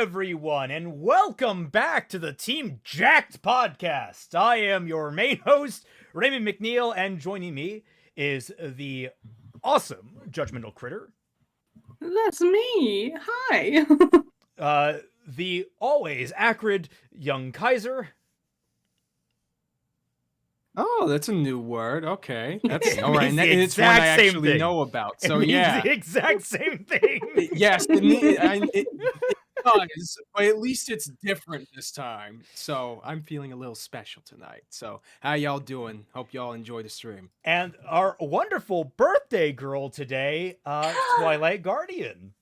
everyone, and welcome back to the Team JYCT podcast. I am your main host, Raymond McNeil, and joining me is the awesome Judgmental Critter. That's me. Hi. The always acrid young Kaiser. Oh, that's a new word. Okay, that's all right. It's And the it's one I exact same actually thing. know about. So It means yeah, the exact same thing. yes, it does, but at least it's different this time. So I'm feeling a little special tonight. So how y'all doing? Hope y'all enjoy the stream. And our wonderful birthday girl today, Twilight Guardian.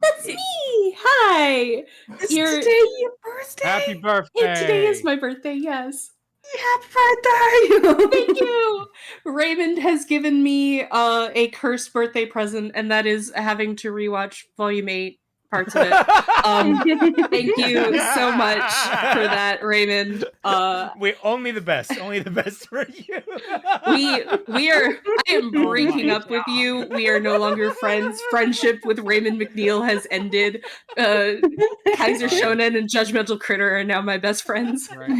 That's me. Hi. Is today your birthday? Happy birthday! Today is my birthday, yes. Happy birthday! Thank you. Raymond has given me a cursed birthday present, and that is having to rewatch Volume 8 parts of it. Thank you so much for that, Raymond. Wait, only the best for you. We are. I am breaking up with you. We are no longer friends. Friendship with Raymond McNeil has ended. Kaiser Shonen and Judgmental Critter are now my best friends. Right.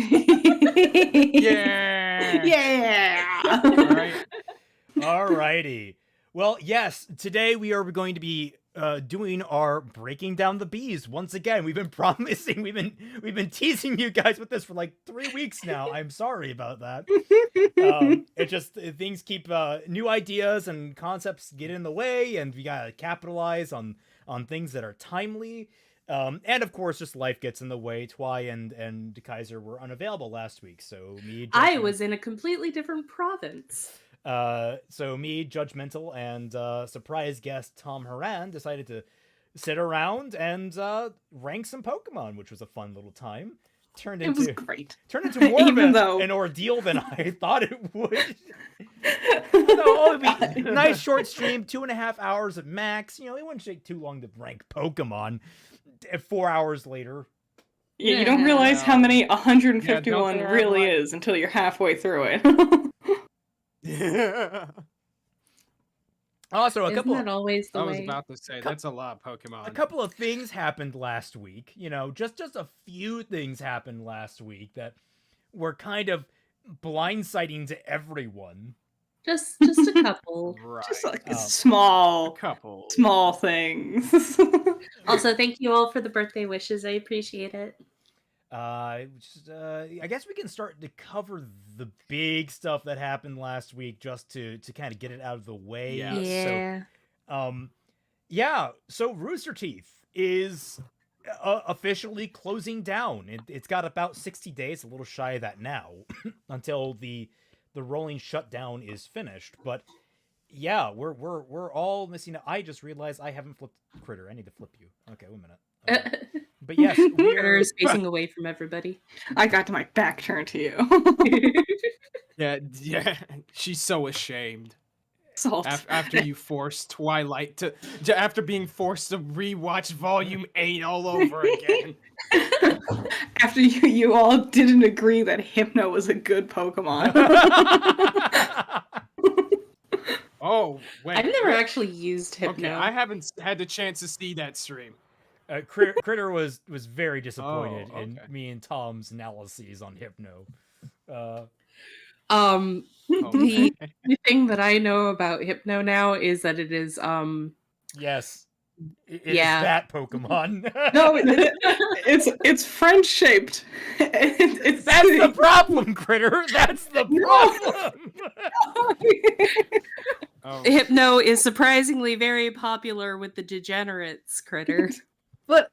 Yeah. Yeah. All right. Alrighty. Well, yes, today we are going to be doing our breaking down the bees once again. We've been promising, we've been teasing you guys with this for like 3 weeks now. I'm sorry about that. It just things keep new ideas and concepts get in the way, and we gotta capitalize on things that are timely. And of course, just life gets in the way. Twy and Kaiser were unavailable last week, so I was in a completely different province. So me, Judgmental, and surprise guest Tom Haran decided to sit around and rank some Pokemon, which was a fun little time. Turned into more of an ordeal than I thought it would. So, it'd be a nice short stream, 2.5 hours at max. You know, it wouldn't take too long to rank Pokemon. 4 hours later. Yeah, you don't realize how many 151 really is until you're halfway through it. Yeah. Also, Isn't that always the I way? was about to say that's a lot of Pokemon. A couple of things happened last week. You know, just a few things happened last week that were kind of blindsiding to everyone. Just a couple. Right. Just like a small things. Also, thank you all for the birthday wishes. I appreciate it. I guess we can start to cover the big stuff that happened last week just to kind of get it out of the way. Yeah. So Rooster Teeth is officially closing down. It's got about 60 days, a little shy of that now, until the rolling shutdown is finished. But yeah, we're all missing. I just realized I haven't flipped Critter. I need to flip you. Okay, 1 minute. But yes, Critter is facing away from everybody. I got my back turned to you. Yeah, she's so ashamed. Salt. After you forced Twilight after being forced to rewatch Volume 8 all over again. After you all didn't agree that Hypno was a good Pokemon. Oh, wait. I've never actually used Hypno. Okay, I haven't had the chance to see that stream. Critter was very disappointed in okay. me and Tom's analyses on Hypno. The thing that I know about Hypno now is that it is yes, it is that Pokemon. No, it's French shaped. That's the problem, Critter. That's the problem. Hypno is surprisingly very popular with the degenerates, Critter. But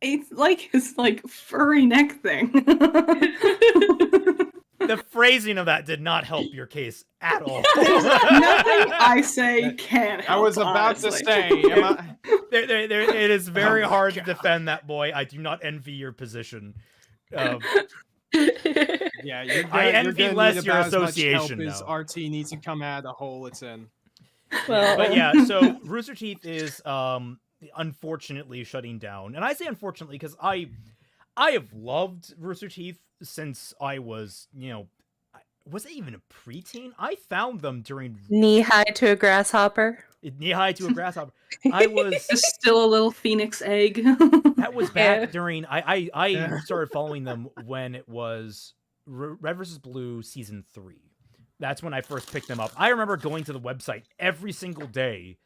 it's like his furry neck thing. The phrasing of that did not help your case at all. Nothing I say can help. I was about to say, it is very hard to defend that boy. I do not envy your position. Yeah, I envy less your association. As RT needs to come out of the hole it's in. Well, but yeah, so Rooster Teeth is unfortunately shutting down, and I say unfortunately because I have loved Rooster Teeth since I was was it even a preteen? I found them during Knee high to a grasshopper. knee high to a grasshopper. I was Just still a little phoenix egg. that was back Yeah. during I started following them when it was Red vs. Blue season 3. That's when I first picked them up. I remember going to the website every single day,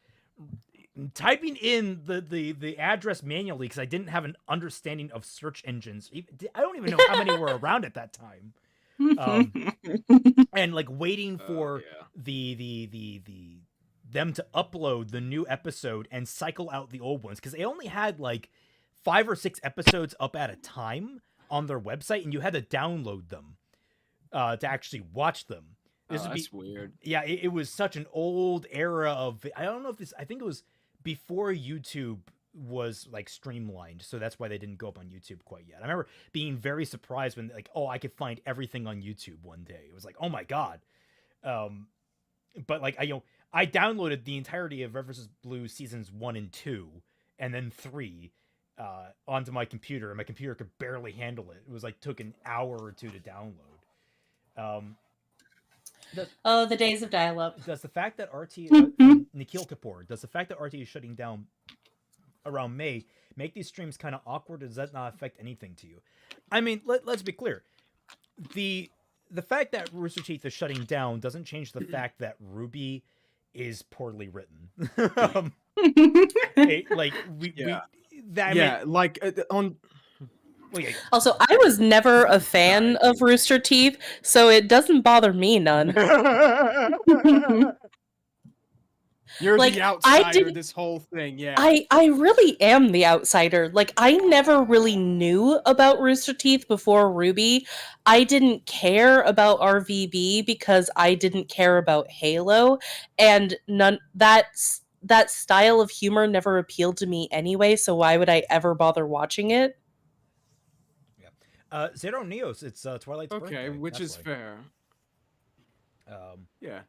typing in the address manually because I didn't have an understanding of search engines. I don't even know how many were around at that time. And like waiting for the them to upload the new episode and cycle out the old ones because they only had like 5 or 6 episodes up at a time on their website, and you had to download them to actually watch them. That's weird. Yeah, it was such an old era of. I don't know if this. I think it was before YouTube was like streamlined, so that's why they didn't go up on YouTube quite yet. I remember being very surprised when like, oh, I could find everything on YouTube one day. It was like, oh my god. But like I downloaded the entirety of Red vs. Blue seasons 1 and 2, and then 3 onto my computer, and my computer could barely handle it. It was like took an hour or 2 to download. The days of dial-up. Does the fact that RT Nikhil Kapoor, does the fact that RT is shutting down around May make these streams kind of awkward? Or does that not affect anything to you? I mean, let's be clear. The fact that Rooster Teeth is shutting down doesn't change the fact that RWBY is poorly written. Also, I was never a fan of Rooster Teeth, so it doesn't bother me none. You're like, the outsider this whole thing, yeah. I really am the outsider. Like, I never really knew about Rooster Teeth before RWBY. I didn't care about RWBY because I didn't care about Halo, and that style of humor never appealed to me anyway, so why would I ever bother watching it? Zero Neos, it's Twilight's birthday. Okay, which is fair. Yeah.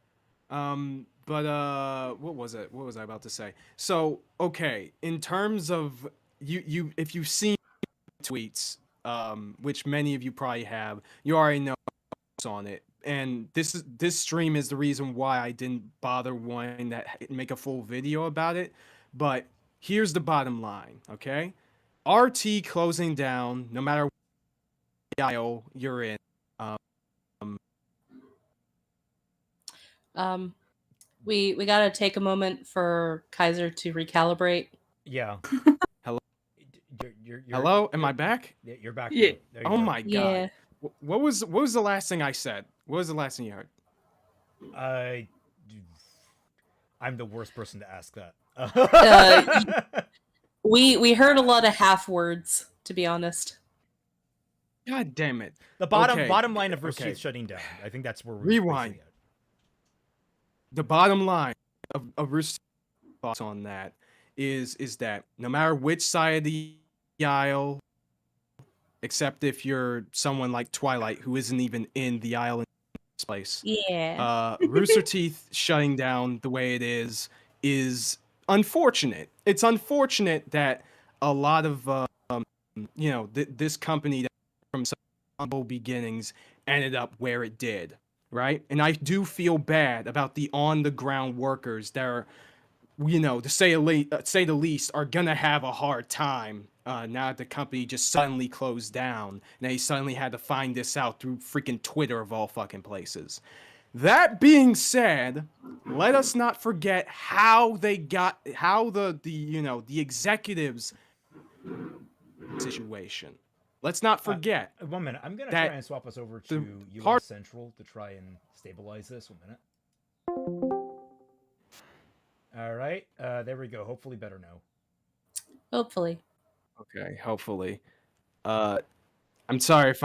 But what was it? What was I about to say? So, okay, in terms of you if you've seen tweets, which many of you probably have, you already know on it. And this stream is the reason why I didn't bother wanting that make a full video about it. But here's the bottom line, okay? RT closing down, no matter what aisle you're in. We gotta take a moment for Kaiser to recalibrate. Yeah. Hello. You're, Hello. Am I back? Yeah, you're back. Yeah. Oh my god. Yeah. What was the last thing I said? What was the last thing you heard? I'm the worst person to ask that. We heard a lot of half words, to be honest. God damn it. The bottom line of Rooster Teeth shutting down. I think that's where we're rewind. The bottom line of Rooster Teeth's thoughts on that is that no matter which side of the aisle, except if you're someone like Twilight who isn't even in the aisle in this place. Yeah. Rooster Teeth shutting down the way it is unfortunate. It's unfortunate that a lot of this company that from some humble beginnings ended up where it did, right? And I do feel bad about the on the ground workers that are, to say the least, are gonna have a hard time now that the company just suddenly closed down. And they suddenly had to find this out through freaking Twitter of all fucking places. That being said, let us not forget how the executives situation. Let's not forget. 1 minute. I'm gonna try and swap us over to US Central to try and stabilize this. 1 minute. All right. There we go. Hopefully better now. Hopefully. Okay. Hopefully. I'm sorry if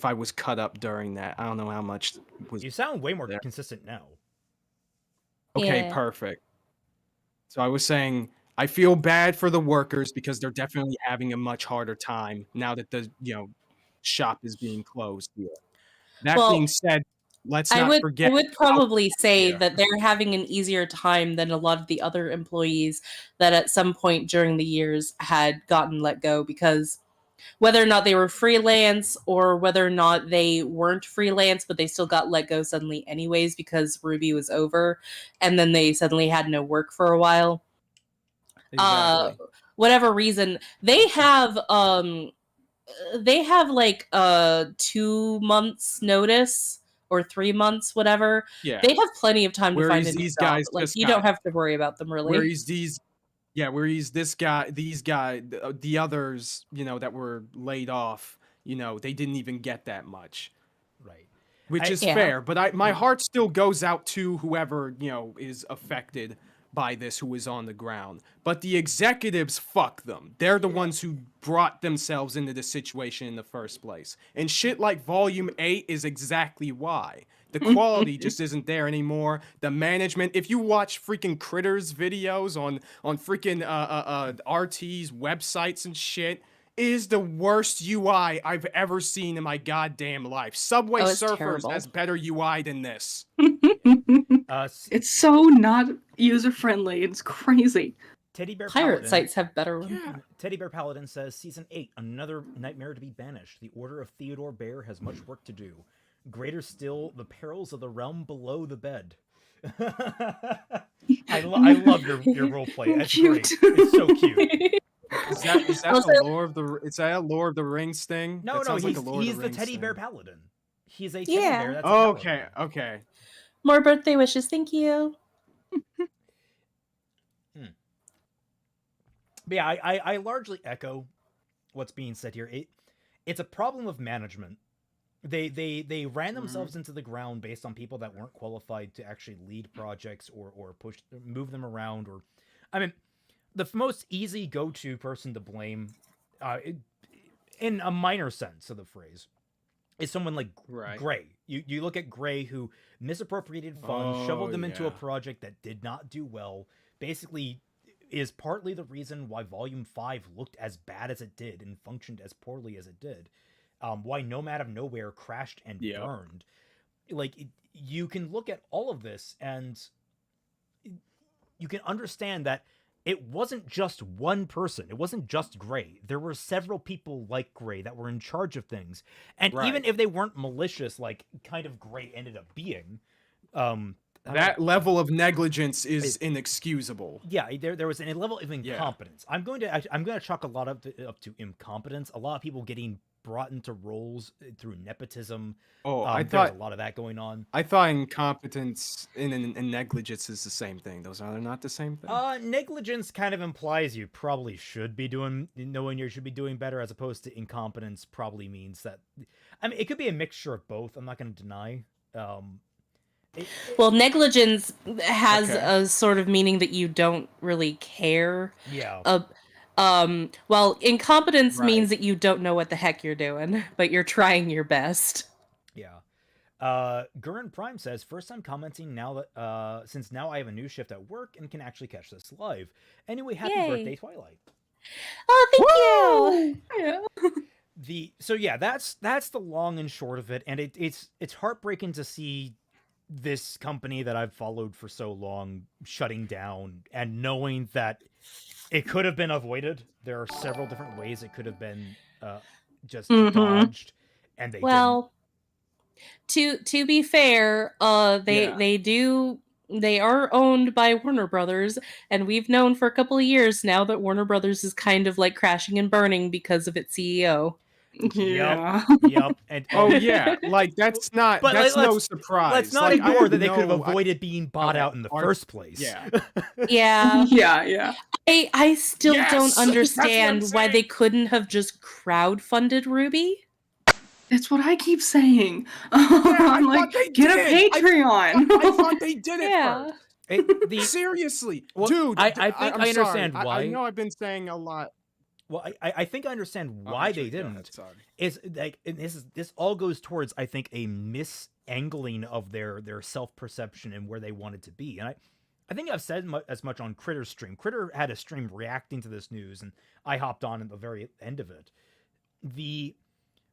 I was cut up during that. I don't know how much was. You sound way more consistent now. Okay. Yeah. Perfect. So I was saying, I feel bad for the workers because they're definitely having a much harder time now that the shop is being closed here. That being said, let's not forget. I would probably say that they're having an easier time than a lot of the other employees that at some point during the years had gotten let go, because whether or not they were freelance or whether or not they weren't freelance, but they still got let go suddenly anyways because RWBY was over, and then they suddenly had no work for a while. Exactly. Whatever reason, they have like 2 months notice or 3 months, whatever. Yeah. They have plenty of time to find a new these job. guys Like, just you don't have to worry about them really. Whereas this guy, these guy, the others, that were laid off, they didn't even get that much. Right. Which is fair, but my heart still goes out to whoever, is affected by this, who is on the ground. But the executives, fuck them. They're the ones who brought themselves into this situation in the first place. And shit like Volume 8 is exactly why. The quality just isn't there anymore. The management, if you watch freaking Critters videos on freaking RT's websites and shit, is the worst UI I've ever seen in my goddamn life. Subway Surfers terrible. has better UI than this. It's so not user-friendly. It's crazy. Teddy Bear Pirate Paladin, sites have better ones. Yeah. Teddy Bear Paladin says, Season 8, another nightmare to be banished. The Order of Theodore Bear has much work to do. Greater still, the perils of the realm below the bed. I love your roleplay. That's Cute. great. It's so cute. Is that Also- the Lord of the Rings thing? No, That no, sounds like he's, a Lord of he's the the Rings Teddy Bear thing. Paladin. He's a teddy Yeah. bear. That's a paladin. Okay. More birthday wishes, thank you. But yeah, I largely echo what's being said here. It's a problem of management. They ran themselves into the ground based on people that weren't qualified to actually lead projects or move them around. Or, I mean, the most easy go-to person to blame, in a minor sense of the phrase, is someone like Gray. You look at Gray, who misappropriated funds, shoveled them into a project that did not do well, basically is partly the reason why Volume 5 looked as bad as it did and functioned as poorly as it did. Why Nomad of Nowhere crashed and burned. Like, you can look at all of this and you can understand that it wasn't just one person. It wasn't just Gray. There were several people like Gray that were in charge of things. And even if they weren't malicious, like kind of Gray ended up being, that level of negligence is inexcusable. Yeah, there was a level of incompetence. I'm going to chalk a lot up to incompetence. A lot of people getting brought into roles through nepotism. I there's thought a lot of that going on. I thought incompetence and negligence is the same thing. Those are not the same thing. Negligence kind of implies you probably should be knowing you should be doing better, as opposed to incompetence probably means that. I mean, it could be a mixture of both. I'm not going to deny. Well, negligence has a sort of meaning that you don't really care. Yeah. Well, incompetence means that you don't know what the heck you're doing, but you're trying your best. Yeah. Gurren Prime says, first time commenting now that since now I have a new shift at work and can actually catch this live. Anyway, happy birthday, Twilight. Oh, thank you. Yeah. That's the long and short of it, and it's heartbreaking to see this company that I've followed for so long shutting down, and knowing that it could have been avoided. There are several different ways it could have been just dodged, and they didn't. To be fair, they are owned by Warner Brothers, and we've known for a couple of years now that Warner Brothers is kind of like crashing and burning because of its CEO. Yeah. Yep. And like that's not. But that's let's- no surprise. Let's not Like, ignore that they could have avoided being bought out in the first place. Yeah. Yeah. I still Yes! don't That's what I'm understand why saying. they couldn't have just crowdfunded RWBY. That's what I keep saying. I I'm thought like, they get a did. Patreon. I thought they did it first. Seriously, Well, dude. I think I'm I understand sorry. why. I know I've been saying a lot. Well, I think I understand why they Go ahead, didn't. sorry. Is like, and this all goes towards, I think, a misangling of their self-perception and where they wanted to be. And I think I've said as much on Critter's stream. Critter had a stream reacting to this news, and I hopped on at the very end of it. The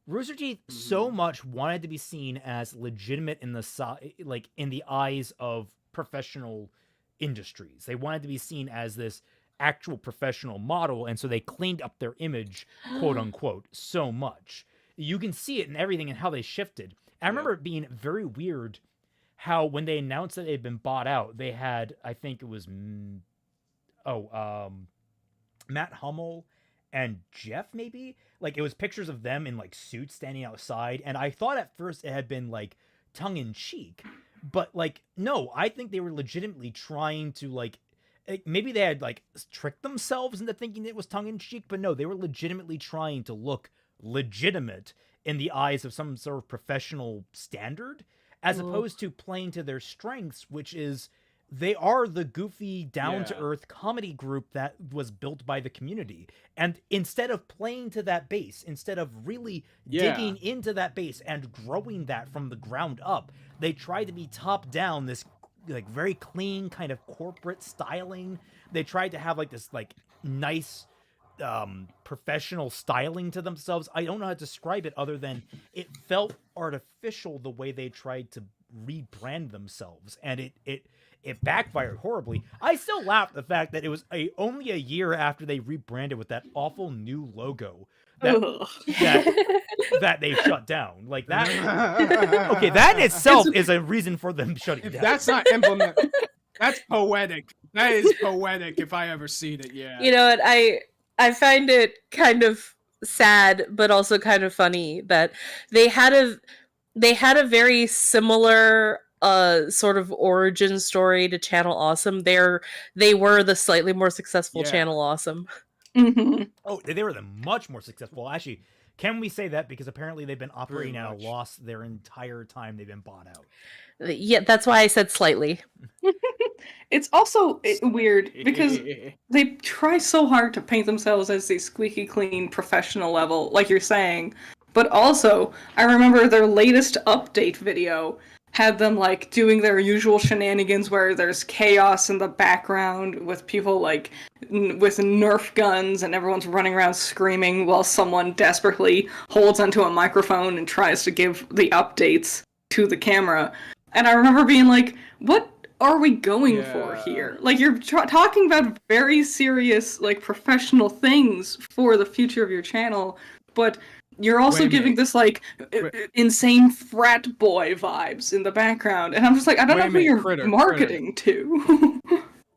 Rooster Teeth so much wanted to be seen as legitimate in the eyes of professional industries. They wanted to be seen as this actual professional model, and so they cleaned up their image, quote unquote, so much. You can see it in everything and how they shifted. I remember it being very weird how when they announced that they'd been bought out, they had, I think it was Matt Hummel and Jeff, maybe, like it was pictures of them in like suits standing outside, and I thought at first it had been like tongue-in-cheek, but like no, I think they were legitimately trying to like maybe they had like tricked themselves into thinking it was tongue-in-cheek, but no, they were legitimately trying to look legitimate in the eyes of some sort of professional standard, as opposed to playing to their strengths, which is they are the goofy, down-to-earth comedy group that was built by the community. And instead of playing to that base, instead of really digging into that base and growing that from the ground up, they tried to be top-down, this like very clean kind of corporate styling. They tried to have like this like nice professional styling to themselves. I don't know how to describe it other than it felt artificial the way they tried to rebrand themselves, and it backfired horribly. I still laugh at the fact that it was only a year after they rebranded with that awful new logo that they shut down. Like that. Okay, that in itself is a reason for them shutting down. That's not implemented. That's poetic. That is poetic if I ever seen it. Yeah. You know what? I find it kind of sad, but also kind of funny that they had a very similar sort of origin story to Channel Awesome. They were the slightly more successful Channel Awesome. Mm-hmm. Oh, they were the much more successful. Actually, can we say that? Because apparently they've been operating at a loss their entire time they've been bought out. Yeah, that's why I said slightly. It's also weird because they try so hard to paint themselves as the squeaky clean professional level, like you're saying. But also, I remember their latest update video had them like doing their usual shenanigans where there's chaos in the background with people like with Nerf guns and everyone's running around screaming while someone desperately holds onto a microphone and tries to give the updates to the camera. And I remember being like, what are we going for here? Like, you're talking about very serious, like, professional things for the future of your channel, but you're also giving this, like, insane frat boy vibes in the background. And I'm just like, I don't know who you're marketing to.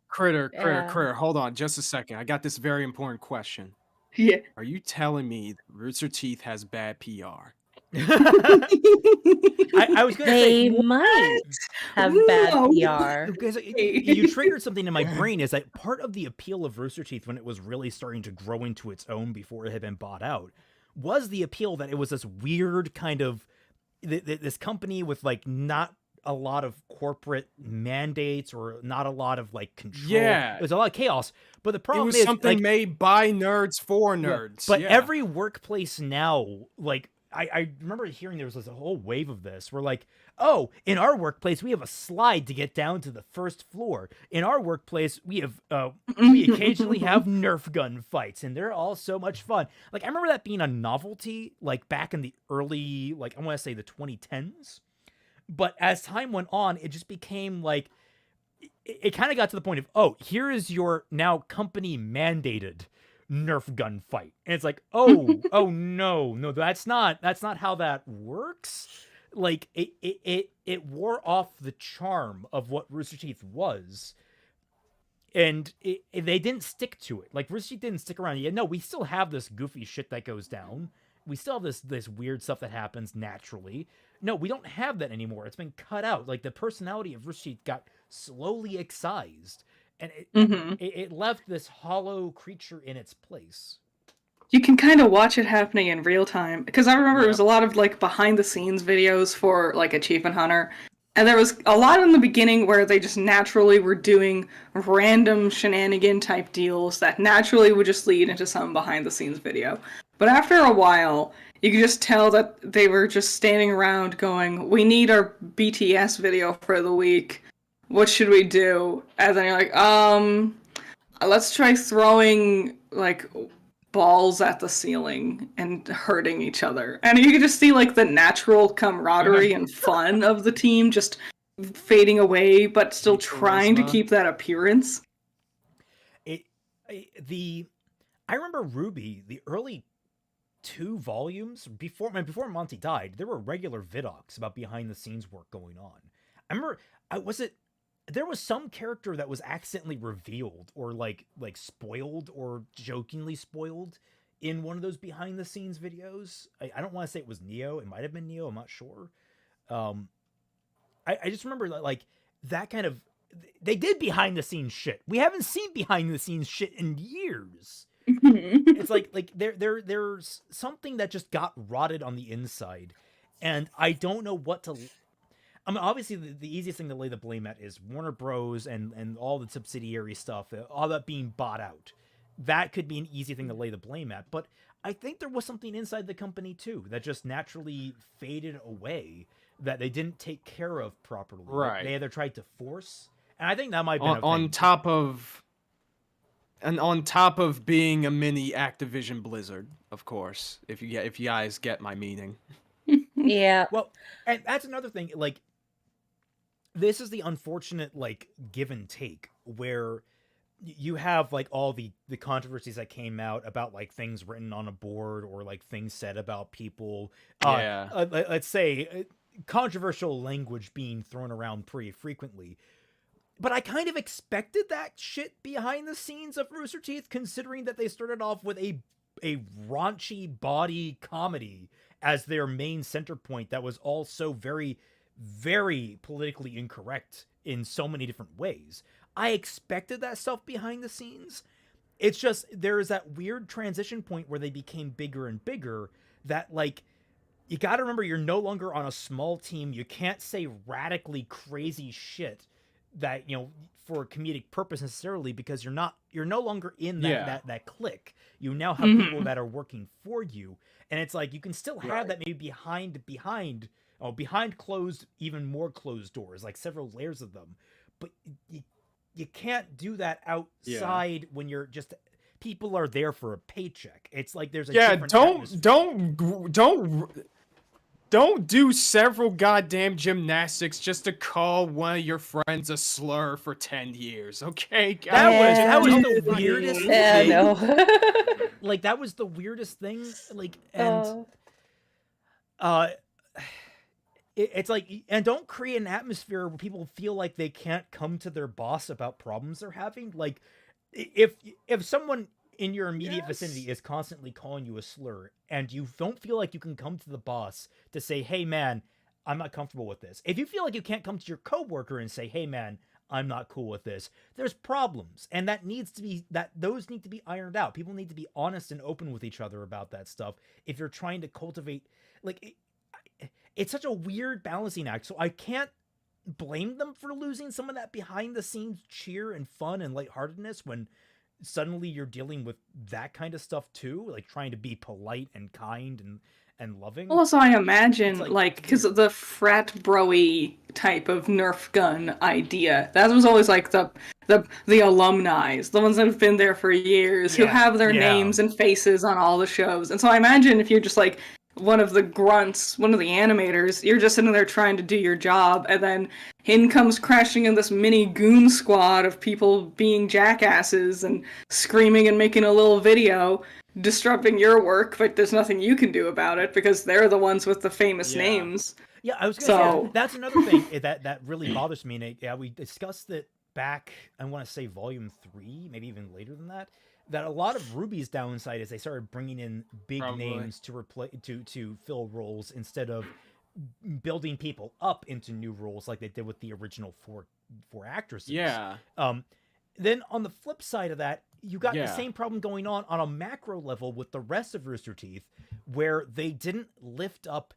Critter, hold on just a second. I got this very important question. Yeah. Are you telling me that Rooster Teeth has bad PR? I was going to say they might have bad PR. Because you triggered something in my brain. Is that part of the appeal of Rooster Teeth when it was really starting to grow into its own before it had been bought out was the appeal that it was this weird kind of this company with like not a lot of corporate mandates or not a lot of like control. Yeah, there's a lot of chaos. But the problem is something like, made by nerds for nerds. But every workplace now, like. I remember hearing there was this whole wave of this where like, oh, in our workplace, we have a slide to get down to the first floor. In our workplace, we have, we occasionally have Nerf gun fights and they're all so much fun. Like, I remember that being a novelty, like back in the early, like I want to say the 2010s. But as time went on, it just became like, it kind of got to the point of, oh, here is your now company mandated Nerf gun fight, and it's like, oh no, that's not how that works. Like it wore off the charm of what Rooster Teeth was, and they didn't stick to it. Like Rooster Teeth didn't stick around. Yeah, no, we still have this goofy shit that goes down. We still have this weird stuff that happens naturally. No, we don't have that anymore. It's been cut out. Like the personality of Rooster Teeth got slowly excised. And it left this hollow creature in its place. You can kind of watch it happening in real time. Because I remember it was a lot of like behind the scenes videos for like Achievement Hunter. And there was a lot in the beginning where they just naturally were doing random shenanigan type deals that naturally would just lead into some behind the scenes video. But after a while, you could just tell that they were just standing around going, we need our BTS video for the week. What should we do? And then you're like, let's try throwing, like, balls at the ceiling and hurting each other. And you can just see, like, the natural camaraderie and fun of the team just fading away, but still trying to keep that appearance. I remember RWBY, the early 2 volumes before Monty died, there were regular vidocs about behind the scenes work going on. I remember there was some character that was accidentally revealed or like spoiled or jokingly spoiled in one of those behind the scenes videos. I don't want to say it was Neo. It might have been Neo. I'm not sure. I just remember like that kind of, they did behind the scenes shit. We haven't seen behind the scenes shit in years. It's like there's something that just got rotted on the inside, and I don't know what to. I mean, obviously, the easiest thing to lay the blame at is Warner Bros. and all the subsidiary stuff, all that being bought out. That could be an easy thing to lay the blame at, but I think there was something inside the company too that just naturally faded away, that they didn't take care of properly. Right. They either tried to force, and I think that might be on top of being a mini Activision Blizzard, of course. If you guys get my meaning. Yeah. Well, and that's another thing. Like, this is the unfortunate like give and take where you have like all the controversies that came out about like things written on a board or like things said about people. Let's say controversial language being thrown around pretty frequently. But I kind of expected that shit behind the scenes of Rooster Teeth, considering that they started off with a raunchy body comedy as their main center point that was also very, very politically incorrect in so many different ways. I expected that stuff behind the scenes. It's just there is that weird transition point where they became bigger and bigger that, like, you got to remember you're no longer on a small team. You can't say radically crazy shit that, you know, for comedic purpose necessarily, because you're no longer in that clique. You now have people that are working for you, and it's like you can still have that maybe behind closed, even more closed doors, like several layers of them, but you can't do that outside when you're just people are there for a paycheck. It's like there's a different don't do several goddamn gymnastics just to call one of your friends a slur for 10 years, okay? That was the weirdest thing. No. Like, that was the weirdest thing. Like, and it's like, and don't create an atmosphere where people feel like they can't come to their boss about problems they're having. Like, if someone in your immediate vicinity is constantly calling you a slur, and you don't feel like you can come to the boss to say, hey man, I'm not comfortable with this. If you feel like you can't come to your coworker and say, hey man, I'm not cool with this, there's problems. And those need to be ironed out. People need to be honest and open with each other about that stuff. If you're trying to cultivate, like, it's such a weird balancing act. So I can't blame them for losing some of that behind the scenes cheer and fun and lightheartedness when suddenly you're dealing with that kind of stuff too, like trying to be polite and kind and loving. Also, I imagine, like, because of the frat bro-y type of Nerf gun idea, that was always like the alumni, the ones that have been there for years, who have their names and faces on all the shows. And so I imagine if you're just like one of the grunts, one of the animators, you're just sitting there trying to do your job, and then in comes crashing in this mini goon squad of people being jackasses and screaming and making a little video, disrupting your work, but there's nothing you can do about it because they're the ones with the famous names. Yeah, I was gonna say, that's another thing that really bothers me. And we discussed it back, I want to say volume 3, maybe even later than that a lot of RWBY's downside is they started bringing in big names to replace to fill roles instead of building people up into new roles like they did with the original four actresses. Yeah. Then on the flip side of that, you got the same problem going on a macro level with the rest of Rooster Teeth, where they didn't lift up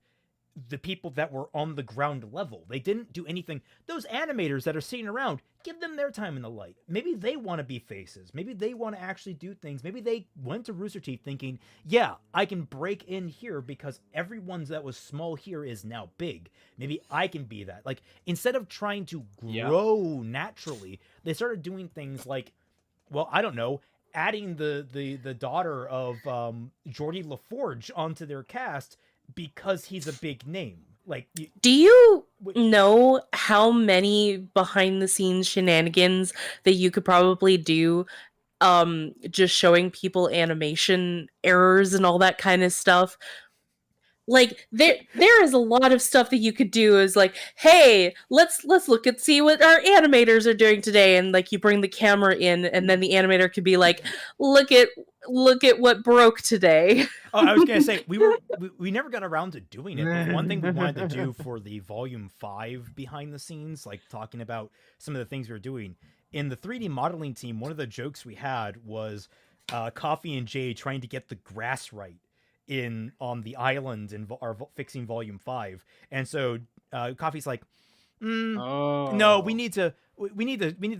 the people that were on the ground level. They didn't do anything. Those animators that are sitting around, give them their time in the light. Maybe they want to be faces. Maybe they want to actually do things. Maybe they went to Rooster Teeth thinking, yeah, I can break in here because everyone that was small here is now big. Maybe I can be that. Like, instead of trying to grow naturally, they started doing things like, well, I don't know, adding the daughter of Geordie LaForge onto their cast because he's a big name. Like, do you know how many behind the scenes shenanigans that you could probably do just showing people animation errors and all that kind of stuff. Like there is a lot of stuff that you could do is like, hey, let's look and see what our animators are doing today, and like you bring the camera in and then the animator could be like, look at what broke today. Oh, I was gonna say we never got around to doing it, but one thing we wanted to do for the volume 5 behind the scenes, like talking about some of the things we were doing in the 3D modeling team, one of the jokes we had was Coffee and Jay trying to get the grass right on the island in fixing volume 5, and so Coffee's like, no, we need to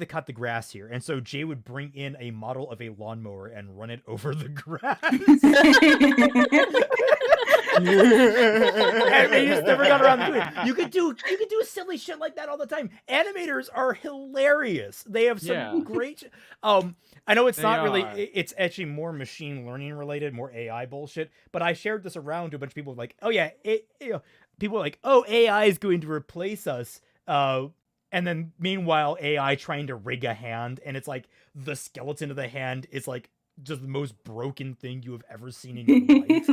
cut the grass here, and so Jay would bring in a model of a lawnmower and run it over the grass. And we just never got around to doing it. You could do silly shit like that all the time. Animators are hilarious. They have some great. I know it's not really. It's actually more machine learning related, more AI bullshit. But I shared this around to a bunch of people. Like, oh yeah, people are like, oh, AI is going to replace us. And then meanwhile, AI trying to rig a hand, and it's like the skeleton of the hand is like just the most broken thing you have ever seen in your life.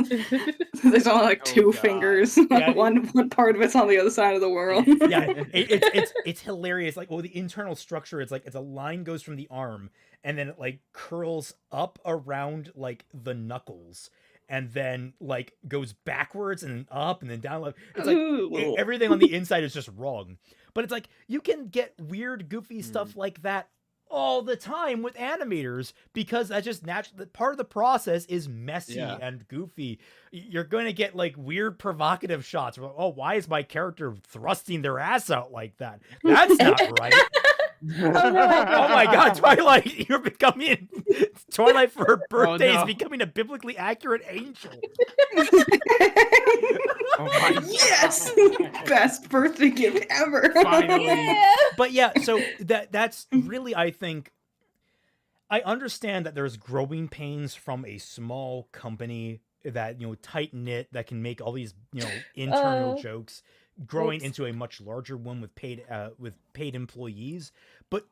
There's only like two fingers. Yeah, one part of it's on the other side of the world. Yeah, it's hilarious. Like, well, the internal structure, it's a line goes from the arm, and then it like curls up around like the knuckles, and then like goes backwards and then up and then down. It's like everything on the inside is just wrong. But it's like you can get weird, goofy stuff like that all the time with animators, because that's just natural. Part of the process is messy and goofy. You're going to get like weird, provocative shots. Oh, why is my character thrusting their ass out like that? That's not right. Oh my God, Twilight! You're becoming Twilight for her birthday is becoming a biblically accurate angel. Oh my yes, best birthday gift ever. Finally. But yeah, so that's really, I think, I understand that there's growing pains from a small company that, tight knit, that can make all these, internal jokes, growing into a much larger one with paid employees. But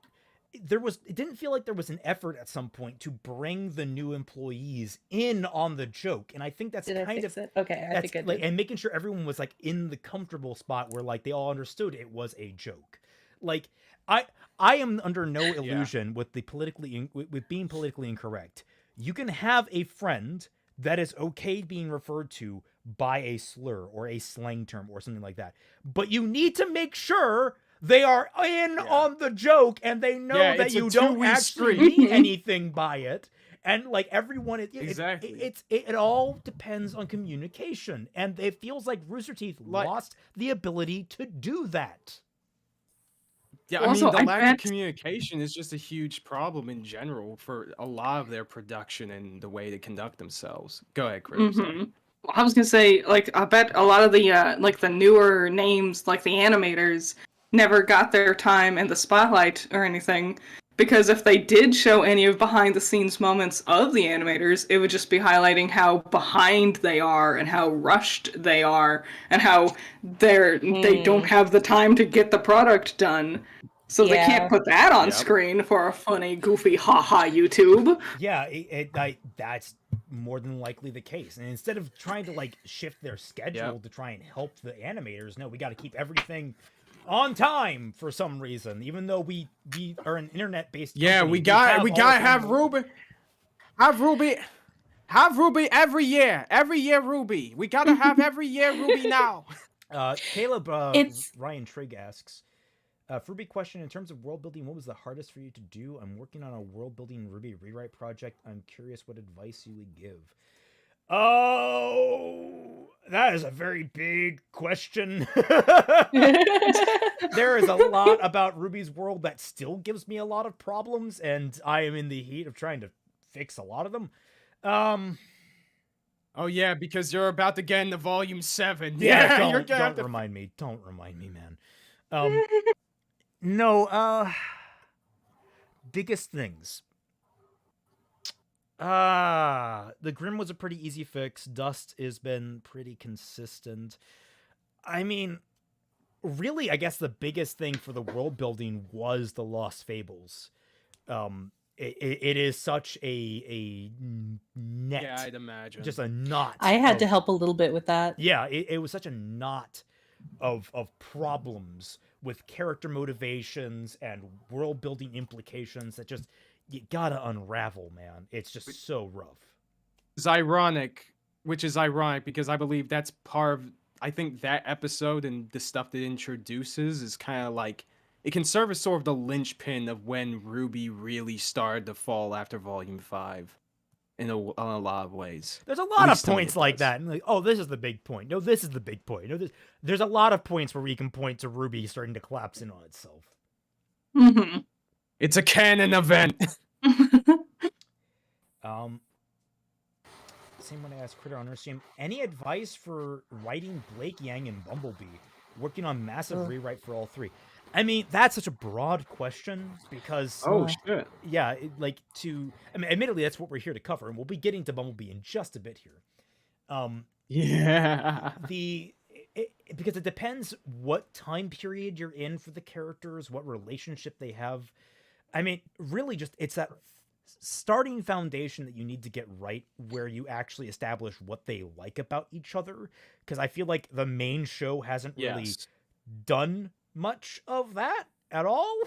it didn't feel like there was an effort at some point to bring the new employees in on the joke, and I think that's okay. I think I did. And making sure everyone was like in the comfortable spot where like they all understood it was a joke. Like I am under no illusion with the with being politically incorrect. You can have a friend that is okay being referred to by a slur or a slang term or something like that, but you need to make sure they are in on the joke and they know that you don't actually mean anything by it. And like everyone, it all depends on communication, and it feels like Rooster Teeth lost the ability to do that. Yeah, I mean, the lack of communication is just a huge problem in general for a lot of their production and the way they conduct themselves. Go ahead, Chris. I was gonna say, like, I bet a lot of the like the newer names, like the animators, never got their time in the spotlight or anything, because if they did show any of behind the scenes moments of the animators, it would just be highlighting how behind they are and how rushed they are and how they don't have the time to get the product done. So they can't put that on screen for a funny, goofy, haha YouTube. Yeah, that's more than likely the case. And instead of trying to like shift their schedule to try and help the animators, no, we got to keep everything on time for some reason, even though we are an internet-based company. we gotta have RWBY. Have RWBY every year. Every year, RWBY. We gotta have every year RWBY now. Caleb Ryan Trigg asks, RWBY question, in terms of world building, what was the hardest for you to do? I'm working on a world building RWBY rewrite project. I'm curious what advice you would give. Oh, that is a very big question. There is a lot about RWBY's world that still gives me a lot of problems, and I am in the heat of trying to fix a lot of them. Oh yeah, because you're about to get into volume 7. Yeah, don't remind me. Don't remind me, man. No, biggest things. The Grim was a pretty easy fix. Dust has been pretty consistent. I mean, really, I guess the biggest thing for the world building was the Lost Fables. it is such a net, Yeah, I'd imagine. just a knot. I had to help a little bit with that. Yeah, it was such a knot of problems with character motivations and world building implications that just you gotta unravel, man. It's just so rough. It's ironic, which is ironic because I believe that's part of. I think that episode and the stuff that it introduces is kind of like it can serve as sort of the linchpin of when RWBY really started to fall after Volume 5 in a lot of ways. There's a lot of points like that. And like, oh, this is the big point. No, this is the big point. No, there's a lot of points where we can point to RWBY starting to collapse in on itself. Mm-hmm. It's a canon event. Same one I asked Critter on her stream. Any advice for writing Blake, Yang, and Bumblebee? Working on massive rewrite for all three. I mean, that's such a broad question because Shit. yeah, admittedly, that's what we're here to cover, and we'll be getting to Bumblebee in just a bit here. Yeah. Because it depends what time period you're in for the characters, what relationship they have. I mean, really, just it's that starting foundation that you need to get right, where you actually establish what they like about each other. Because I feel like the main show hasn't really done much of that at all.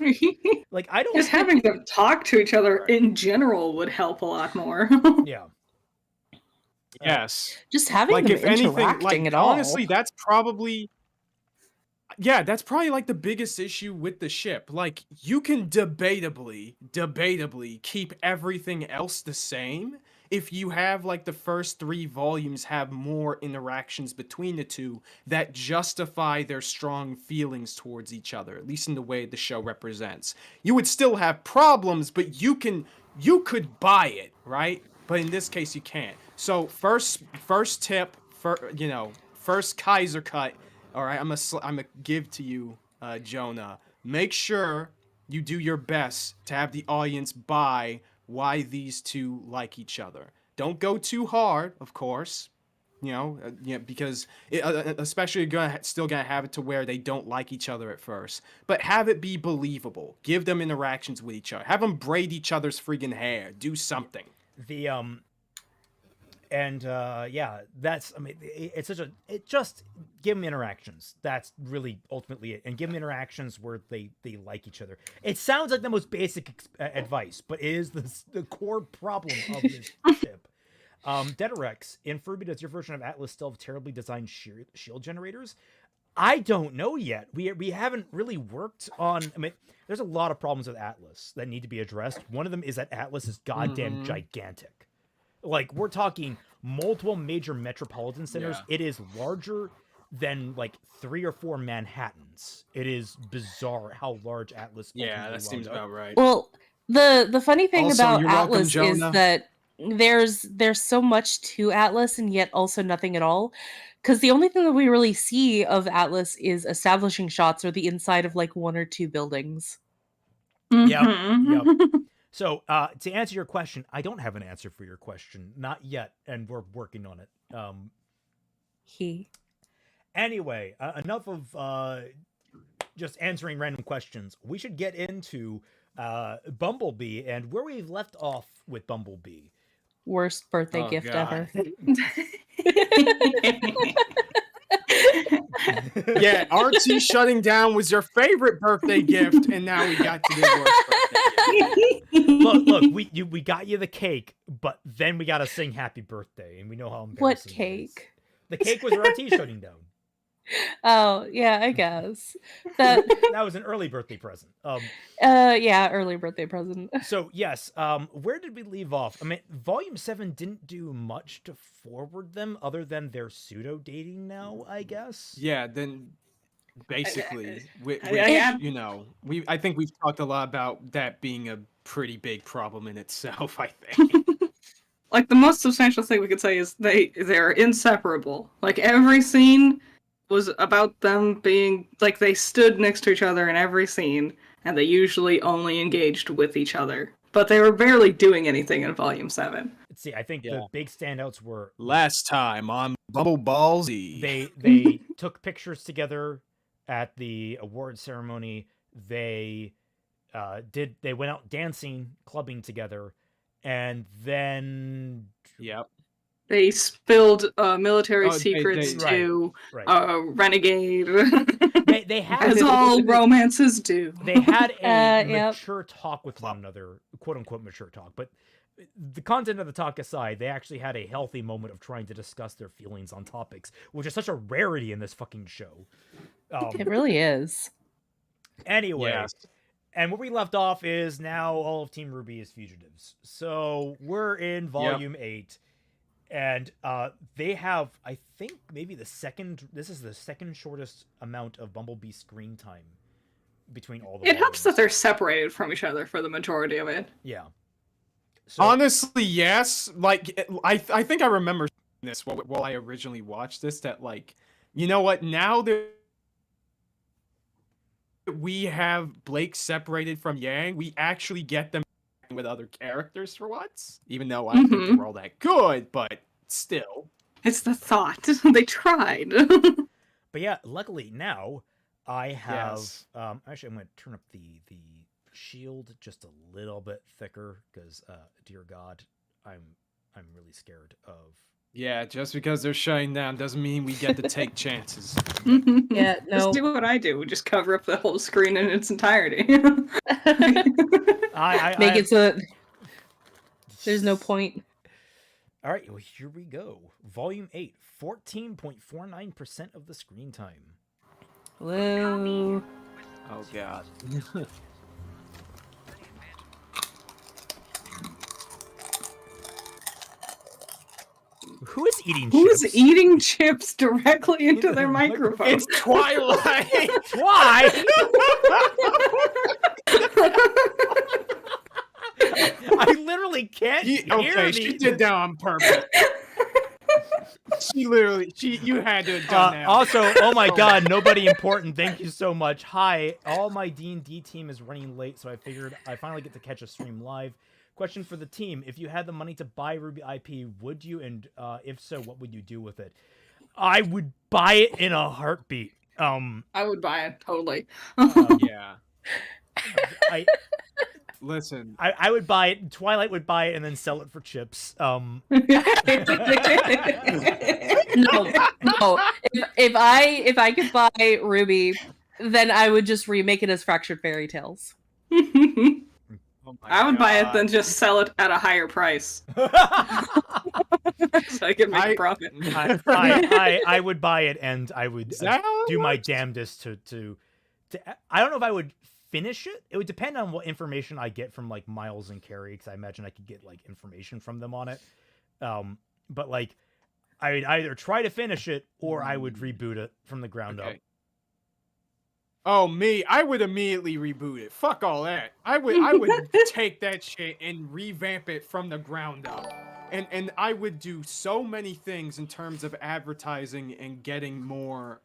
Like, I don't just having them talk to each other in general would help a lot more. Yeah. Yes. Just having like them if anything, interacting like at all. honestly, that's probably like the biggest issue with the ship. Like you can debatably keep everything else the same if you have like the first 3 volumes have more interactions between the two that justify their strong feelings towards each other, at least in the way the show represents. You would still have problems, but you could buy it, right? But in this case, you can't. So first tip, first Kaiser cut. All right, I'm gonna give to you, Jonah. Make sure you do your best to have the audience buy why these two like each other. Don't go too hard, of course. Because especially you're still gonna have it to where they don't like each other at first, but have it be believable. Give them interactions with each other. Have them braid each other's freaking hair. Do something. Just give them interactions. That's really ultimately it. And give them interactions where they like each other. It sounds like the most basic advice, but it is the core problem of this ship. Dedarex, in RWBY, does your version of Atlas still have terribly designed shield generators? I don't know yet. We haven't really worked on. I mean, there's a lot of problems with Atlas that need to be addressed. One of them is that Atlas is goddamn gigantic. Like, we're talking multiple major metropolitan centers. Yeah. It is larger than like 3 or 4 Manhattans. It is bizarre how large Atlas. Yeah, that seems about right. Well, the funny thing Also, about you're welcome, Atlas is Jonah. that there's so much to Atlas and yet also nothing at all. Because the only thing that we really see of Atlas is establishing shots or the inside of like 1 or 2 buildings. Yep. So, to answer your question, I don't have an answer for your question. Not yet, and we're working on it. Anyway, enough of just answering random questions. We should get into Bumblebee and where we've left off with Bumblebee. Worst birthday gift God. ever. Yeah, RT shutting down was your favorite birthday gift, and now we got to the worst birthday gift. Look, we got you the cake, but then we got to sing happy birthday, and we know how embarrassing What it is. cake? The cake was RT shutting down. Oh, yeah, I guess. That was an early birthday present. yeah, early birthday present. So, yes, where did we leave off? I mean, Volume 7 didn't do much to forward them other than their pseudo-dating now, I guess. Yeah, then basically, I think we've talked a lot about that being a pretty big problem in itself, I think. Like, the most substantial thing we could say is they're inseparable. Like, every scene was about them being, like, they stood next to each other in every scene, and they usually only engaged with each other. But they were barely doing anything in Volume 7. Let's see, I think the big standouts were... Last time on Bumbleballsy. They took pictures together at the award ceremony. They they went out dancing, clubbing together, and then Yep. They spilled military Oh, secrets they- to right. Renegade, they had as all romances do. they had a Yep. mature talk with one another, quote unquote mature talk, but the content of the talk aside, they actually had a healthy moment of trying to discuss their feelings on topics, which is such a rarity in this fucking show. It really is. Anyway, Yes. and where we left off is now all of Team RWBY is fugitives. So we're in volume 8, and they have, I think, maybe this is the second shortest amount of Bumblebee screen time between all the It helps that volumes. they're separated from each other for the majority of it. Yeah. So, Honestly, yes. Like, I think I remember this while I originally watched this. That, like, you know what? Now that we have Blake separated from Yang, we actually get them with other characters for once. Even though I don't think they're all that good, but still. It's the thought. They tried. but yeah, luckily now I have. Yes. Actually, I'm going to turn up the shield just a little bit thicker because, dear God, I'm really scared of. Yeah, just because they're shutting down doesn't mean we get to take chances. Yeah, no. Just do what I do. Just cover up the whole screen in its entirety. Make it so that there's no point. All right, well, here we go. Volume 8, 14.49% of the screen time. Whoa. Oh God. Who is eating Who's chips? eating chips directly into their microphone? It's Twilight. Why? I literally can't hear Okay, me. she did that on purpose. You had to have done that. Also, oh my God, nobody important. Thank you so much. Hi, all my D&D team is running late, so I figured I finally get to catch a stream live. Question for the team: if you had the money to buy RWBY IP, would you? And if so, what would you do with it? I would buy it in a heartbeat. I would buy it totally. Yeah. I Listen. I would buy it. Twilight would buy it and then sell it for chips. No. If I could buy RWBY, then I would just remake it as Fractured Fairy Tales. Oh my I would buy it, God. then just sell it at a higher price, so I can make a profit. I would buy it and I would Is that how it do my works? damnedest to. I don't know if I would finish it. It would depend on what information I get from like Miles and Carrie, because I imagine I could get like information from them on it. But like, I would either try to finish it or I would reboot it from the ground up. Okay. Oh, me, I would immediately reboot it. Fuck all that. I would take that shit and revamp it from the ground up. And I would do so many things in terms of advertising and getting more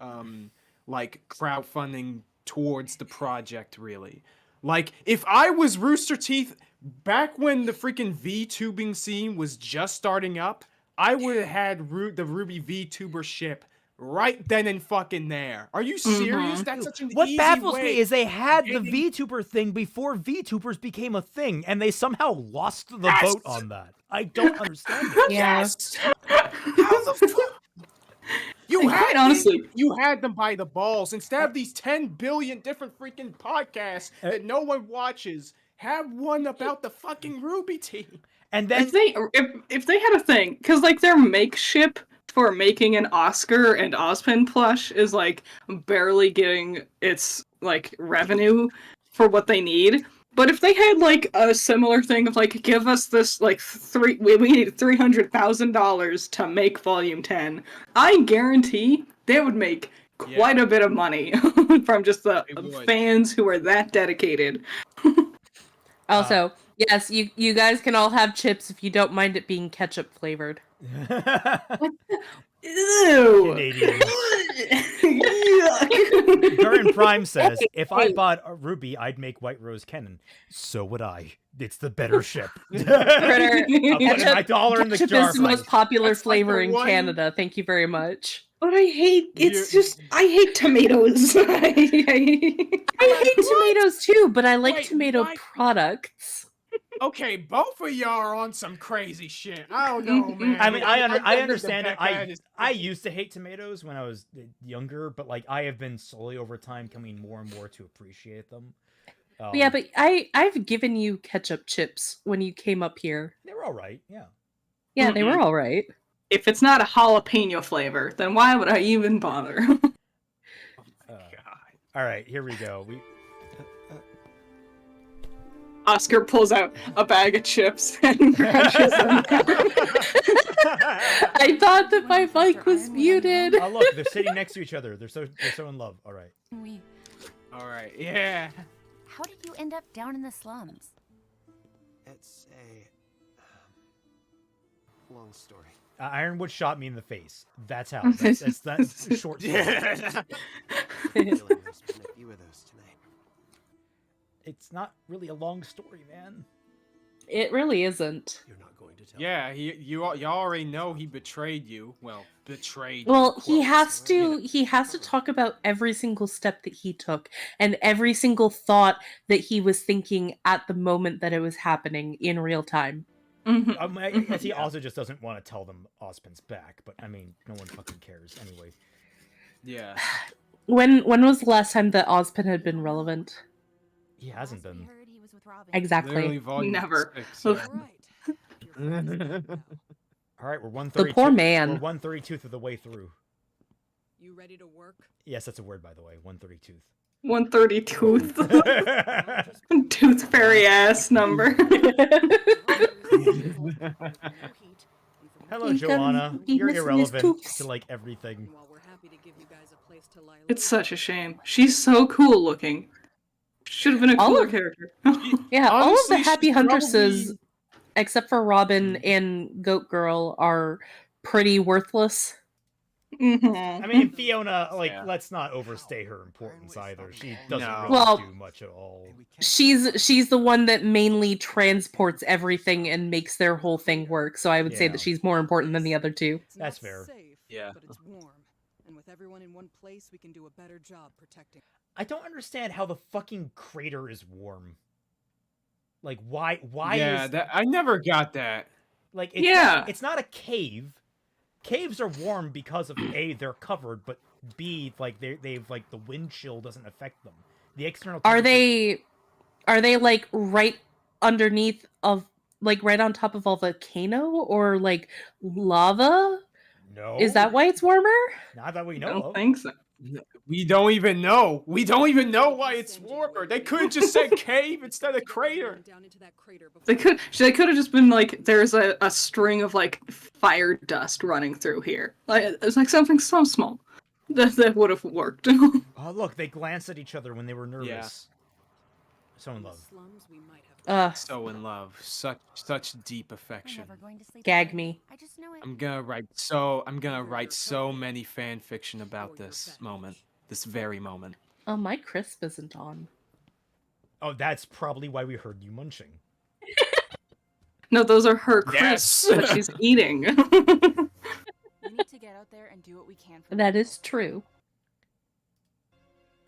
like crowdfunding towards the project, really. Like, if I was Rooster Teeth back when the freaking VTubing scene was just starting up, I would have had the RWBY VTuber ship right then and fucking there. Are you serious? That's such an What easy baffles way. me is they had the getting- VTuber thing before VTubers became a thing, and they somehow lost the Yes! boat on that. I don't understand it. Yes. How the fuck? You And quite honestly, you had them by the balls. Instead of these 10 billion different freaking podcasts that no one watches, have one about the fucking RWBY team. And then if they had a thing, because like their makeship for making an Oscar and Ozpin plush is like barely getting its like revenue for what they need. But if they had like a similar thing of like, give us this like we need $300,000 to make Volume 10, I guarantee they would make quite a bit of money from just the They would. fans who are that dedicated. Also, yes, you guys can all have chips if you don't mind it being ketchup flavored. Ew. Canadian. Yuck. Gurren Prime says, if I bought a RWBY, I'd make White Rose Cannon. So would I. It's the better ship. Critter, I'll put my dollar in the ketchup jar. is the most popular That's like the flavor in one- Canada. Thank you very much. But I hate, I hate tomatoes. I hate tomatoes tomatoes too, but I like Wait, tomato why- products. Okay, both of y'all are on some crazy shit. I don't know, man. I mean, I think understand the it. backhand is- I used to hate tomatoes when I was younger, but like I have been slowly over time coming more and more to appreciate them. Yeah, but I've given you ketchup chips when you came up here. they were all right. Yeah. Yeah, they were all right. If it's not a jalapeno flavor, then why would I even bother? God. All right, here we go. We Oscar pulls out a bag of chips and crunches them. I thought that my mic was muted. oh look, they're sitting next to each other. They're so in love. All right. All right, yeah. How did you end up down in the slums? It's a long story. Ironwood shot me in the face. That's how. That's short. Story. Really, there's been a few of those tonight. It's not really a long story, man. It really isn't. You're not going to tell. Yeah, you already know he betrayed you. Well, betrayed. Well, you, he quotes. has to talk about every single step that he took and every single thought that he was thinking at the moment that it was happening in real time. I guess he also just doesn't want to tell them Ozpin's back, but I mean, no one fucking cares anyway. Yeah. When was the last time that Ozpin had been relevant? He hasn't been. Exactly. Literally volume Never. 6, yeah. All right, we're 132. The poor man. We're 132th of the way through. You ready to work? Yes, that's a word, by the way. 132th. 130 tooth. Tooth fairy ass number. Hello, He Joanna. can be You're missing his irrelevant tooths. to like everything. Well, we're happy to give you guys a place to lie low. It's such a shame. She's so cool looking. Should have been a All cooler of- character. Yeah, all of Honestly, the Happy she's Huntresses, probably- except for Robin and Goat Girl, are pretty worthless. I mean, Fiona, like, Yeah. let's not overstay her importance either. She doesn't No. really Well, do much at all. She's the one that mainly transports everything and makes their whole thing work. So I would say Yeah. that she's more important than the other two. It's That's not fair. Safe, Yeah. But it's warm. And with everyone in one place, we can do a better job protecting. I don't understand how the fucking crater is warm. Like, why yeah, is that I never got that. like it's Yeah. not, it's not a cave. Caves are warm because of A, they're covered, but B, like they've like the wind chill doesn't affect them. The external Are temperature- they like right underneath of like right on top of a volcano or like lava? No. Is that why it's warmer? Not that we I know don't of. think so. We don't even know. We don't even know why it's warmer. They could have just said cave instead of crater. Down into that crater They before- could have just been like, there's a string of like fire dust running through here. Like it's like something so small that would have worked. Oh look, they glanced at each other when they were nervous. So in In the love. slums, we might have So in love, such deep affection. Gag me. I just know it. I'm gonna write so many fan fiction about this moment, this very moment. Oh, my crisp isn't on. Oh, that's probably why we heard you munching. No, those are her crisps Yes. that she's eating. We need to get out there and do what we can for That people. is true.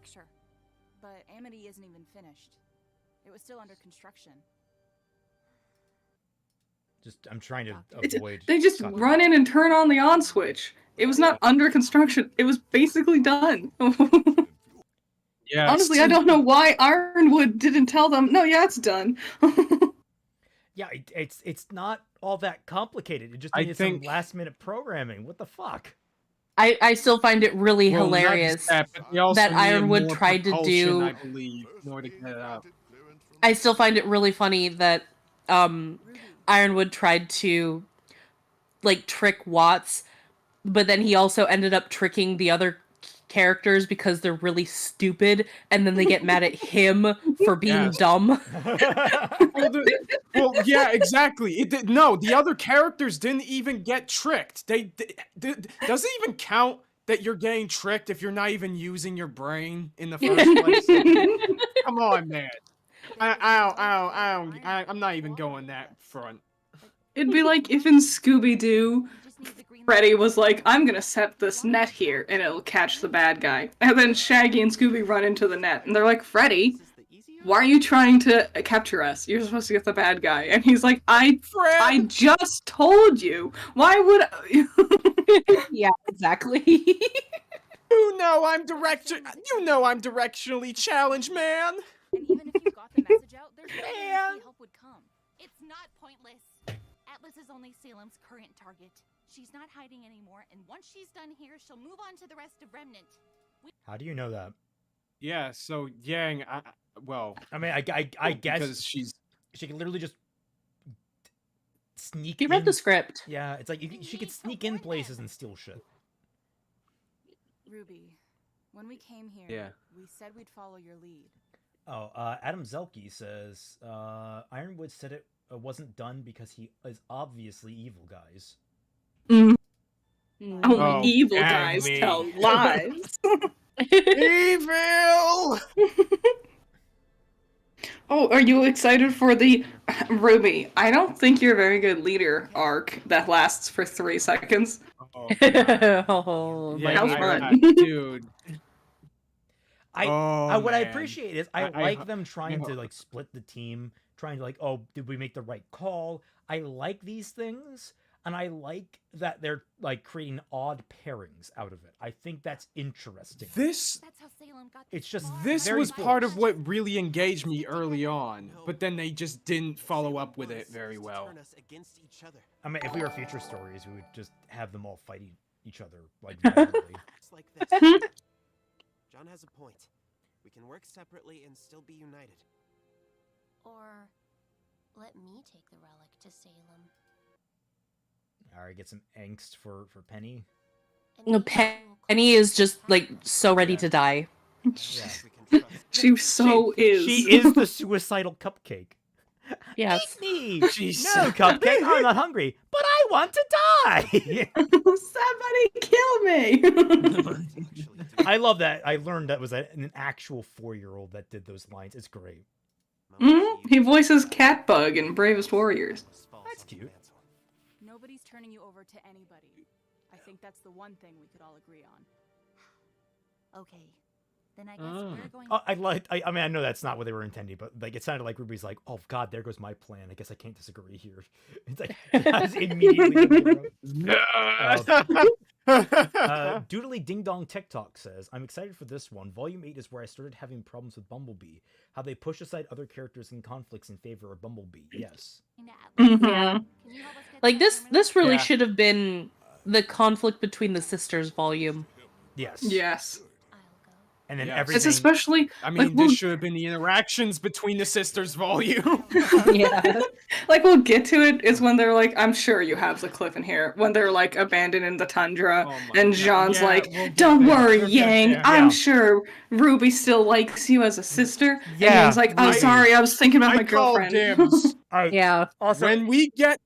Sure. But Amity isn't even finished. It was still under construction. Just I'm trying to It's- avoid. They just copyright. run in and turn on the on switch. It was not under construction. It was basically done. Yeah. Honestly, I don't know why Ironwood didn't tell them. No, yeah, it's done. Yeah, it's not all that complicated. It just I needed some think- last minute programming. What the fuck? I still find it really Well, not just hilarious. that, but they also that needed Ironwood more tried to propulsion, do- I believe, in order to get it up. I still find it really funny that Ironwood tried to like trick Watts, but then he also ended up tricking the other characters because they're really stupid, and then they get mad at him for being Yes. dumb. Well, yeah, exactly. No, the other characters didn't even get tricked. Does it even count that you're getting tricked if you're not even using your brain in the first place? Come on, man. I'm not even going that front. It'd be like if in Scooby-Doo, Freddy was like, I'm gonna set this net here and it'll catch the bad guy. And then Shaggy and Scooby run into the net and they're like, Freddy, why are you trying to capture us? You're supposed to get the bad guy. And he's like, I just told you. Why would Yeah, exactly. You know I'm directionally challenged, man. And even if you got the message out, there's no guarantee help would come. It's not pointless. Atlas is only Salem's current target. She's not hiding anymore, and once she's done here, she'll move on to the rest of Remnant. How do you know that? Yeah, so Yang, I mean, I guess because she can literally just sneak. You read in. the script. Yeah, it's like she could sneak in places and steal shit. Ruby, when we came here, Yeah. we said we'd follow your lead. Oh, Adam Zelke says Ironwood said it wasn't done because he is obviously evil, guys. only Oh, evil dang guys me. tell lies? Evil! Oh, are you excited for the Ruby? I don't think you're a very good leader arc that lasts for 3 seconds. Oh, Oh, yeah, How my fun. dude. What I man. appreciate is I like them trying to like split the team, trying to like, oh, did we make the right call? I like these things, and I like that they're like creating odd pairings out of it. I think that's interesting. This That's how Salem got It's just this very was cool. part of what really engaged me early on, but then they just didn't follow up with it very well. Turn us against each other. I mean, if we were future stories, we would just have them all fight each other like violently. It's like this. John has a point. We can work separately and still be united. Or let me take the relic to Salem. All right, get some angst for Penny. No, Penny is just like so ready to die. Yeah. We can trust. She so is. She is the suicidal cupcake. Yes. Eat me. She's No, cupcake. I'm not hungry, but I want to die. Somebody kill me! I love that. I learned that was an actual 4-year-old that did those lines. It's great. He voices Catbug in Bravest Warriors. That's cute. Nobody's turning you over to anybody. I think that's the one thing we could all agree on. Okay, then I guess we're going. Oh, I mean, I know that's not what they were intending, but like it sounded like Ruby's like, "Oh God, there goes my plan. I guess I can't disagree here." It's like that was immediately. Doodly Ding Dong TikTok says, "I'm excited for this one. Volume 8 is where I started having problems with Bumblebee. How they push aside other characters and conflicts in favor of Bumblebee. Yes. Yeah. Like this really Yeah. should have been the conflict between the sisters volume. Yes. Yes. And then Yes. everything. It's especially I mean, like, we'll, this should have been the interactions between the sisters volume. Yeah. like we'll get to it is when they're like, I'm sure you have the cliff in here. When they're like abandoned in the tundra, Oh my and God. John's Yeah, like, we'll get "Don't there. worry, We'll get Yang. there. I'm Yeah. sure Ruby still likes you as a sister." Yeah, And Yang's like, "Oh, right. sorry, I was thinking about I my call girlfriend." dibs. Yeah. Also, When we get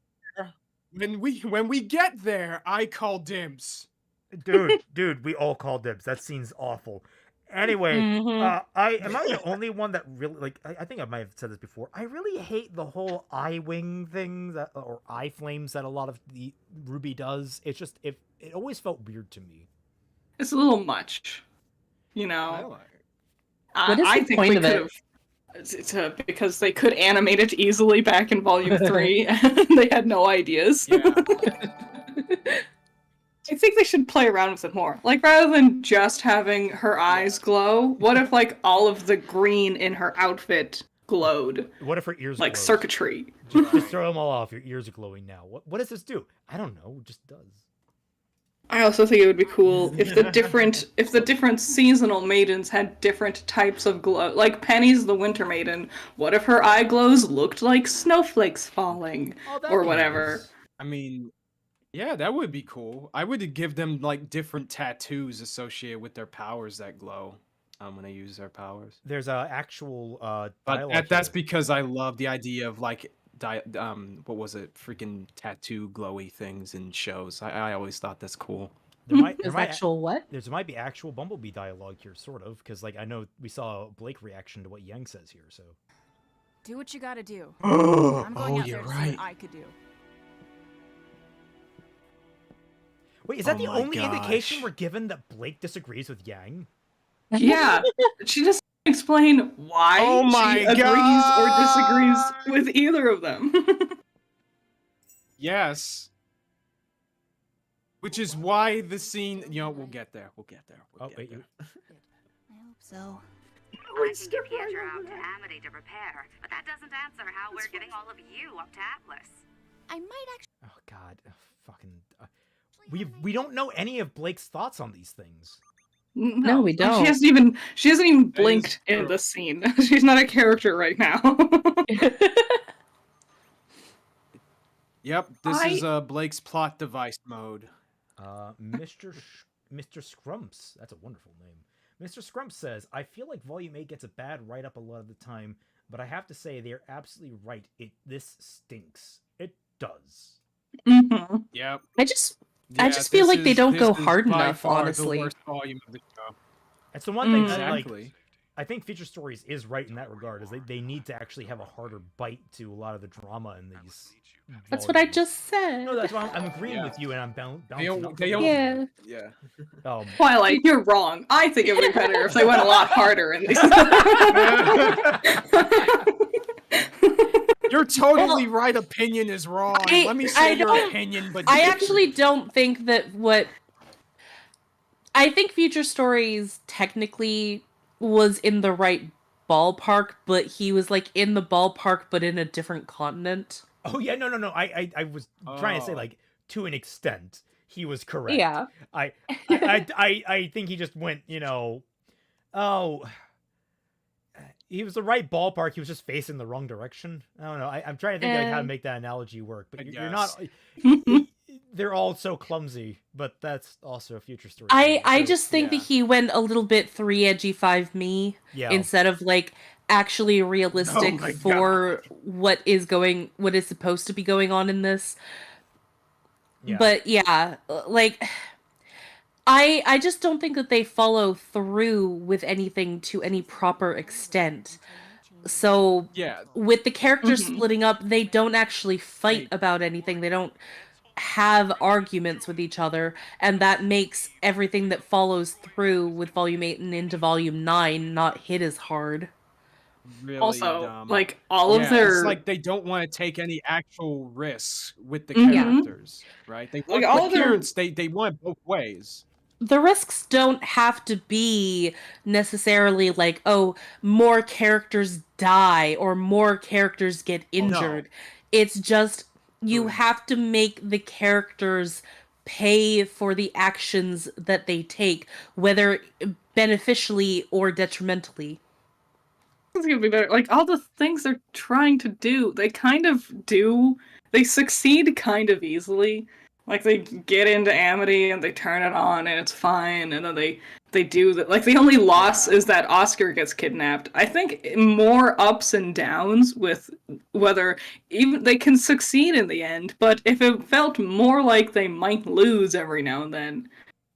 there, I call dibs. dude, we all call dibs. That scene's awful. Anyway, Mhm. am I the only one that really like? I think I might have said this before. I really hate the whole eye wing thing or eye flames that a lot of the Ruby does. It's just it always felt weird to me. It's a little much, you know. What is I the think point we of could it? have. It's because they could animate it easily back in Volume 3, and they had no ideas. Yeah. I think they should play around with it more. Like, rather than just having her eyes glow, what if, like, all of the green in her outfit glowed? What if her ears Like glow? circuitry. Just throw them all off. Your ears are glowing now. What does this do? I don't know. It just does. I also think it would be cool if the different seasonal maidens had different types of glow. Like Penny's the winter maiden. What if her eye glows looked like snowflakes falling? Oh, that'd Or be whatever. nice. I mean, yeah, that would be cool. I would give them like different tattoos associated with their powers that glow when they use their powers. There's a actual But dialogue that's here. because I love the idea of like what was it? Freaking tattoo glowy things in shows. I always thought that's cool. There might What? might be actual Bumblebee dialogue here, sort of, because like I know we saw Blake reaction to what Yang says here. So Do what you gotta do. I'm going out you're there to see right. what I could do. wait, is that Oh the my only indication gosh. we're given that Blake disagrees with Yang? Yeah. She just explain why Oh my she agrees or disagrees with either of them. Yes. Which is why the scene, we'll get there. We'll get there. Oh, wait, I hope so. I can give Pietro out to Amity to prepare, but that doesn't answer how we're getting all of you up to Atlas. I might actually. Oh God, fucking. We don't know any of Blake's thoughts on these things. No, we don't. She hasn't even That blinked is in true. the scene. She's not a character right now. Yep, this is Blake's plot device mode. Mr. Scrumps, that's a wonderful name. Mr. Scrumps says, I feel like Volume 8 gets a bad write-up a lot of the time, but I have to say they're absolutely right. This stinks. It does. Mm-hmm. Yep. I just feel like they don't go hard by enough, far honestly. The worst volume of the show. That's the one thing that, Exactly. I think Feature Stories is right in that regard, is they need to actually have a harder bite to a lot of the drama in these That's what I volumes. just said. No, that's why I'm agreeing with you, and I'm bouncing up. Yeah. Yeah. Twilight, you're wrong. I think it would be better if they went a lot harder in these. Your totally right opinion is wrong. Let me say your opinion, but I actually don't think that I think Future Stories technically was in the right ballpark, but he was like in the ballpark but in a different continent. Oh yeah, no. I was trying to say, like, to an extent, he was correct. Yeah. I think he just went, he was the right ballpark. He was just facing the wrong direction. I don't know. I'm trying to think how to make that analogy work, but you're not. They're all so clumsy, but that's also a Future Story. I just think that he went a little bit 3 edgy 5 me instead of like actually realistic for what is supposed to be going on in this. Yeah. But yeah, like I just don't think that they follow through with anything to any proper extent. So with the characters splitting up, they don't actually fight about anything. They don't have arguments with each other, and that makes everything that follows through with Volume 8 and into Volume 9 not hit as hard. Really also, dumb. like, all of their... It's like they don't want to take any actual risks with the characters, right? They want all of their... appearance, they want it both ways. The risks don't have to be necessarily like, oh, more characters die or more characters get injured. No. It's just you have to make the characters pay for the actions that they take, whether beneficially or detrimentally. It's gonna be better. Like, all the things they're trying to do, they kind of do. They succeed kind of easily. Like, they get into Amity and they turn it on and it's fine, and then they do that. Like, the only loss is that Oscar gets kidnapped. I think more ups and downs with whether even they can succeed in the end, but if it felt more like they might lose every now and then,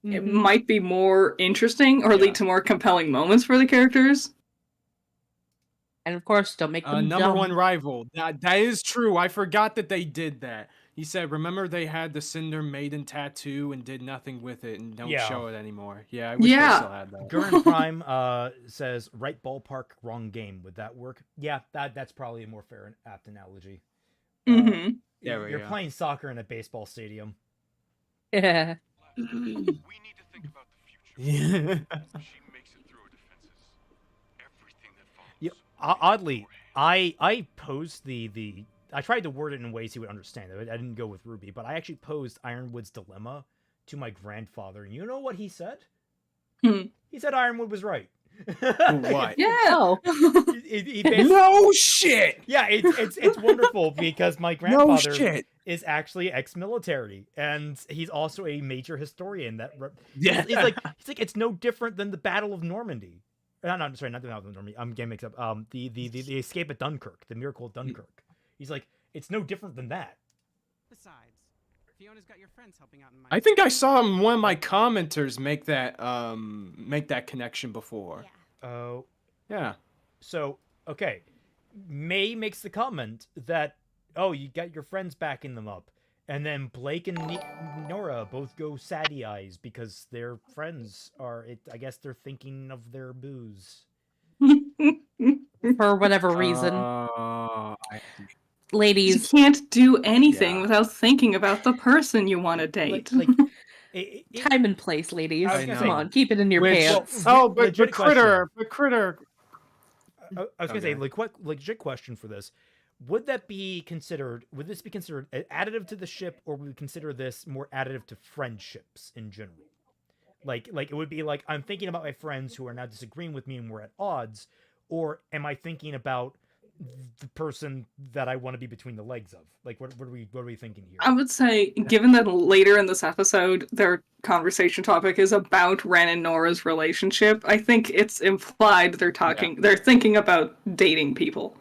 it might be more interesting or lead to more compelling moments for the characters. And of course, don't make them number dumb. one rival. That is true. I forgot that they did that. He said, remember they had the Cinder Maiden tattoo and did nothing with it and don't show it anymore. Yeah, I wish they still had that. Gurren Prime says, right ballpark, wrong game. Would that work? Yeah, that's probably a more fair and apt analogy. You're playing soccer in a baseball stadium. Yeah. We need to think about the future. She makes it through her defenses. Everything that follows. Yeah, oddly, I posed the I tried to word it in ways he would understand. I didn't go with RWBY, but I actually posed Ironwood's dilemma to my grandfather. And you know what he said? He said Ironwood was right. What? Yeah. No shit. Yeah, it's wonderful because my grandfather is actually ex-military, and he's also a major historian. He's like it's no different than the Battle of Normandy. No, sorry, not the Battle of Normandy. I'm getting mixed up. The escape at Dunkirk, the miracle of Dunkirk. He's like, it's no different than that. Besides, Fiona's got your friends helping out in my... I think I saw one of my commenters make that connection before. Oh. Yeah. So, okay. May makes the comment that, oh, you got your friends backing them up. And then Blake and Nora both go saddy eyes because their friends are, I guess they're thinking of their booze. for whatever reason. I see. You Ladies, can't do anything Yeah. without thinking about the person you want to date. time and place, ladies. I was gonna Come say, on, keep it in your which- pants. Well, Oh, but legit critter, question. critter. I was gonna say, Okay. like, what legit question for this? Would this be considered additive to the ship, or would we consider this more additive to friendships in general? Like it would be like, I'm thinking about my friends who are now disagreeing with me and we're at odds, or am I thinking about the person that I want to be between the legs of? Like, what are we thinking here? I would say, given that later in this episode, their conversation topic is about Ren and Nora's relationship, I think it's implied they're thinking about dating people.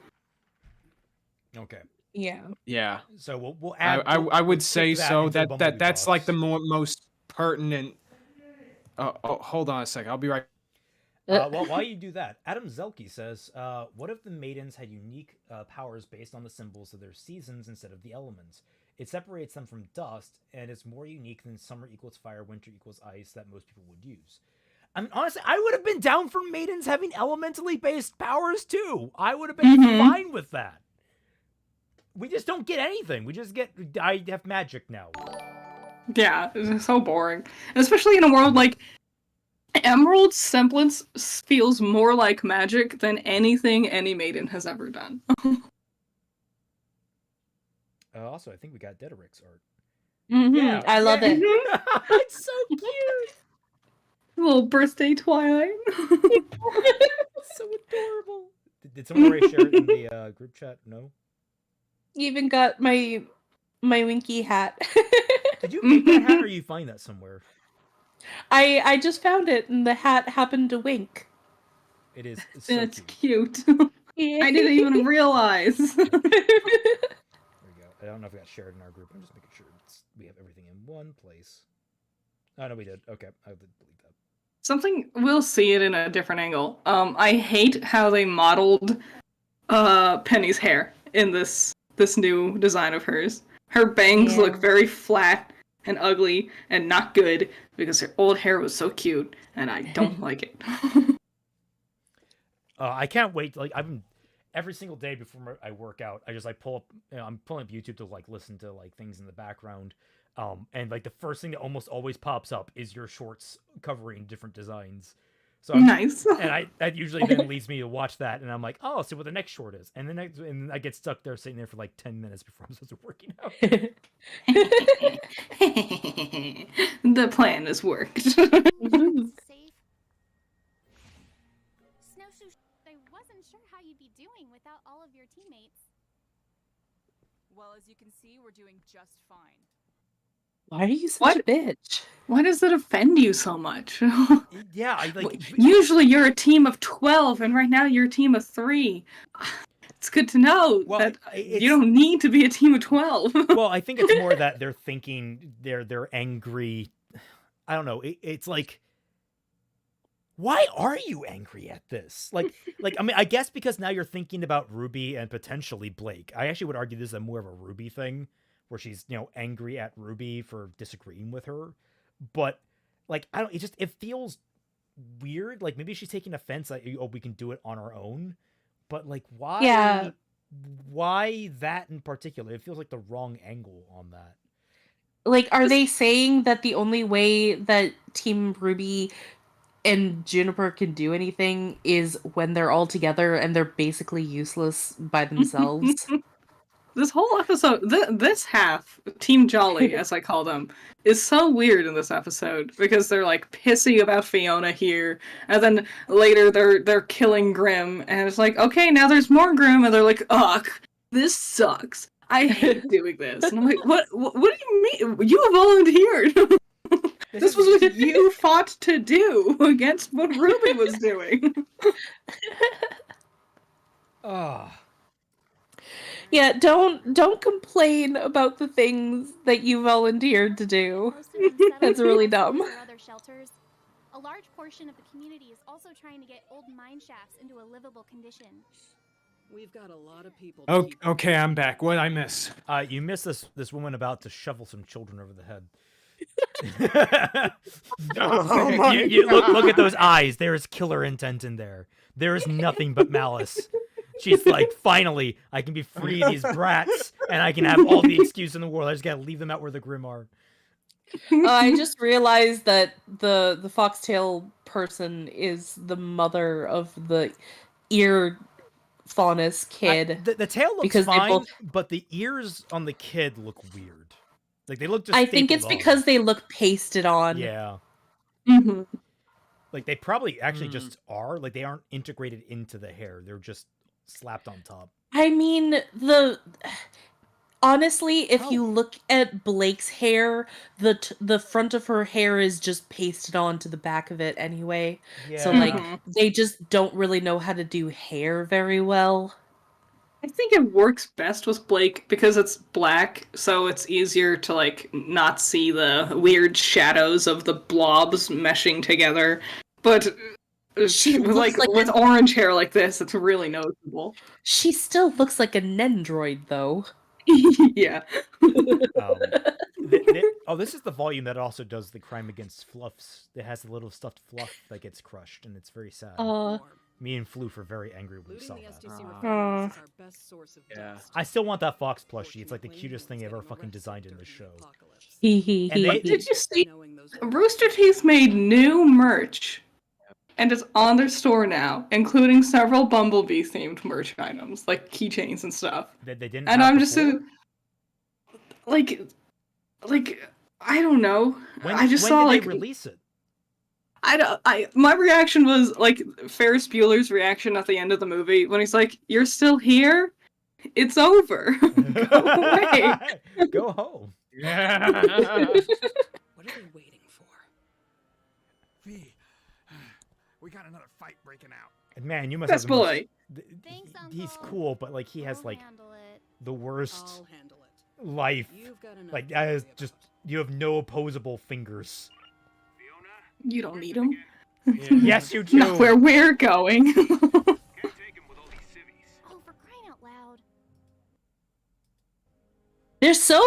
Okay. Yeah. Yeah. So we'll add. I would kick say that so. into the Bumblebee That's like the talks. most pertinent. Hold on a second. I'll be right. Well, while you do that, Adam Zelke says, what if the maidens had unique powers based on the symbols of their seasons instead of the elements? It separates them from dust, and is more unique than summer equals fire, winter equals ice that most people would use. I mean, honestly, I would have been down for maidens having elementally based powers too. I would have been fine with that. We just don't get anything. We just get, I have magic now. Yeah, it's so boring. And especially in a world like Emerald's semblance feels more like magic than anything any maiden has ever done. Also, I think we got Dedoric's art. Yeah, I love it. It's so cute. Little birthday Twilight. So adorable. Did someone already share it in the group chat? No? You even got my Winky hat. Did you make that hat, or you find that somewhere? I just found it, and the hat happened to wink. It is. It's so It's cute. cute. I didn't even realize. There we go. I don't know if it got shared in our group. I'm just making sure we have everything in one place. Oh, no, we did. Okay, I did delete that. Something, we'll see it in a different angle. I hate how they modeled Penny's hair in this new design of hers. Her bangs look very flat and ugly and not good because her old hair was so cute, and I don't like it. I can't wait. Like, I've been every single day before I work out, I just like pull up. I'm pulling up YouTube to like listen to like things in the background. And like the first thing that almost always pops up is your shorts covering different designs. So nice. And that usually then leads me to watch that, and I'm like, oh, I'll see what the next short is, and I get stuck there sitting there for like 10 minutes before I'm supposed to working out. The plan has worked. Safe. Snowshoe, I wasn't sure how you'd be doing without all of your teammates. Well, as you can see, we're doing just fine. Why are you such a bitch? Why does that offend you so much? Yeah, I like. Usually you're a team of 12, and right now you're a team of 3. It's good to know that you don't need to be a team of 12. Well, I think it's more that they're thinking they're angry. I don't know. It's like, why are you angry at this? Like I mean, I guess because now you're thinking about RWBY and potentially Blake. I actually would argue this is more of a RWBY thing, where she's, angry at RWBY for disagreeing with her. But like, I don't, it feels weird. Like, maybe she's taking offense that, we can do it on our own. But like, why? Yeah. Why that in particular? It feels like the wrong angle on that. Like, are they saying that the only way that Team RWBY and Juniper can do anything is when they're all together and they're basically useless by themselves? This whole episode, this half, Team Jolly, as I call them, is so weird in this episode because they're like pissy about Fiona here, and then later they're killing Grimm, and it's like, okay, now there's more Grimm, and they're like, ugh, this sucks. I hate doing this. And I'm like, what do you mean? You volunteered. This was what you fought to do against what RWBY was doing. Yeah, don't complain about the things that you volunteered to do. That's really dumb. Other shelters. A large portion of the community is also trying to get old mine shafts into a livable condition. We've got a lot of people. Okay, I'm back. What did I miss? You missed this woman about to shovel some children over the head. Oh my look at those eyes. There is killer intent in there. There is nothing but malice. She's like, finally, I can be free of these brats, and I can have all the excuse in the world. I just gotta leave them out where the Grim are. I just realized that the foxtail person is the mother of the ear faunus kid. The tail looks because they fine, both- but the ears on the kid look weird. Like they look just. I think it's stapled on. because they look pasted on. Yeah. Mm-hmm. Like they probably actually just are. Like they aren't integrated into the hair. They're just slapped on top. I mean, honestly, if you look at Blake's hair, the front of her hair is just pasted onto the back of it anyway. So like they just don't really know how to do hair very well. I think it works best with Blake because it's black, so it's easier to like not see the weird shadows of the blobs meshing together. But with orange hair like this, it's really noticeable. She still looks like a Nendroid, though. Yeah. This is the volume that also does the crime against fluffs. It has a little stuffed fluff that gets crushed, and it's very sad. Me and Floof are very angry when we saw that. Yeah. I still want that fox plushie. It's like the cutest thing ever fucking designed in this show. Did you see? Rooster Teeth made new merch, and it's on their store now, including several Bumblebee themed merch items like keychains and stuff. That they didn't. And have I'm just before? like I don't know. When, I just when saw did they release it? My reaction was like Ferris Bueller's reaction at the end of the movie when he's like, "You're still here? It's over. Go away. Go home." What are we waiting for? V, we got another fight breaking out. And man, you must Best have the most, boy. He's cool, but like he has like the worst I'll handle it. life. You've got enough Like to that is worry just you have no opposable fingers. You don't need him. Yes, you do. Not where we're going." Oh, for crying out loud. They're so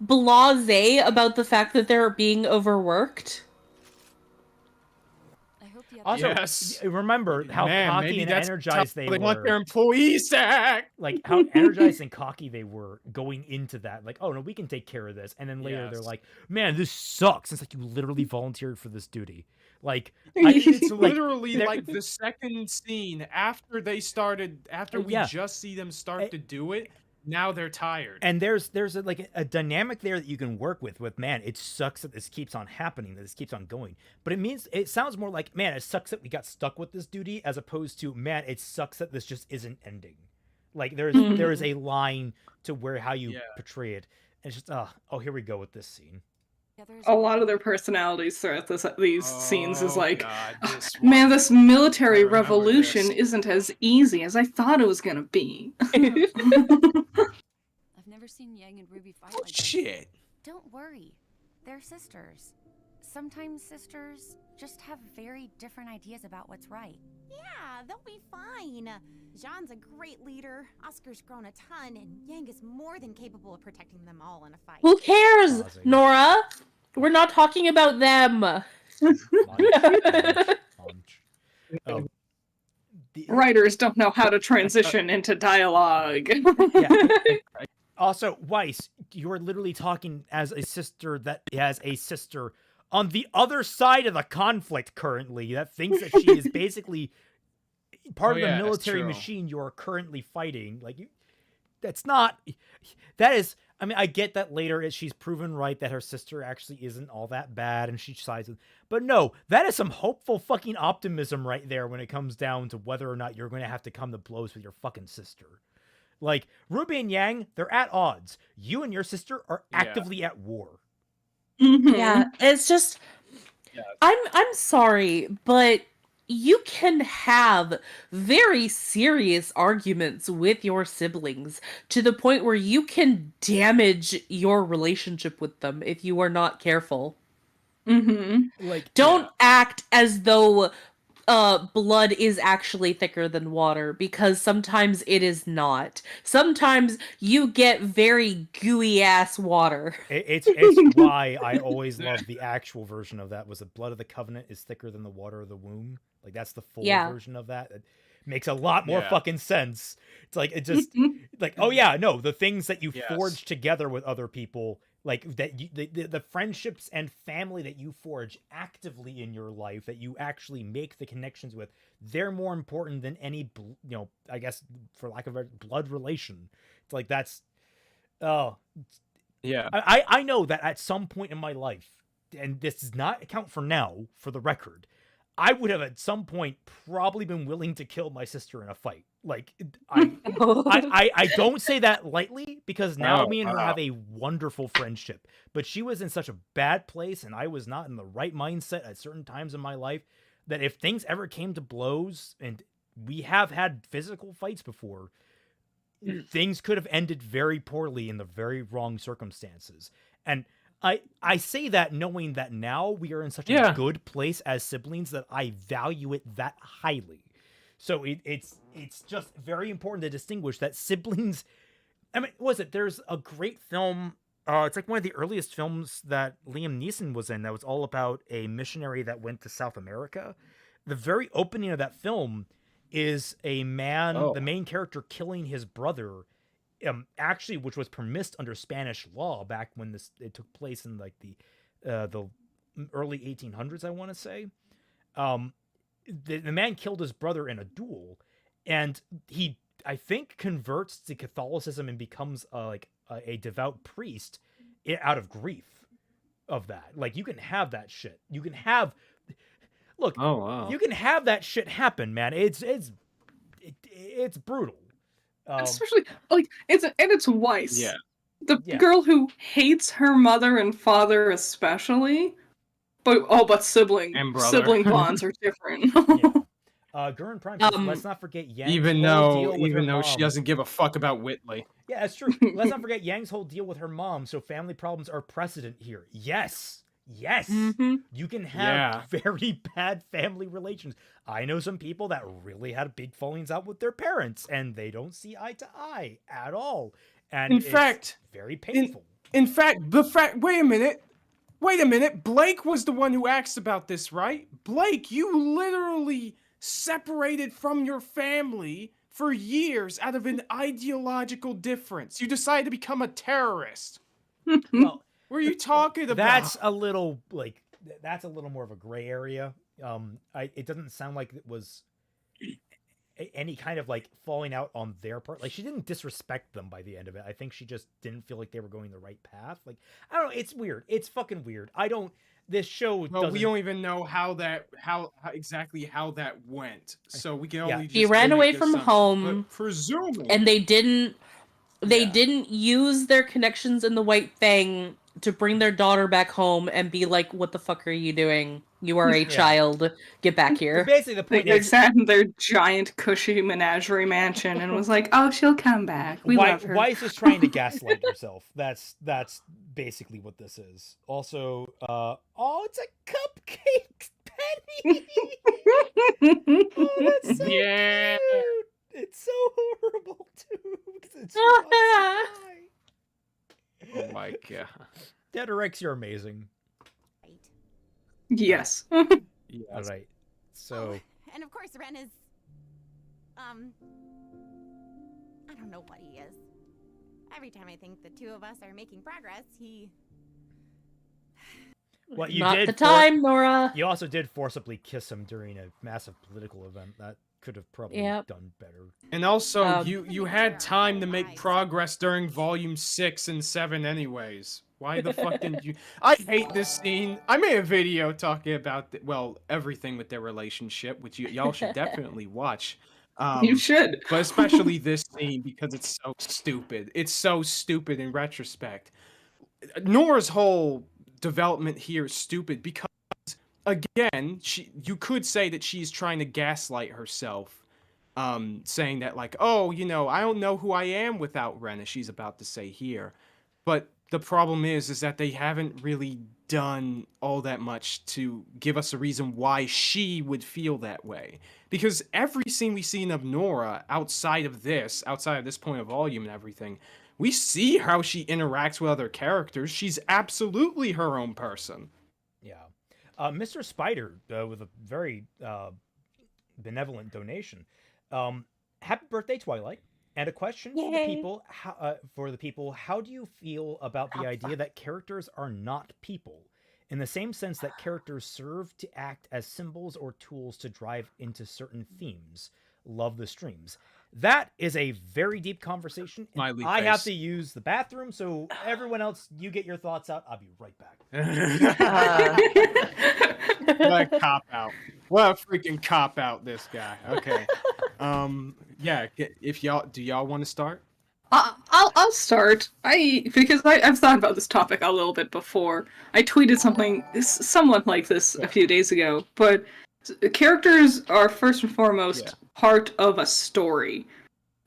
blasé about the fact that they're being overworked. I hope the Also, Yes. remember how Man, cocky maybe and that's energized how they they were. want their employees to act. Like how energized and cocky they were going into that. Like, oh no, we can take care of this. And then later they're Yes. like, man, this sucks. It's like you literally volunteered for this duty. Like It's like, literally they're- like the second scene after they started, after we Yeah. just see them start to do it. Now they're tired. And there's a dynamic there that you can work with man, it sucks that this keeps on happening, that this keeps on going. But it sounds more like, man, it sucks that we got stuck with this duty, as opposed to, man, it sucks that this just isn't ending. Like there is a line to how you portray it. And it's just oh, here we go with this scene. A lot of their personalities throughout these scenes is like, God, man, this military revolution isn't as easy as I thought it was gonna be. I've never seen Yang and Ruby fight like this. Shit. Don't worry. They're sisters. Sometimes sisters just have very different ideas about what's right. Yeah, they'll be fine. Jean's a great leader, Oscar's grown a ton, and Yang is more than capable of protecting them all in a fight. Who cares, Nora? We're not talking about them. Writers don't know how to transition into dialogue. Also, Weiss, you're literally talking as a sister that has a sister on the other side of the conflict currently that thinks that she is basically part of the military machine you are currently fighting. Like, I mean, I get that later she's proven right that her sister actually isn't all that bad and she sides with, but no, that is some hopeful fucking optimism right there when it comes down to whether or not you're going to have to come to blows with your fucking sister. Like, RWBY and Yang, they're at odds. You and your sister are actively at war. Yeah, it's just, I'm sorry, but you can have very serious arguments with your siblings to the point where you can damage your relationship with them if you are not careful. Like, don't act as though blood is actually thicker than water, because sometimes it is not. Sometimes you get very gooey ass water. It's why I always loved the actual version of that, was the blood of the covenant is thicker than the water of the womb. Like, that's the full version of that. makes a lot more Yeah. fucking sense. It's like, it just, like, oh yeah, no, the things that you Yes. forge together with other people, like that you, the friendships and family that you forge actively in your life, that you actually make the connections with, they're more important than any, you know, I guess for lack of a blood relation. It's like, that's, oh, Yeah. I know that at some point in my life, and this does not account for now, for the record, I would have at some point probably been willing to kill my sister in a fight. Like, I don't say that lightly, because now Oh, me and her wow. have a wonderful friendship. But she was in such a bad place, and I was not in the right mindset at certain times in my life, that if things ever came to blows, and we have had physical fights before, things could have ended very poorly in the very wrong circumstances. And I say that knowing that now we are in such a good place as siblings that I value it that highly. So it's just very important to distinguish that siblings. I mean, there's a great film. It's like one of the earliest films that Liam Neeson was in, that was all about a missionary that went to South America. The very opening of that film is a man, the main character, killing his brother, actually, which was permitted under Spanish law back when it took place in like the early 1800s, I want to say. The man killed his brother in a duel, and he, I think, converts to Catholicism and becomes a devout priest out of grief of that. Like, you can have that shit. You can have, look, oh wow, you can have that shit happen, man. It's brutal. Especially like it's Weiss. Yeah. The girl who hates her mother and father especially, but sibling bonds are different. Gurren Prime, let's not forget Yang's even whole though deal with her mom. she doesn't give a fuck about Whitley. Yeah, that's true. Let's not forget Yang's whole deal with her mom, so family problems are precedent here. Yes. You can have very bad family relations. I know some people that really had big fallings out with their parents, and they don't see eye to eye at all. And in fact, very painful. In fact, wait a minute. Blake was the one who asked about this, right? Blake, you literally separated from your family for years out of an ideological difference. You decided to become a terrorist. Well, what are you talking about? That's a little more of a gray area. It doesn't sound like it was any kind of like falling out on their part. Like, she didn't disrespect them by the end of it. I think she just didn't feel like they were going the right path. Like, I don't know. It's weird. It's fucking weird. This show. Well, we don't even know how exactly how that went. So we can only. He ran away from home, presumably, and they didn't use their connections in the White Fang to bring their daughter back home and be like, "What the fuck are you doing? You are a child. Get back here." Basically, the point they is, sat in their giant, cushy menagerie mansion and was like, "Oh, she'll come back. We love her." Weiss is trying to gaslight herself. That's basically what this is. Also, it's a cupcake penny. Oh, that's so cute. It's so horrible too. It's oh my god. Deaderex, you're amazing. Yes. Yes. All right. So. And of course, Ren is. I don't know what he is. Every time I think the two of us are making progress, he. What you Not did the time, Nora. You also did forcibly kiss him during a massive political event. That could have probably done better. And also, you had time to make progress during Volume 6 and 7 anyways. Why the fuck didn't you? I hate this scene. I made a video talking about, everything with their relationship, which y'all should definitely watch. You should. But especially this scene, because it's so stupid. It's so stupid in retrospect. Nora's whole development here is stupid because, again, you could say that she's trying to gaslight herself, saying that, like, oh, I don't know who I am without Ren, as she's about to say here. But the problem is that they haven't really done all that much to give us a reason why she would feel that way. Because every scene we see of Nora outside of this point of volume and everything, we see how she interacts with other characters. She's absolutely her own person. Yeah. Mr. Spider, with a very benevolent donation, Happy birthday, Twilight. And a question for the Yay. people: how do you feel about the idea that characters are not people, in the same sense that characters serve to act as symbols or tools to drive into certain themes? Love the streams. That is a very deep conversation. And Smiley I have face. to use the bathroom, so everyone else, you get your thoughts out. I'll be right back. What a cop out. What a freaking cop out, this guy. Okay. Yeah, if y'all want to start? I'll start. Because I've thought about this topic a little bit before. I tweeted something somewhat like this a few days ago, but characters are first and foremost part of a story.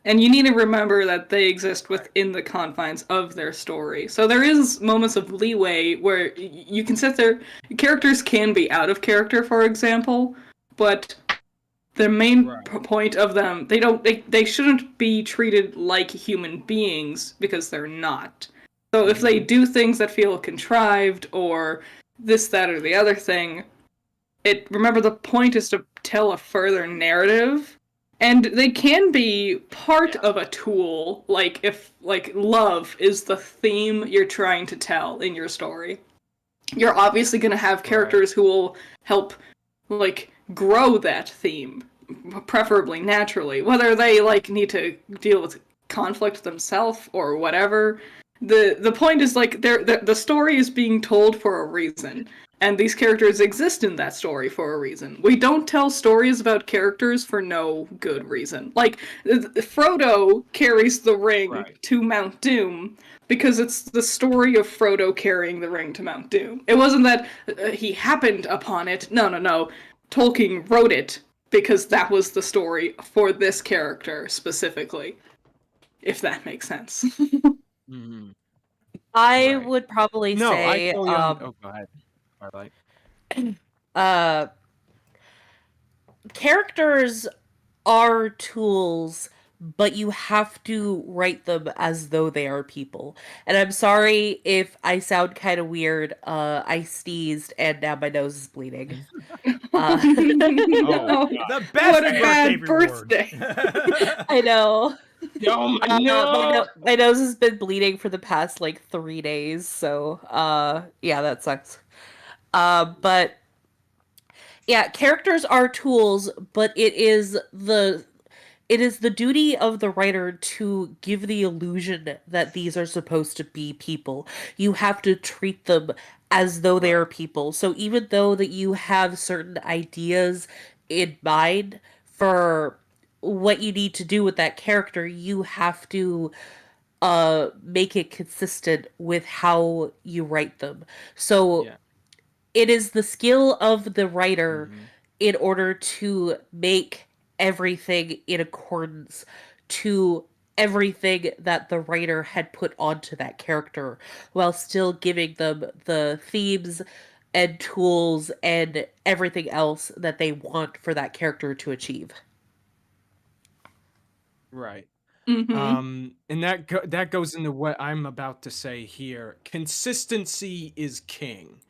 And you need to remember that they exist within the confines of their story. So there is moments of leeway where you can sit there. Characters can be out of character, for example, but the main point of them, they shouldn't be treated like human beings because they're not. So if they do things that feel contrived or this, that, or the other thing, remember the point is to tell a further narrative. And they can be part of a tool, if love is the theme you're trying to tell in your story. You're obviously going to have characters who will help, grow that theme, preferably naturally. Whether they, need to deal with conflict themselves or whatever. The point is, the story is being told for a reason. And these characters exist in that story for a reason. We don't tell stories about characters for no good reason. Frodo carries the ring to Mount Doom because it's the story of Frodo carrying the ring to Mount Doom. It wasn't that he happened upon it. No. Tolkien wrote it because that was the story for this character specifically. If that makes sense. I would probably say... I totally oh, go ahead. Characters are tools, but you have to write them as though they are people. And I'm sorry if I sound kind of weird. I sneezed and now my nose is bleeding. The best what a bad birthday! I know. Oh my no! My nose has been bleeding for the past 3 days, so yeah, that sucks. But yeah, characters are tools, but it is the duty of the writer to give the illusion that these are supposed to be people. You have to treat them as though they are people. So even though that you have certain ideas in mind for what you need to do with that character, you have to make it consistent with how you write them. So it is the skill of the writer in order to make everything in accordance to everything that the writer had put onto that character, while still giving them the themes and tools and everything else that they want for that character to achieve. Right. Mm-hmm. And that goes into what I'm about to say here. Consistency is king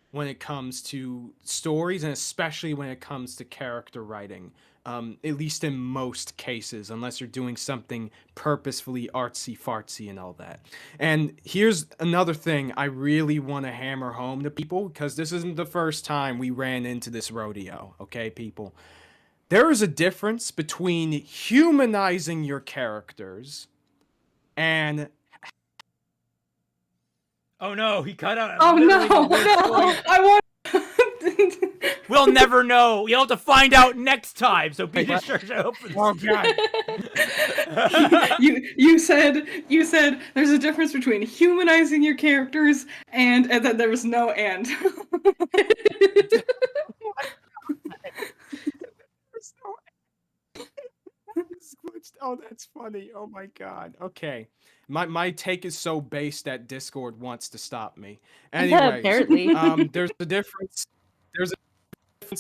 when it comes to stories, and especially when it comes to character writing. At least in most cases, unless you're doing something purposefully artsy-fartsy and all that. And here's another thing I really want to hammer home to people, because this isn't the first time we ran into this rodeo, okay, people? There is a difference between humanizing your characters and... Oh no, he cut out. Oh no! I want. We'll never know. You'll have to find out next time. So be sure to open. Oh god! you said there's a difference between humanizing your characters and then there was no and. Oh, that's funny. Oh my god. Okay. My take is so base that Discord wants to stop me. Anyways, apparently. There's a difference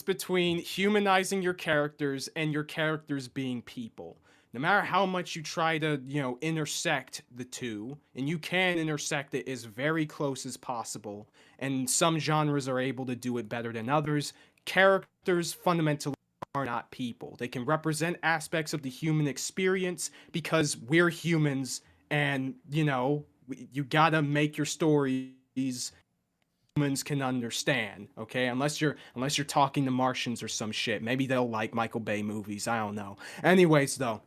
between humanizing your characters and your characters being people. No matter how much you try to, intersect the two, and you can intersect it as very close as possible, and some genres are able to do it better than others, characters fundamentally are not people. They can represent aspects of the human experience because we're humans, and you gotta make your stories humans can understand, okay? Unless you're talking to Martians or some shit. Maybe they'll like Michael Bay movies. I don't know. Anyways, though,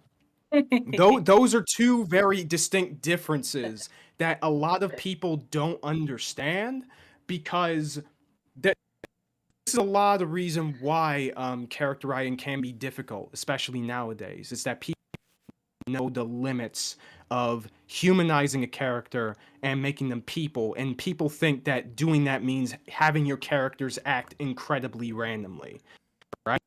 those are two very distinct differences that a lot of people don't understand, because this is a lot of reason why character writing can be difficult, especially nowadays. Is that people know the limits of humanizing a character and making them people, and people think that doing that means having your characters act incredibly randomly, right?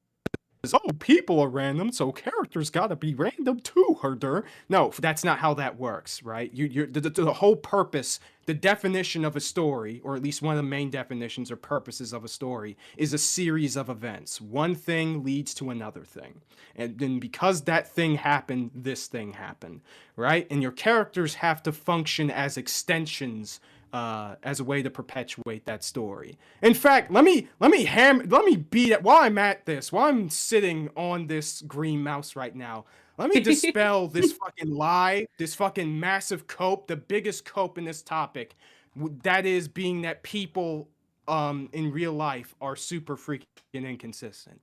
Oh, people are random, so characters gotta be random too, herder. No, that's not how that works, right? The whole purpose, the definition of a story, or at least one of the main definitions or purposes of a story, is a series of events. One thing leads to another thing. And then because that thing happened, this thing happened, right? And your characters have to function as extensions as a way to perpetuate that story. In fact, let me beat it while I'm at this, while I'm sitting on this green mouse right now. Let me dispel this fucking lie, this fucking massive cope, the biggest cope in this topic, that is being that people in real life are super freaking inconsistent.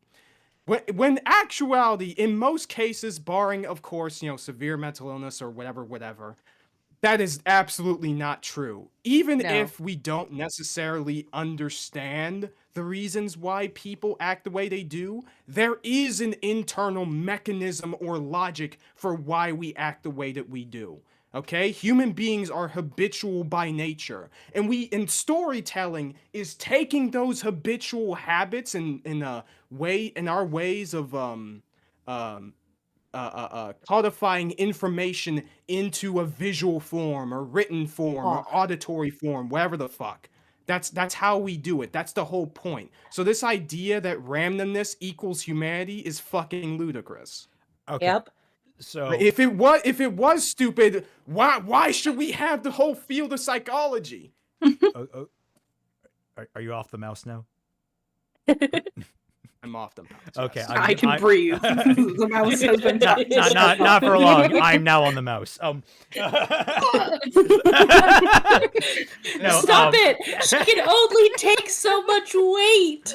When actuality, in most cases, barring of course, severe mental illness or whatever, that is absolutely not true. Even if we don't necessarily understand the reasons why people act the way they do, there is an internal mechanism or logic for why we act the way that we do. Okay? Human beings are habitual by nature. And storytelling is taking those habitual habits in our ways of codifying information into a visual form or written form or auditory form, whatever the fuck. That's how we do it. That's the whole point. So this idea that randomness equals humanity is fucking ludicrous. Okay. Yep. So if it was stupid, why should we have the whole field of psychology? Are you off the mouse now? I'm off the mouse. Okay, yes. I can breathe. The mouse has been touched. Not for long. I'm now on the mouse. No, Stop it! She can only take so much weight.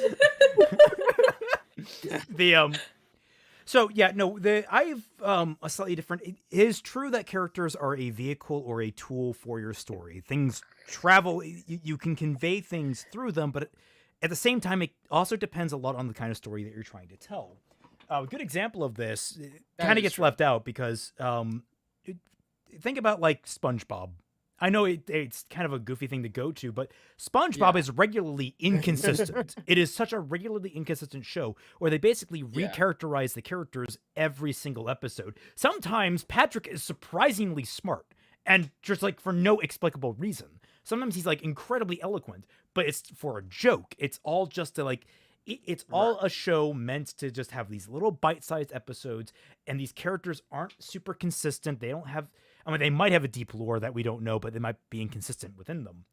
I've a slightly different. It is true that characters are a vehicle or a tool for your story. Things travel. You can convey things through them, but at the same time, it also depends a lot on the kind of story that you're trying to tell. A good example of this kind of gets left out because think about like SpongeBob. I know it's kind of a goofy thing to go to, but SpongeBob is regularly inconsistent. It is such a regularly inconsistent show where they basically recharacterize the characters every single episode. Sometimes Patrick is surprisingly smart and just like for no explicable reason. Sometimes he's like incredibly eloquent, but it's for a joke. It's all just to like, it's all a show meant to just have these little bite-sized episodes, and these characters aren't super consistent. They don't have, they might have a deep lore that we don't know, but they might be inconsistent within them.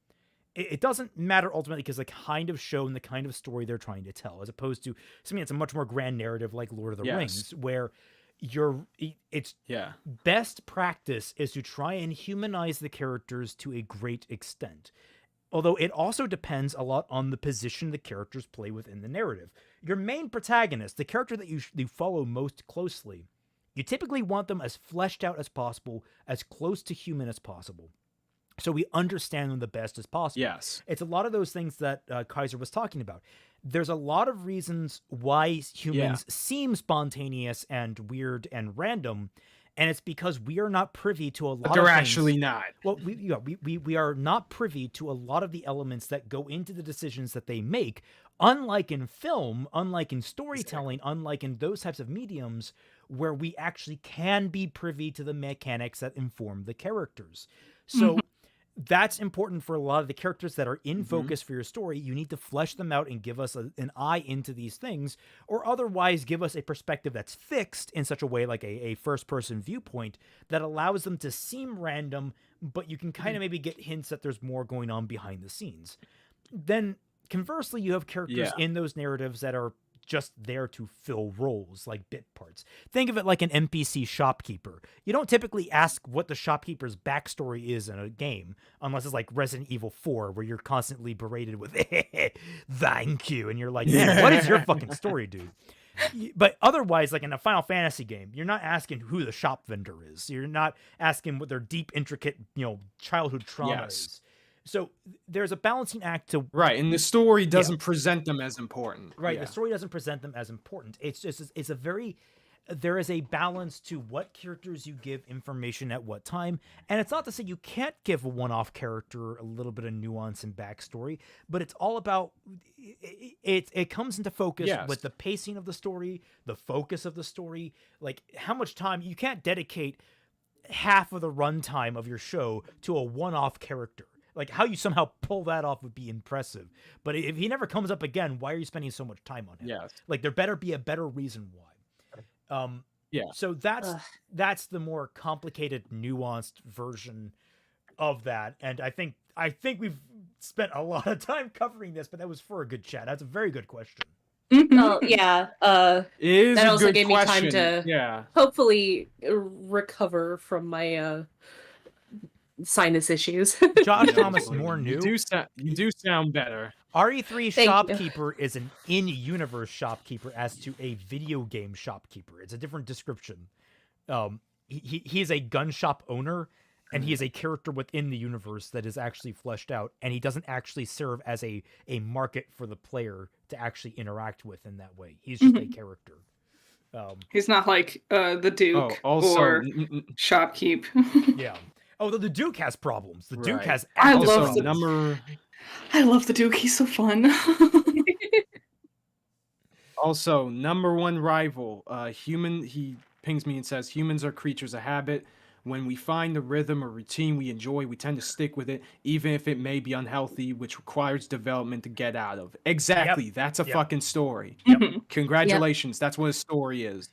It doesn't matter ultimately because the kind of show and the kind of story they're trying to tell, as opposed to something that's a much more grand narrative like Lord of the Rings, where best practice is to try and humanize the characters to a great extent. Although it also depends a lot on the position the characters play within the narrative. Your main protagonist, the character that you follow most closely, you typically want them as fleshed out as possible, as close to human as possible, so we understand them the best as possible. Yes. It's a lot of those things that Kaiser was talking about. There's a lot of reasons why humans seem spontaneous and weird and random, and it's because we are not privy to a lot of things. They're actually not. Well, we are not privy to a lot of the elements that go into the decisions that they make, unlike in film, unlike in storytelling, unlike in those types of mediums where we actually can be privy to the mechanics that inform the characters. So that's important for a lot of the characters that are in focus for your story. You need to flesh them out and give us an eye into these things, or otherwise give us a perspective that's fixed in such a way, like a first-person viewpoint, that allows them to seem random, but you can kind of maybe get hints that there's more going on behind the scenes. Then, conversely, you have characters in those narratives that are just there to fill roles like bit parts. Think of it like an NPC shopkeeper. You don't typically ask what the shopkeeper's backstory is in a game, unless it's like Resident Evil 4, where you're constantly berated with thank you, and you're like, man, what is your fucking story, dude? But otherwise, like in a Final Fantasy game, you're not asking who the shop vendor is. You're not asking what their deep, intricate, childhood trauma is. So there's a balancing act to right, and the story doesn't present them as important. Right, the story doesn't present them as important. It's just there is a balance to what characters you give information at what time, and it's not to say you can't give a one-off character a little bit of nuance and backstory, but it's all about it comes into focus with the pacing of the story, the focus of the story, like how much time you can't dedicate half of the runtime of your show to a one-off character. Like, how you somehow pull that off would be impressive. But if he never comes up again, why are you spending so much time on him? Yes. Like, there better be a better reason why. So that's the more complicated, nuanced version of that. And I think we've spent a lot of time covering this, but that was for a good chat. That's a very good question. Oh, yeah. That also gave me time question. to hopefully recover from my sinus issues. Josh Thomas, more new. You do sound better. RE3 shopkeeper is an in-universe shopkeeper as to a video game shopkeeper. It's a different description. He is a gun shop owner, and he is a character within the universe that is actually fleshed out, and he doesn't actually serve as a market for the player to actually interact with in that way. He's just a character. He's not like the Duke or Shopkeep. Yeah. Oh, the Duke has problems. The Duke has. I love the Duke. He's so fun. Also, number one rival, human. He pings me and says, "Humans are creatures of habit. When we find a rhythm or routine we enjoy, we tend to stick with it, even if it may be unhealthy, which requires development to get out of." Exactly. That's a fucking story. Congratulations. That's what a story is.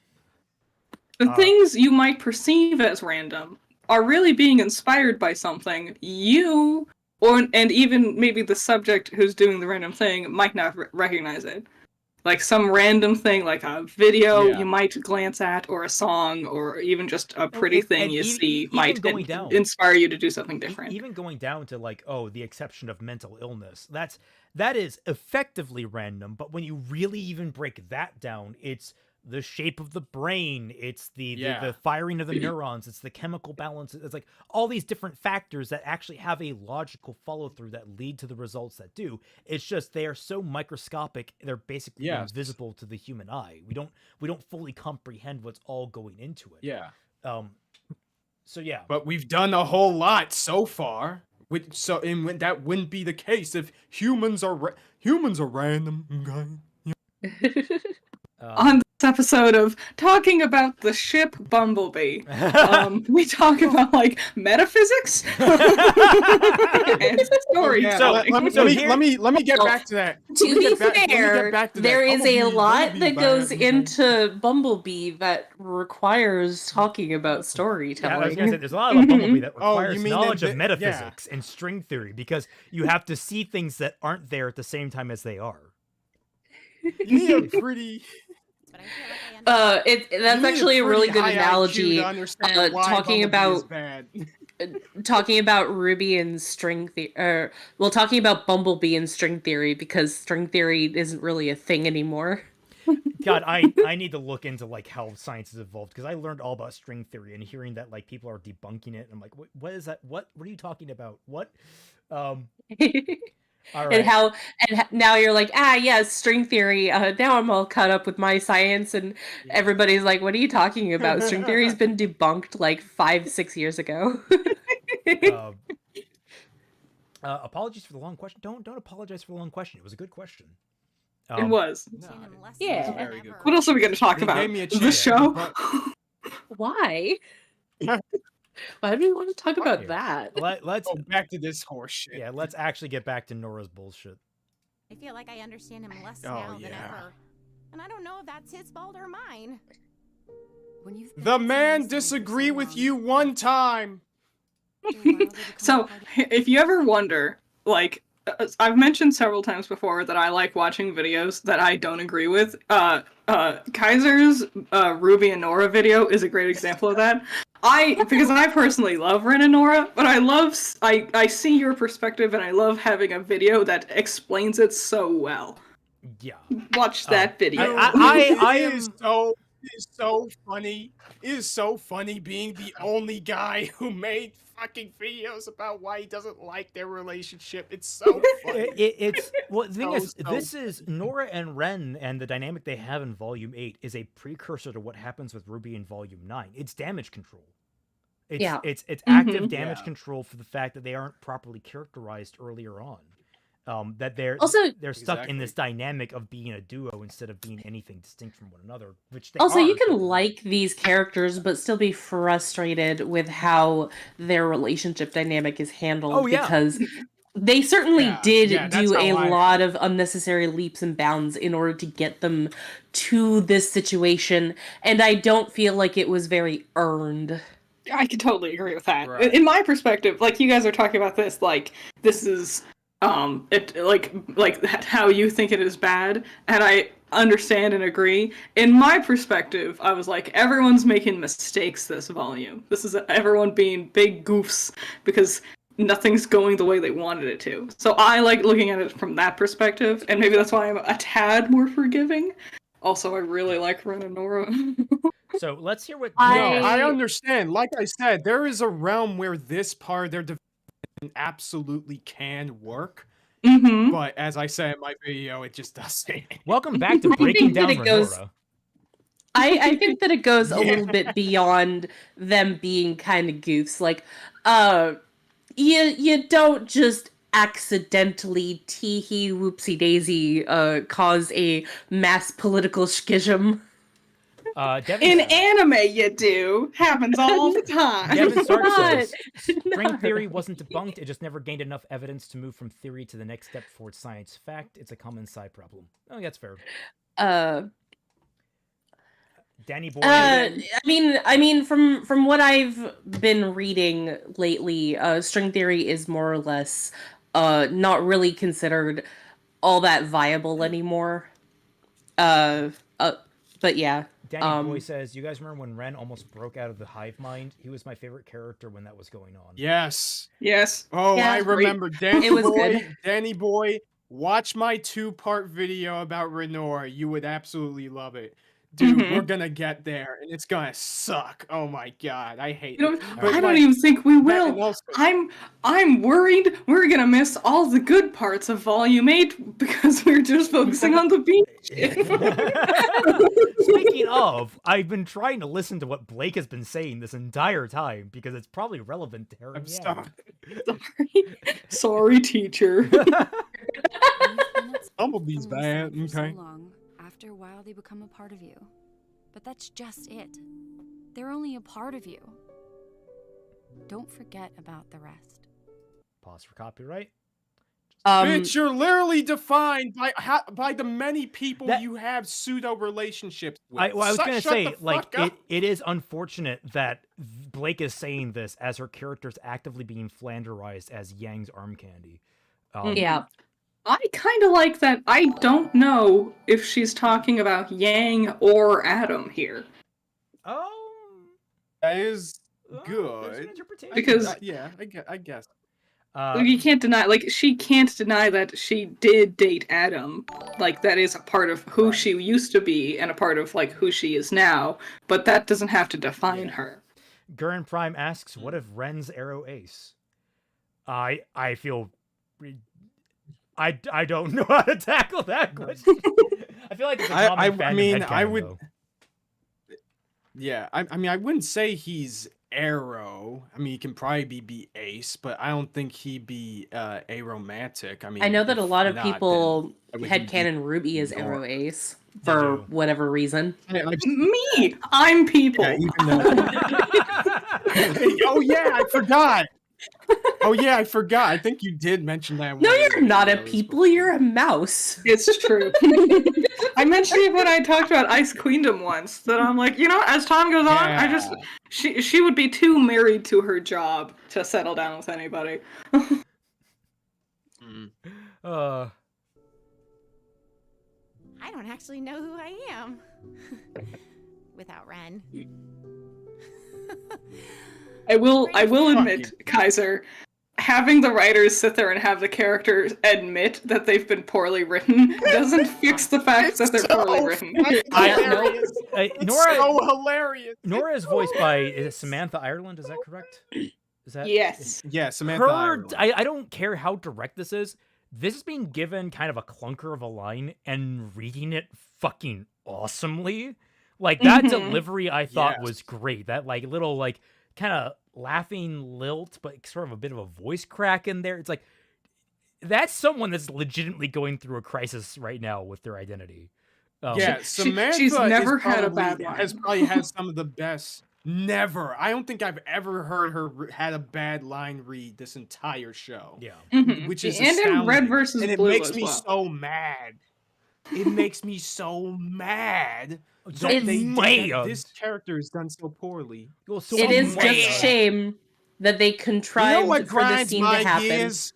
The things you might perceive as random are really being inspired by something you, and even maybe the subject who's doing the random thing might not recognize it. Like some random thing, like a video you might glance at, or a song, or even just a pretty thing you see might inspire you to do something different. Even going down to like, the exception of mental illness, that is effectively random. But when you really even break that down, it's the shape of the brain, it's the firing of the neurons, it's the chemical balance, it's like all these different factors that actually have a logical follow-through that lead to the results that do. It's just they are so microscopic, they're basically invisible to the human eye. We don't fully comprehend what's all going into it. But we've done a whole lot so far. That wouldn't be the case if humans are random. On this episode of talking about the ship Bumblebee, we talk about like metaphysics and storytelling. Let me get back to that. To be fair, there is a lot that goes into Bumblebee that requires talking about storytelling. I was gonna say, there's a lot about Bumblebee that requires knowledge of metaphysics and string theory, because you have to see things that aren't there at the same time as they are. Yeah, pretty. That's actually a really good analogy. Talking about RWBY and string theory, talking about Bumblebee and string theory, because string theory isn't really a thing anymore. God, I need to look into like how science has evolved, because I learned all about string theory, and hearing that like people are debunking it, I'm like, what is that? What are you talking about? What? All right. And now you're like, string theory. Now I'm all caught up with my science, and everybody's like, what are you talking about? String theory's been debunked like 5-6 years ago. Apologies for the long question. Don't apologize for the long question. It was a good question. It was. Yeah. Very good. What else are we going to talk about? The show? Why? Why do we want to talk about that? Let's go back to this horse shit. Yeah, let's actually get back to Nora's bullshit. I feel like I understand him less now than ever. And I don't know if that's his fault or mine. The man disagree with you one time. So, if you ever wonder, like, I've mentioned several times before that I like watching videos that I don't agree with. Kaiser's RWBY and Nora video is a great example of that. Because I personally love Ren and Nora, but I see your perspective and I love having a video that explains it so well. Yeah. Watch that video. It is so funny. It is so funny being the only guy who made fucking videos about why he doesn't like their relationship. It's so funny. The thing is, this is Nora and Ren, and the dynamic they have in Volume 8 is a precursor to what happens with RWBY in Volume 9. It's damage control. It's active damage control for the fact that they aren't properly characterized earlier on. That they're stuck in this dynamic of being a duo instead of being anything distinct from one another, which they also are. You can like these characters but still be frustrated with how their relationship dynamic is handled, because they certainly did do a lot of unnecessary leaps and bounds in order to get them to this situation, and I don't feel like it was very earned. I can totally agree with that. Right. In my perspective, like, you guys are talking about this like this is like how you think it is bad, and I understand and agree. In my perspective, I was like, everyone's making mistakes this volume. This is everyone being big goofs because nothing's going the way they wanted it to. So I like looking at it from that perspective, and maybe that's why I'm a tad more forgiving. Also, I really like Ren and Nora. So let's hear what I understand. Like I said, there is a realm where this part of their development absolutely can work. But as I said in my video, it just doesn't. Welcome back to Breaking Down Renora. I think that it goes a little bit beyond them being kind of goofs. Like, you don't just accidentally tee-hee whoopsie daisy cause a mass political schism. In anime, you do. Happens all the time. Devin Stark says, string theory wasn't debunked, it just never gained enough evidence to move from theory to the next step towards science fact. It's a common side problem. Oh, that's fair. Danny Boy. I mean, from what I've been reading lately, string theory is more or less not really considered all that viable anymore. But yeah. Danny Boy says, you guys remember when Ren almost broke out of the hive mind? He was my favorite character when that was going on. Yes. Oh, I remember. Danny It was Boy, good. Danny Boy, watch my 2-part video about Renora. You would absolutely love it. Dude, we're gonna get there, and it's gonna suck. Oh my god, I hate it. I don't even think we will. I'm worried we're gonna miss all the good parts of Volume 8 because we're just focusing on the beach. Speaking of, I've been trying to listen to what Blake has been saying this entire time because it's probably relevant to her. Sorry, teacher. Bumblebee's bad. Okay. So long, after a while they become a part of you. But that's just it. They're only a part of you. Don't forget about the rest. Pause for copyright. Bitch, you're literally defined by the many people you have pseudo relationships with. I was gonna say, like, it is unfortunate that Blake is saying this as her character's actively being flanderized as Yang's arm candy. Yeah. I kind of like that. I don't know if she's talking about Yang or Adam here. That is good. Because I guess. You can't deny, like, she can't deny that she did date Adam. Like, that is a part of who she used to be and a part of, like, who she is now. But that doesn't have to define her. Gurren Prime asks, what if Ren's arrow ace? I feel... I don't know how to tackle that question. I feel like it's a common fandom headcanon, though. Yeah, I mean, I wouldn't say he's arrow. I mean, he can probably be ace, but I don't think he'd be aromantic. I mean, I know that a lot of people headcanon RWBY as arrow ace for whatever reason. Me! I'm people! Yeah, oh yeah, I forgot! I forgot. I think you did mention that. No, you're not a people. You're a mouse. It's true. I mentioned it when I talked about Ice Queendom once. That I'm like, you know, as time goes on, she would be too married to her job to settle down with anybody. Mm-hmm. I don't actually know who I am without Ren. I will admit, Kaiser, having the writers sit there and have the characters admit that they've been poorly written doesn't fix the fact that they're poorly written. Nora, so hilarious. Nora is voiced by Samantha Ireland. Is that correct? Is that yes? Yeah, Samantha Ireland. I don't care how direct this is. This is being given kind of a clunker of a line and reading it fucking awesomely. Like that delivery, I thought was great. That like little like kind of laughing lilt, but sort of a bit of a voice crack in there. It's like that's someone that's legitimately going through a crisis right now with their identity. Samantha she's never had a bad line. Has probably had some of the best. Never. I don't think I've ever heard her had a bad line read this entire show. Yeah. Which is and astounding. in Red versus and it Blue makes as me well. so mad. It makes me so mad. It's This character is done so poorly. It is just shame that they contrived for the scene to happen. Gears?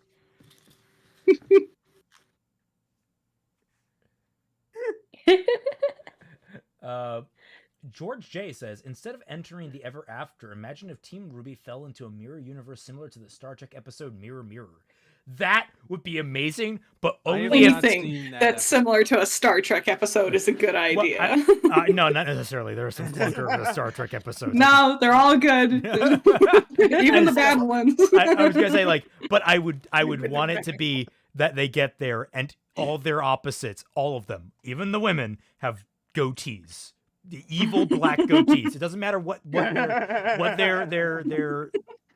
George J says, instead of entering the ever after, imagine if Team RWBY fell into a mirror universe similar to the Star Trek episode Mirror Mirror. That would be amazing, but only anything that's similar to a Star Trek episode is a good idea. Well, no, not necessarily. There are some clunker of the Star Trek episodes. No, they're all good. Even the bad ones. I was gonna say like, but I would want it to be that they get there and all their opposites, all of them, even the women, have goatees. The evil black goatees. It doesn't matter what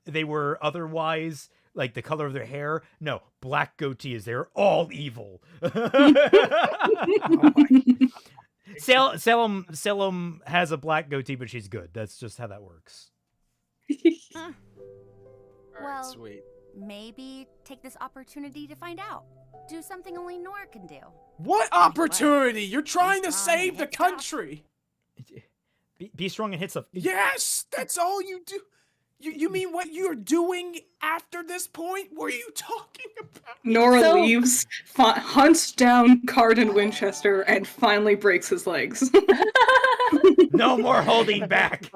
they were otherwise, like the color of their hair. No, black goatees. They're all evil. Salem has a black goatee, but she's good. That's just how that works. Well, sweet. Maybe take this opportunity to find out. Do something only Nora can do. What opportunity? You're trying to save the country. Be strong and hit stuff. Yes, that's all you do. You mean what you're doing after this point? What are you talking about? Nora leaves, hunts down Cardin Winchester, and finally breaks his legs. No more holding back.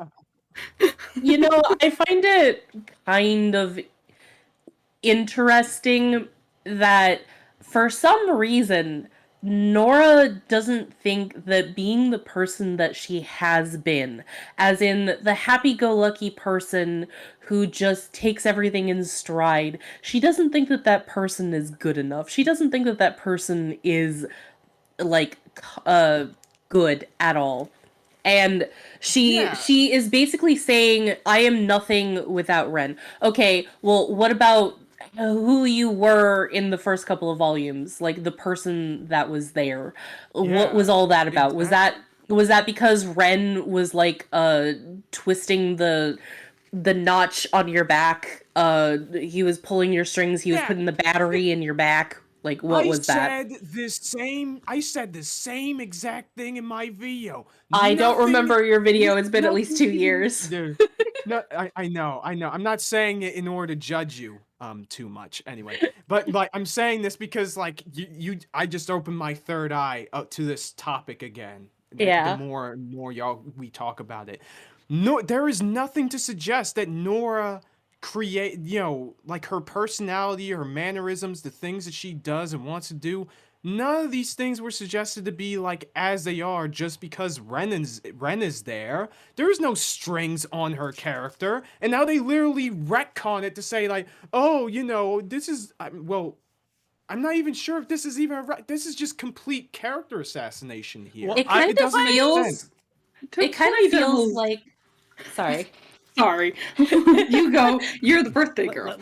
You know, I find it kind of interesting that for some reason Nora doesn't think that being the person that she has been, as in the happy-go-lucky person who just takes everything in stride, she doesn't think that that person is good enough. She doesn't think that that person is, like, good at all. And she is basically saying, I am nothing without Ren. Okay, well, what about who you were in the first couple of volumes, like the person that was there? What was all that about? Exactly. Was that because Ren was like twisting the notch on your back? He was pulling your strings, he was putting the battery in your back. Like, what was that? I said the same exact thing in my video. I don't remember your video. It's been at least 2 years. Dude, no, I know. I'm not saying it in order to judge you too much anyway. But I'm saying this because like I just opened my third eye to this topic again. Yeah. The more we talk about it. No, there is nothing to suggest that Nora create, like her personality, her mannerisms, the things that she does and wants to do. None of these things were suggested to be like as they are just because Ren is there. There's no strings on her character, and now they literally retcon it to say like, oh, this is well, I'm not even sure if this is even this is just complete character assassination here. Well, it kind of feels. It kind of feels like. Sorry. Sorry. You go. You're the birthday girl.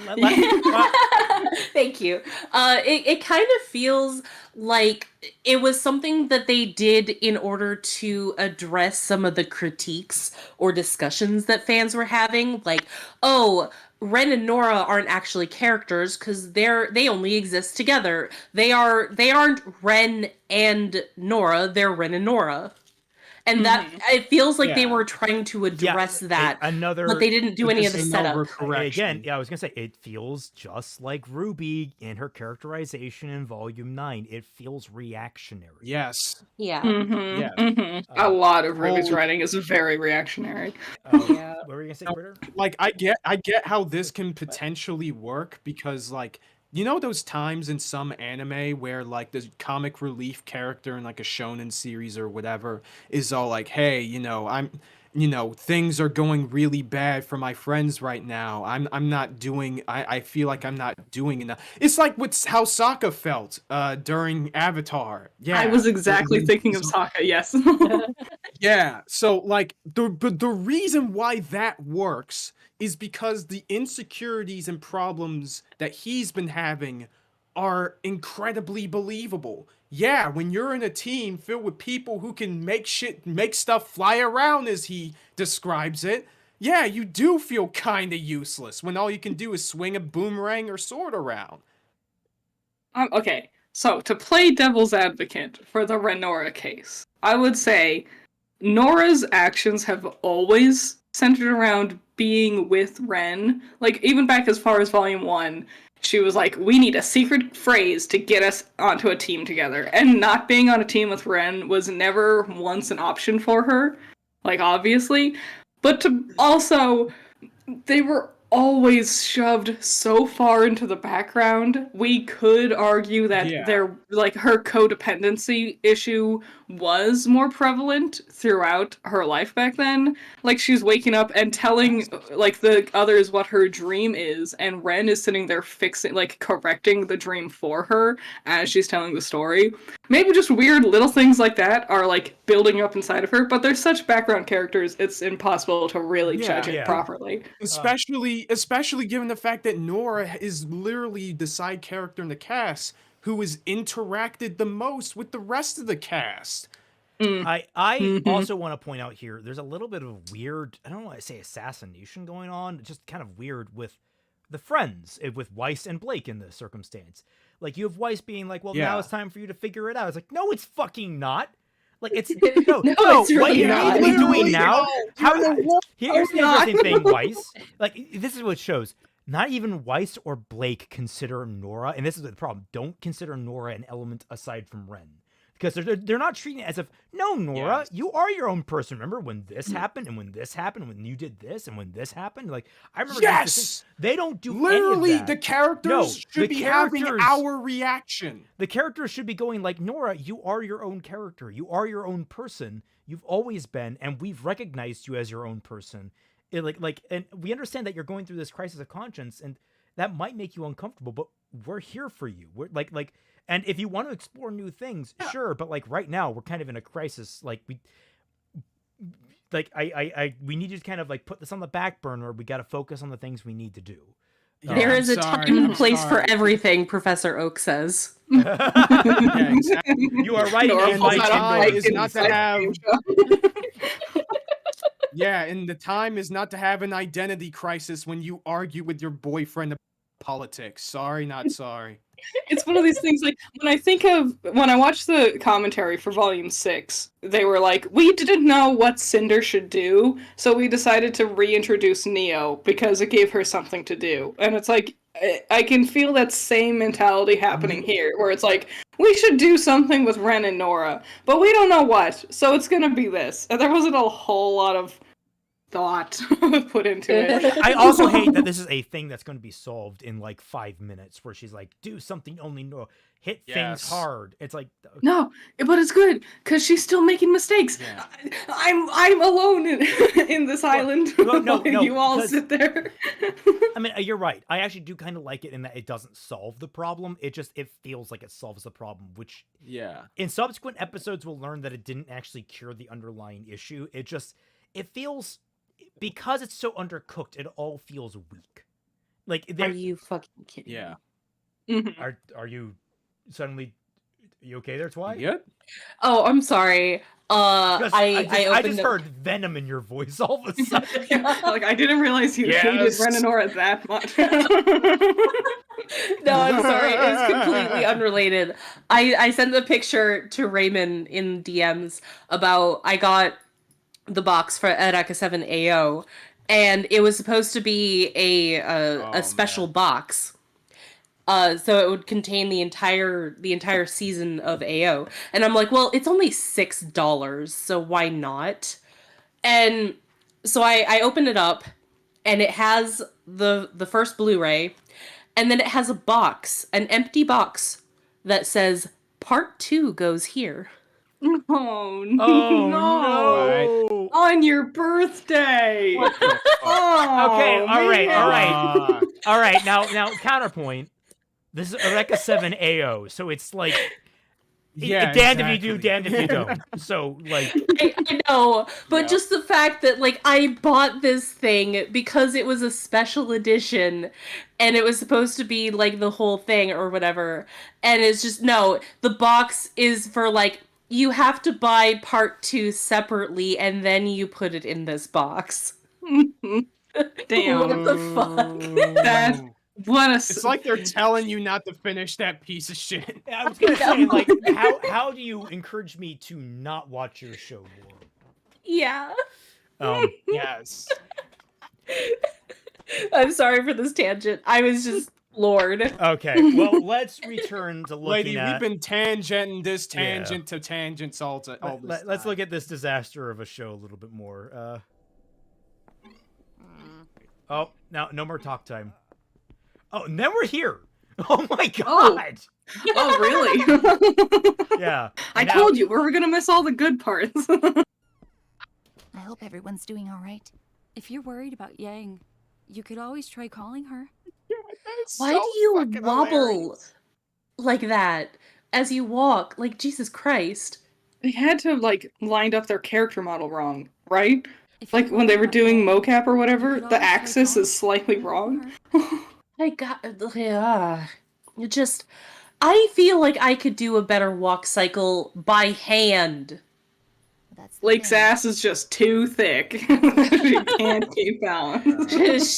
Thank you. It kind of feels like it was something that they did in order to address some of the critiques or discussions that fans were having. Like, oh, Ren and Nora aren't actually characters because they only exist together. They aren't Ren and Nora. They're Ren and Nora. And that it feels like they Yeah. were trying to address that, another, but they didn't do any of the Just setup. Again, yeah, I was gonna say it feels just like RWBY in her characterization in Volume 9. It feels reactionary. Yes. Yeah. A lot of RWBY's Oh. writing is very reactionary. Yeah. What were you gonna say, Critter? Like I get how this can potentially work because like you know those times in some anime where like the comic relief character in like a shonen series or whatever is all like, hey, things are going really bad for my friends right now. I'm not doing I feel like I'm not doing enough. It's like how Sokka felt during Avatar. Yeah. I was exactly thinking of Sokka, yes. Yeah, so like the reason why that works is because the insecurities and problems that he's been having are incredibly believable. Yeah, when you're in a team filled with people who can make stuff fly around as he describes it, yeah, you do feel kind of useless when all you can do is swing a boomerang or sword around. Okay, so to play devil's advocate for the Renora case, I would say Nora's actions have always centered around being with Ren. Like, even back as far as Volume 1, she was like, we need a secret phrase to get us onto a team together. And not being on a team with Ren was never once an option for her. Like, obviously. But to also, they were always shoved so far into the background. We could argue that her codependency issue was more prevalent throughout her life back then. Like, she's waking up and telling like the others what her dream is, and Ren is sitting there correcting the dream for her as she's telling the story. Maybe just weird little things like that are like building up inside of her, but they're such background characters, it's impossible to really judge it properly. Especially given the fact that Nora is literally the side character in the cast who has interacted the most with the rest of the cast. I also want to point out here, there's a little bit of weird, I don't want to say assassination going on, just kind of weird with the friends, with Weiss and Blake in this circumstance. Like, you have Weiss being like, well, now it's time for you to figure it out. It's like, no, it's fucking not. Like, it's no, it's really what you're not. really doing now. Here's the interesting thing, Weiss. Like, this is what shows. Not even Weiss or Blake consider Nora, and this is the problem. Don't consider Nora an element aside from Ren, because they're not treating it as if, no, Nora, you are your own person. Remember when this happened, and when this happened, when you did this, and when this happened. Like, I remember. Yes, they don't do literally any of that. The characters should be having our reaction. The characters should be going like, Nora, you are your own character. You are your own person. You've always been, and we've recognized you as your own person. And we understand that you're going through this crisis of conscience, and that might make you uncomfortable, but we're here for you. We're like, and if you want to explore new things, sure, but like right now we're kind of in a crisis. Like we need you to kind of like put this on the back burner. We got to focus on the things we need to do. There is a time and place for everything, Professor Oak says. Yeah, exactly. You are right. Yeah, and the time is not to have an identity crisis when you argue with your boyfriend about politics. Sorry, not sorry. It's one of these things, like, when I watched the commentary for Volume 6, they were like, we didn't know what Cinder should do, so we decided to reintroduce Neo because it gave her something to do. And it's like, I can feel that same mentality happening here, where it's like, we should do something with Ren and Nora, but we don't know what, so it's gonna be this. And there wasn't a whole lot of thought put into it. I also hate that this is a thing that's going to be solved in like 5 minutes, where she's like, do something only Nora, hit things hard. It's like, no, but it's good because she's still making mistakes. Yeah. I'm alone in this island. No, you all sit there. I mean, you're right. I actually do kind of like it in that it doesn't solve the problem. It feels like it solves the problem, which in subsequent episodes we'll learn that it didn't actually cure the underlying issue. It feels, because it's so undercooked, it all feels weak. Like, are you fucking kidding? Yeah. Are you suddenly You okay there, Twi? Yep. Oh, I'm sorry. I just heard venom in your voice all of a sudden. Like, I didn't realize you hated Ren and Nora that much. No, I'm sorry. It's completely unrelated. I sent a picture to Raymond in DMs about I got the box for Eureka 7 AO, and it was supposed to be a special box. So it would contain the entire season of AO. And I'm like, well, it's only $6, so why not? And so I opened it up, and it has the first Blu-ray, and then it has a box, an empty box that says Part 2 goes here. Oh no! On your birthday. Okay, all right. Now counterpoint. This is Eureka 7 AO, so it's like, damned if you do, damned if you don't. So, like... I know, but just the fact that, like, I bought this thing because it was a special edition, and it was supposed to be, like, the whole thing or whatever, and it's just, no, the box is for, like, you have to buy Part 2 separately, and then you put it in this box. Damn. What the fuck? It's like they're telling you not to finish that piece of shit. I was gonna say, like, how do you encourage me to not watch your show more? Yeah. Yes. I'm sorry for this tangent. I was just floored. Okay, well, let's return to looking Lady, at... we've been tangenting this tangent to tangents all this Let's look at this disaster of a show a little bit more. Oh, now no more talk time. Oh, and then we're here. Oh my god. Oh really? Yeah. I told you, we were gonna miss all the good parts. I hope everyone's doing all right. If you're worried about Yang, you could always try calling her. Why do you wobble like that as you walk? Like, Jesus Christ. They had to, like, lined up their character model wrong, right? Like, when they were doing mocap or whatever, the axis is slightly wrong. I feel like I could do a better walk cycle by hand. Lake's ass is just too thick. She can't keep balance.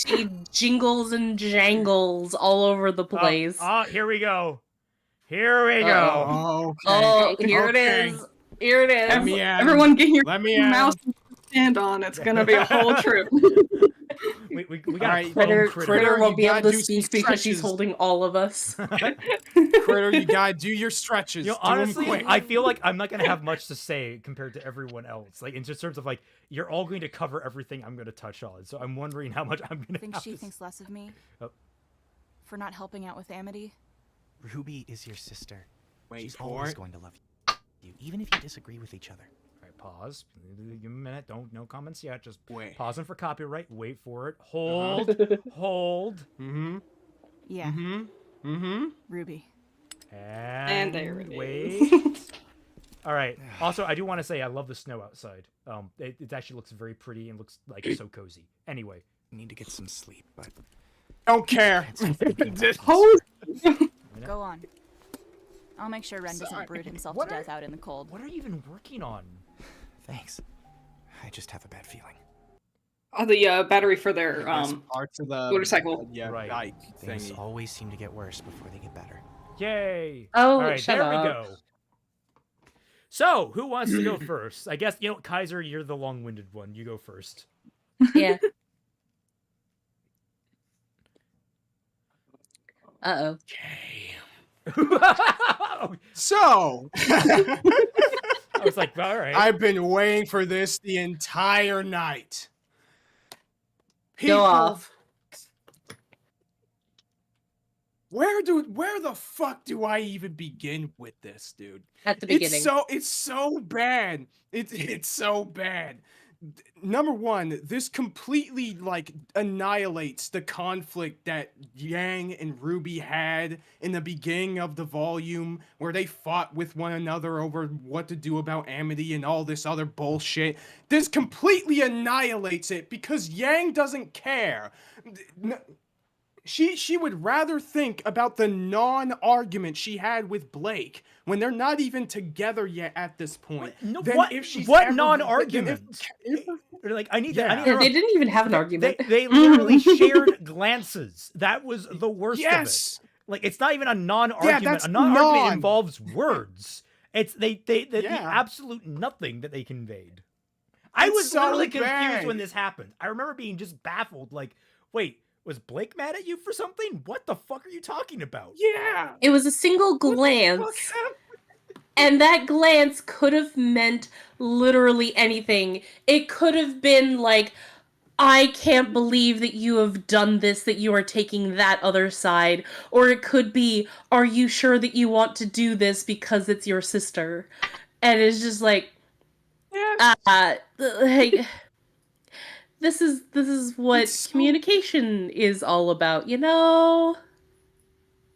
She jingles and jangles all over the place. Here we go. Here we go. Here it is. Here it is. Everyone get your mouse to stand on. It's gonna be a whole trip. We got Critter won't be able to speak because she's holding all of us. Critter, you gotta do your stretches. You know, honestly, I feel like I'm not gonna have much to say compared to everyone else. Like, in just terms of, like, you're all going to cover everything I'm gonna touch on. So I'm wondering how much I'm gonna. I think she thinks less of me for not helping out with Amity. RWBY is your sister. She's for always it. going to love you, even if you disagree with each other. Pause. Give me a minute. No comments yet. Just wait. Pausing for copyright. Wait for it. Hold. Hold. Yeah. RWBY. And there it wait. All right. Also, I do want to say I love the snow outside. It actually looks very pretty and looks like so cozy. Anyway, I need to get some sleep, but don't care. Go on. I'll make sure Ren doesn't brood himself to death out in the cold. What are you even working on? Thanks. I just have a bad feeling. The battery for their parts of the motorcycle. Right. Bike Things thingy. always seem to get worse before they get better. Yay! Oh, all right, shut there up. we go. So, who wants to go first? I guess, Kaiser, you're the long-winded one. You go first. Yeah. Uh-oh. So, I was like, all right. I've been waiting for this the entire night. Go off. Where the fuck do I even begin with this, dude? At the beginning. It's so bad. It's so bad. Number one, this completely annihilates the conflict that Yang and RWBY had in the beginning of the volume, where they fought with one another over what to do about Amity and all this other bullshit. This completely annihilates it because Yang doesn't care. She would rather think about the non-argument she had with Blake when they're not even together yet at this point. No, than what? if she's What ever- non-argument? Like, I need to They didn't even have an argument. They literally shared glances. That was the worst of Yes. it. Like, it's not even a non-argument. that's A non-argument non. involves words. It's the Yeah. absolute nothing that they conveyed. I It's was so literally confused bad. when this happened. I remember being just baffled. Like, wait, was Blake mad at you for something? What the fuck are you talking about? Yeah. It was a single glance, and that glance could have meant literally anything. It could have been like, I can't believe that you have done this, that you are taking that other side. Or it could be, are you sure that you want to do this because it's your sister? And it's just like, like, this is what communication is all about, you know?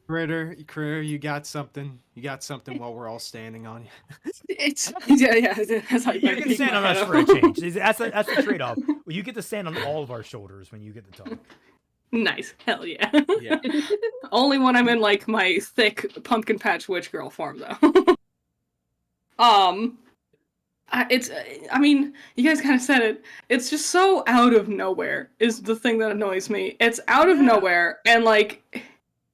Critter, you got something. You got something while we're all standing on you. It's yeah. That's how You can stand on us for a change. That's the trade-off. Well, you get to stand on all of our shoulders when you get to talk. Nice, hell yeah. Yeah. Only when I'm in like my thick pumpkin patch witch girl form though. I mean, you guys kind of said it. It's just so out of nowhere is the thing that annoys me. It's out of nowhere, and like,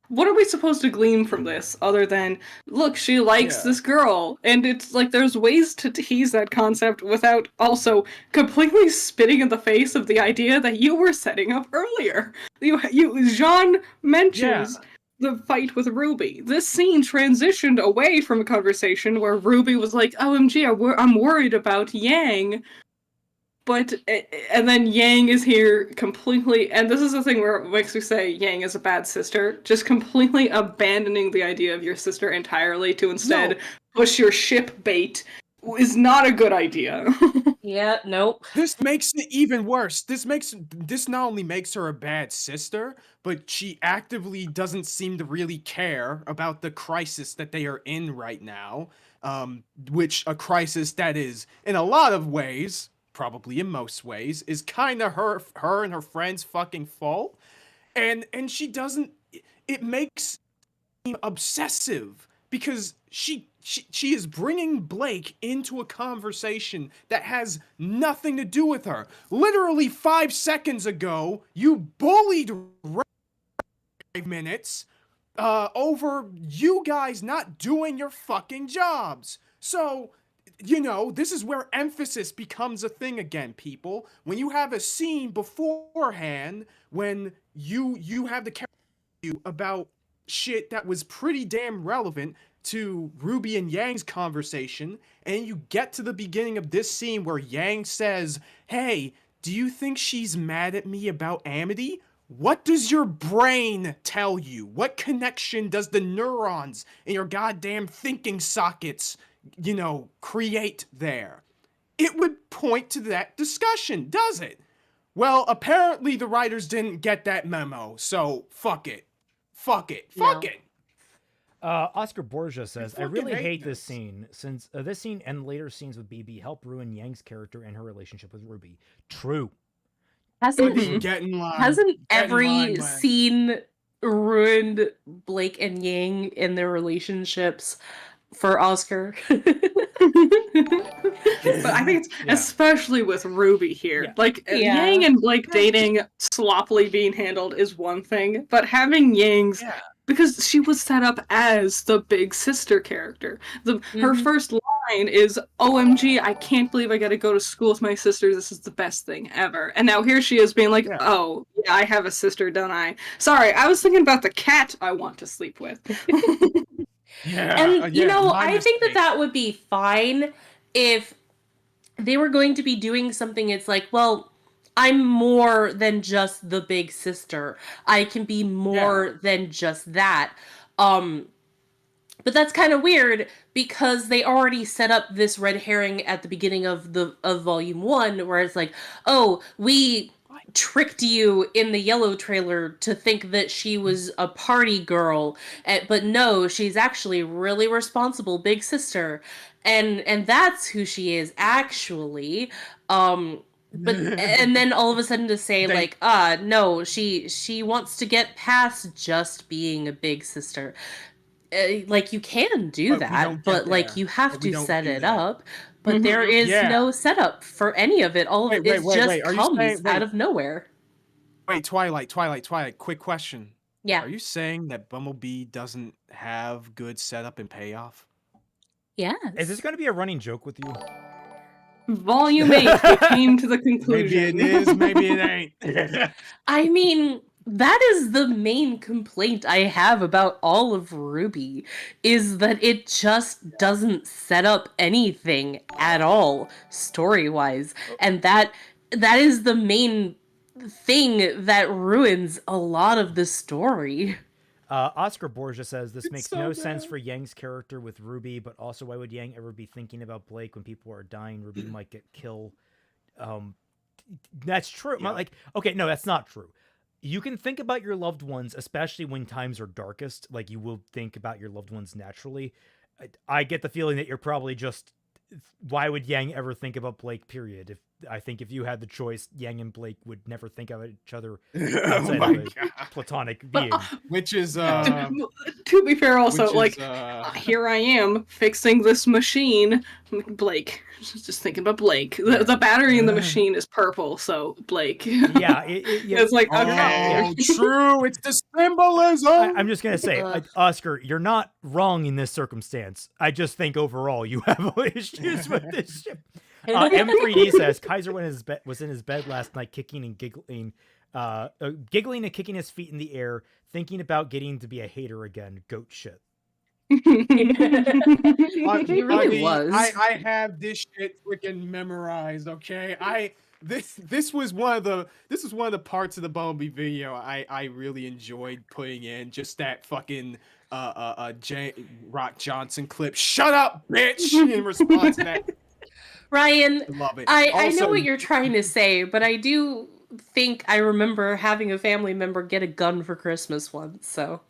what are we supposed to glean from this other than, look, she likes this girl, and it's like there's ways to tease that concept without also completely spitting in the face of the idea that you were setting up earlier. Jean mentions the fight with Ruby. This scene transitioned away from a conversation where Ruby was like, OMG, I'm worried about Yang. And then Yang is here completely, and this is the thing where it makes me say Yang is a bad sister, just completely abandoning the idea of your sister entirely to instead push your ship bait is not a good idea. Yeah, nope. This makes it even worse. This not only makes her a bad sister, but she actively doesn't seem to really care about the crisis that they are in right now. Which a crisis that is, in a lot of ways, probably in most ways, is kind of her and her friends' fucking fault. And she doesn't. It makes me obsessive because she is bringing Blake into a conversation that has nothing to do with her. Literally 5 seconds ago, you bullied 5 minutes over you guys not doing your fucking jobs. So, you know, this is where emphasis becomes a thing again, people. When you have a scene beforehand, when you have the character about shit that was pretty damn relevant to Ruby and Yang's conversation, and you get to the beginning of this scene where Yang says, hey, do you think she's mad at me about Amity? What does your brain tell you? What connection does the neurons in your goddamn thinking sockets, you know, create there? It would point to that discussion, does it? Well, apparently the writers didn't get that memo, so fuck it. Fuck it. Fuck it. Oscar Borgia says, I really hate this this. scene, since this scene and later scenes with BB help ruin Yang's character and her relationship with Ruby. True. Hasn't Get in line. Hasn't Get in every line, man. scene ruined Blake and Yang in their relationships for Oscar? But I think it's especially with Ruby here. Like, Yeah. Yang and Blake dating sloppily being handled is one thing, but having Yang's... Because she was set up as the big sister character. Her first line is, OMG, I can't believe I gotta go to school with my sister. This is the best thing ever. And now here she is being like, oh, yeah, I have a sister, don't I? Sorry, I was thinking about the cat I want to sleep with. And, you know, I think that would be fine if they were going to be doing something. It's like, well, I'm more than just the big sister. I can be more than just that. But that's kind of weird because they already set up this red herring at the beginning of volume 1, where it's like, oh, we tricked you in the yellow trailer to think that she was a party girl, but no, she's actually really responsible big sister, and that's who she is actually. But and then all of a sudden to say like, no, she wants to get past just being a big sister. Like you can do that, but like you have to set it up. But there is no setup for any of it. All of it just comes out of nowhere. Wait, Twilight. Quick question. Yeah. Are you saying that Bumblebee doesn't have good setup and payoff? Yes. Is this going to be a running joke with you? Volume 8, we came to the conclusion. Maybe it is, maybe it ain't. I mean, that is the main complaint I have about all of RWBY, is that it just doesn't set up anything at all, story-wise. And that is the main thing that ruins a lot of the story. Oscar Borgia says this makes no sense for Yang's character with RWBY, but also why would Yang ever be thinking about Blake when people are dying? RWBY might get killed. That's true. Yeah. Like, okay, no, that's not true. You can think about your loved ones, especially when times are darkest. Like you will think about your loved ones naturally. I get the feeling that you're probably just. Why would Yang ever think about Blake? Period. I think if you had the choice, Yang and Blake would never think of each other outside of a platonic being. Which is to be fair, also here I am fixing this machine. Blake, just thinking about Blake. The battery in the machine is purple, so Blake. Yeah, it's like okay. True. It's the symbolism. I'm just gonna say, Oscar, you're not wrong in this circumstance. I just think overall you have issues with this ship. M3D says Kaiser was in his bed last night, kicking and giggling and kicking his feet in the air, thinking about getting to be a hater again. Goat shit. He really was. I have this shit freaking memorized. Okay, this was one of the parts of the Bumblebee video I really enjoyed putting in. Just that fucking Rock Johnson clip. Shut up, bitch! In response to that. Ryan, I love it. I know what you're trying to say, but I do think I remember having a family member get a gun for Christmas once, so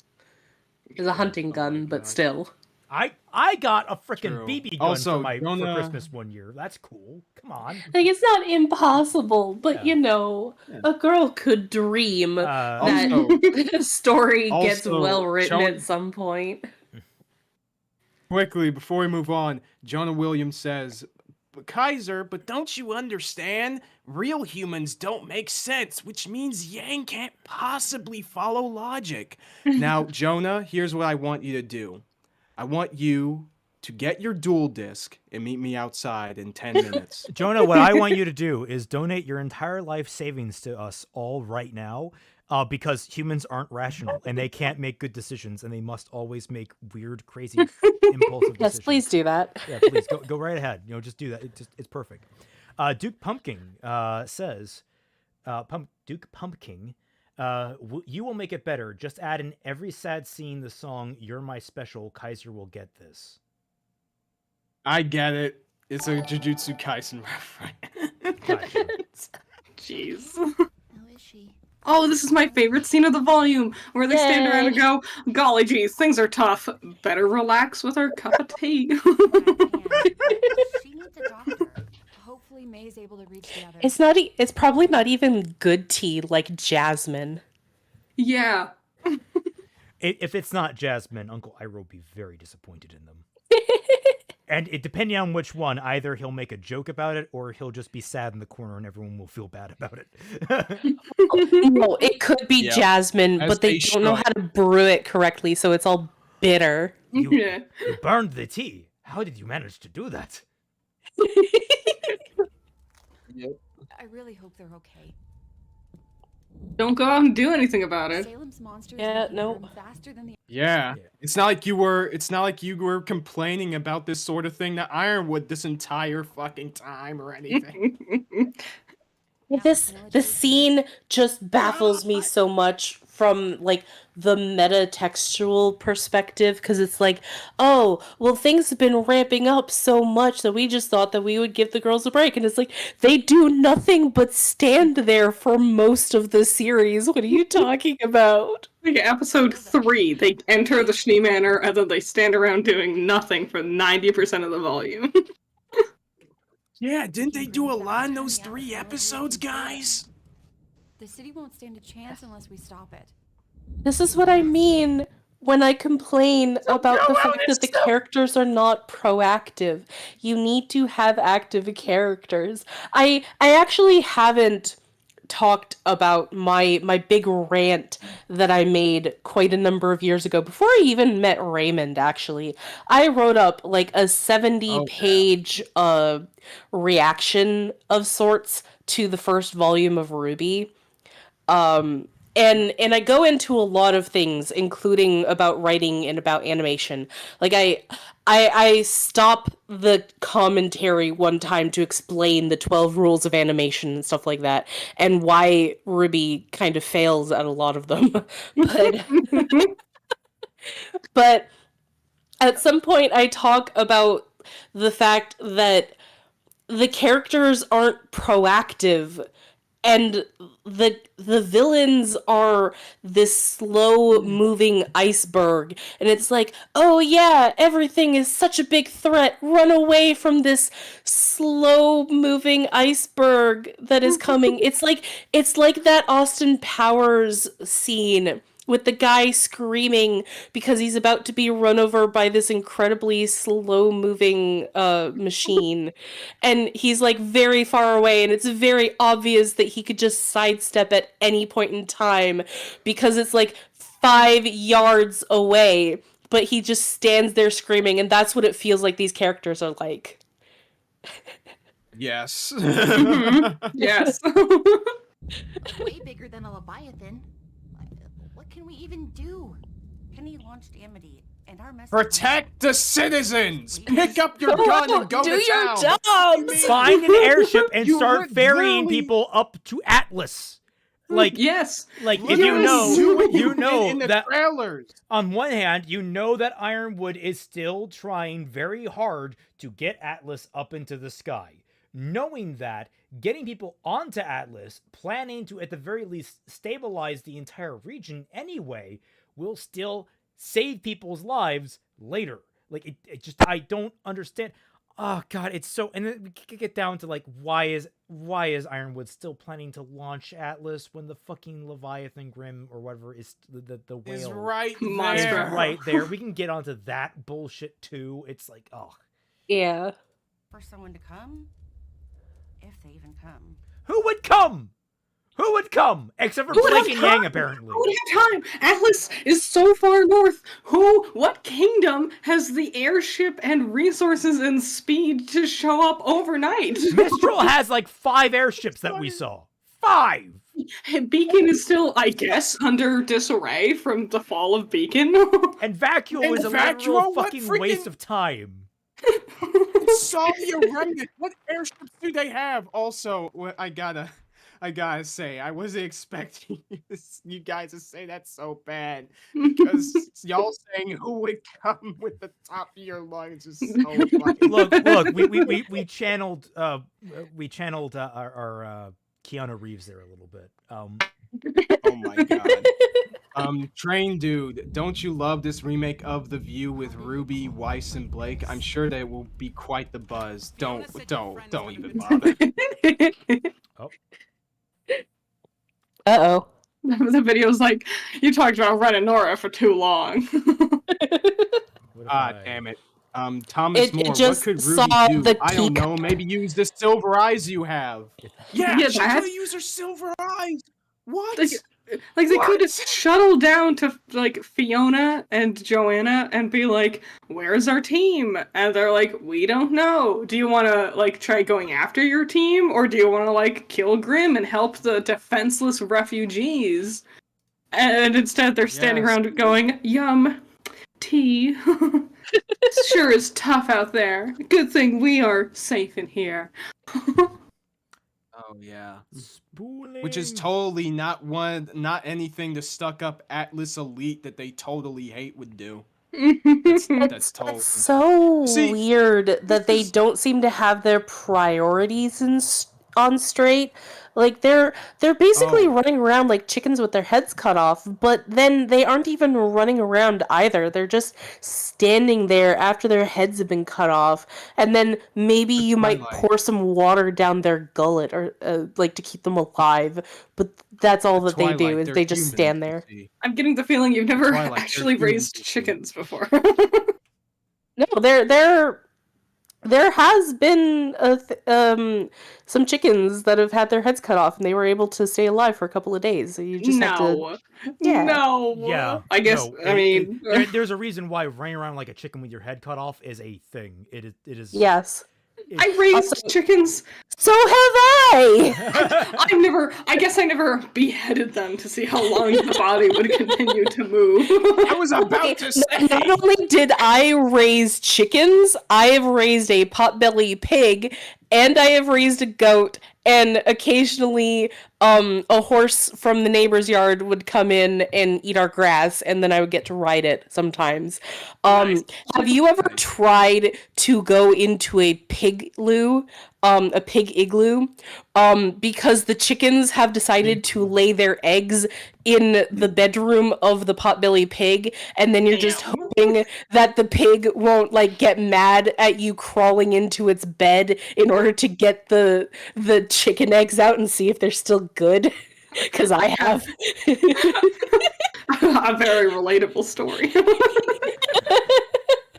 it was a hunting gun, but still. I got a freaking BB gun also, for Christmas one year. That's cool. Come on. Like, it's not impossible, but you know, a girl could dream that the story gets well written at some point. Quickly, before we move on, Jonah Williams says, Kaiser, but don't you understand? Real humans don't make sense, which means Yang can't possibly follow logic. Now, Jonah, here's what I want you to do. I want you to get your dual disc and meet me outside in 10 minutes. Jonah, what I want you to do is donate your entire life savings to us all right now, because humans aren't rational and they can't make good decisions and they must always make weird, crazy, impulsive decisions. Yes, please do that. Yeah, please go right ahead. You know, just do that. It's perfect. Duke Pumpkin says, Duke Pumpkin, you will make it better. Just add in every sad scene the song "You're My Special." Kaiser will get this. I get it. It's a Jujutsu Kaisen reference. Gotcha. Jeez. How is she? Oh, this is my favorite scene of the volume, where they stand around and go, golly geez, things are tough. Better relax with our cup of tea. She needs a doctor. Hopefully May's able to reach the others. It's probably not even good tea like jasmine. Yeah. If it's not Jasmine, Uncle Iroh will be very disappointed in them. And depending on which one, either he'll make a joke about it or he'll just be sad in the corner and everyone will feel bad about it. No, it could be jasmine, but they don't know how to brew it correctly, so it's all bitter. You burned the tea. How did you manage to do that? I really hope they're okay. Don't go out and do anything about it. Salem's monsters faster than the Yeah. It's not like you were complaining about this sort of thing to Ironwood this entire fucking time or anything. The scene just baffles me so much from like the meta-textual perspective, because it's like, oh, well, things have been ramping up so much that we just thought that we would give the girls a break, and it's like they do nothing but stand there for most of the series. What are you talking about? Like episode 3, they enter the Schnee Manor and then they stand around doing nothing for 90% of the volume. Yeah, didn't they do a lot in those 3 episodes, guys? The city won't stand a chance unless we stop it. This is what I mean when I complain about the fact that the characters are not proactive. You need to have active characters. I actually haven't talked about my big rant that I made quite a number of years ago before I even met Raymond. Actually, I wrote up like a 70-page reaction of sorts to the first volume of RWBY. And I go into a lot of things, including about writing and about animation. Like I stop the commentary one time to explain the 12 rules of animation and stuff like that, and why RWBY kind of fails at a lot of them. But at some point I talk about the fact that the characters aren't proactive, and the villains are this slow-moving iceberg, and it's like, oh yeah, everything is such a big threat, run away from this slow-moving iceberg that is coming. It's like that Austin Powers scene with the guy screaming because he's about to be run over by this incredibly slow-moving machine. And he's like very far away, and it's very obvious that he could just sidestep at any point in time because it's like 5 yards away, but he just stands there screaming, and that's what it feels like these characters are like. Yes. Yes. Way bigger than a Leviathan. What can we even do? Penny launched Amity, and our message Protect the citizens! Pick up your gun and go Do to your town! jobs! Find an airship and You start ferrying literally- people up to Atlas. Like, Yes. like if Literally do what you know in the that trailers. on one hand, you know that Ironwood is still trying very hard to get Atlas up into the sky. Knowing that, getting people onto Atlas, planning to at the very least stabilize the entire region anyway, will still save people's lives later. Like, it just, I don't understand. Oh god, it's so, and then we could get down to like, why is Ironwood still planning to launch Atlas when the fucking Leviathan Grim or whatever is the whale Is right Monster. there. is right there. We can get onto that bullshit too. It's like, oh, Yeah. for someone to come, if they even come. who would come? Who would come? Except for Who would Blake have and Yang, time? apparently. Who would have time? Atlas is so far north. What kingdom has the airship and resources and speed to show up overnight? Mistral has like 5 airships that we saw. 5! Beacon is still, I guess, under disarray from the fall of Beacon. And Vacuo And is a Vacuo, literal what fucking freaking- waste of time. Saudi Arabia. What airships do they have? Also, I gotta say, I wasn't expecting you guys to say that so bad, because y'all saying who would come with the top of your lungs is so funny. Look, we channeled our Keanu Reeves there a little bit. Oh my god. Train Dude, don't you love this remake of The View with Ruby, Weiss, and Blake? I'm sure that will be quite the buzz. Don't even bother. Oh. Uh-oh. The video's like, you talked about Ren and Nora for too long. What if Damn it. Thomas It More, what just could saw Ruby do? the I don't key- know. Maybe use the silver eyes you have. Yeah, Yeah, she that's- could use her silver eyes. What? Like they could What? shuttle down to like Fiona and Joanna and be like, "Where's our team?" And they're like, "We don't know. Do you want to like try going after your team, or do you want to like kill Grimm and help the defenseless refugees?" And instead, they're standing Yes. around going, "Yum, tea. Sure is tough out there. Good thing we are safe in here." Oh yeah. Spooling. Which is totally not anything the stuck up Atlas elite that they totally hate would do. That's totally. It's so See, weird that they is- don't seem to have their priorities on straight. Like they're basically running around like chickens with their heads cut off, but then they aren't even running around either. They're just standing there after their heads have been cut off, and then maybe you might pour some water down their gullet or like to keep them alive, but that's all that they do is they just stand there. I'm getting the feeling you've never Twilight, actually raised chickens before. No, there has been some chickens that have had their heads cut off, and they were able to stay alive for a couple of days. So you just have to... No. Yeah. I guess. No, I mean, there's a reason why running around like a chicken with your head cut off is a thing. It is. Yes. I raised chickens. So have I. I guess I never beheaded them to see how long the body would continue to move. I was about to say. Not only did I raise chickens, I have raised a potbelly pig, and I have raised a goat, and occasionally a horse from the neighbor's yard would come in and eat our grass, and then I would get to ride it sometimes. Nice. Have you ever tried to go into a pig igloo? Because the chickens have decided to lay their eggs in the bedroom of the potbelly pig, and then you're just hoping that the pig won't like get mad at you crawling into its bed in order to get the chicken eggs out and see if they're still good. Because I have. A very relatable story.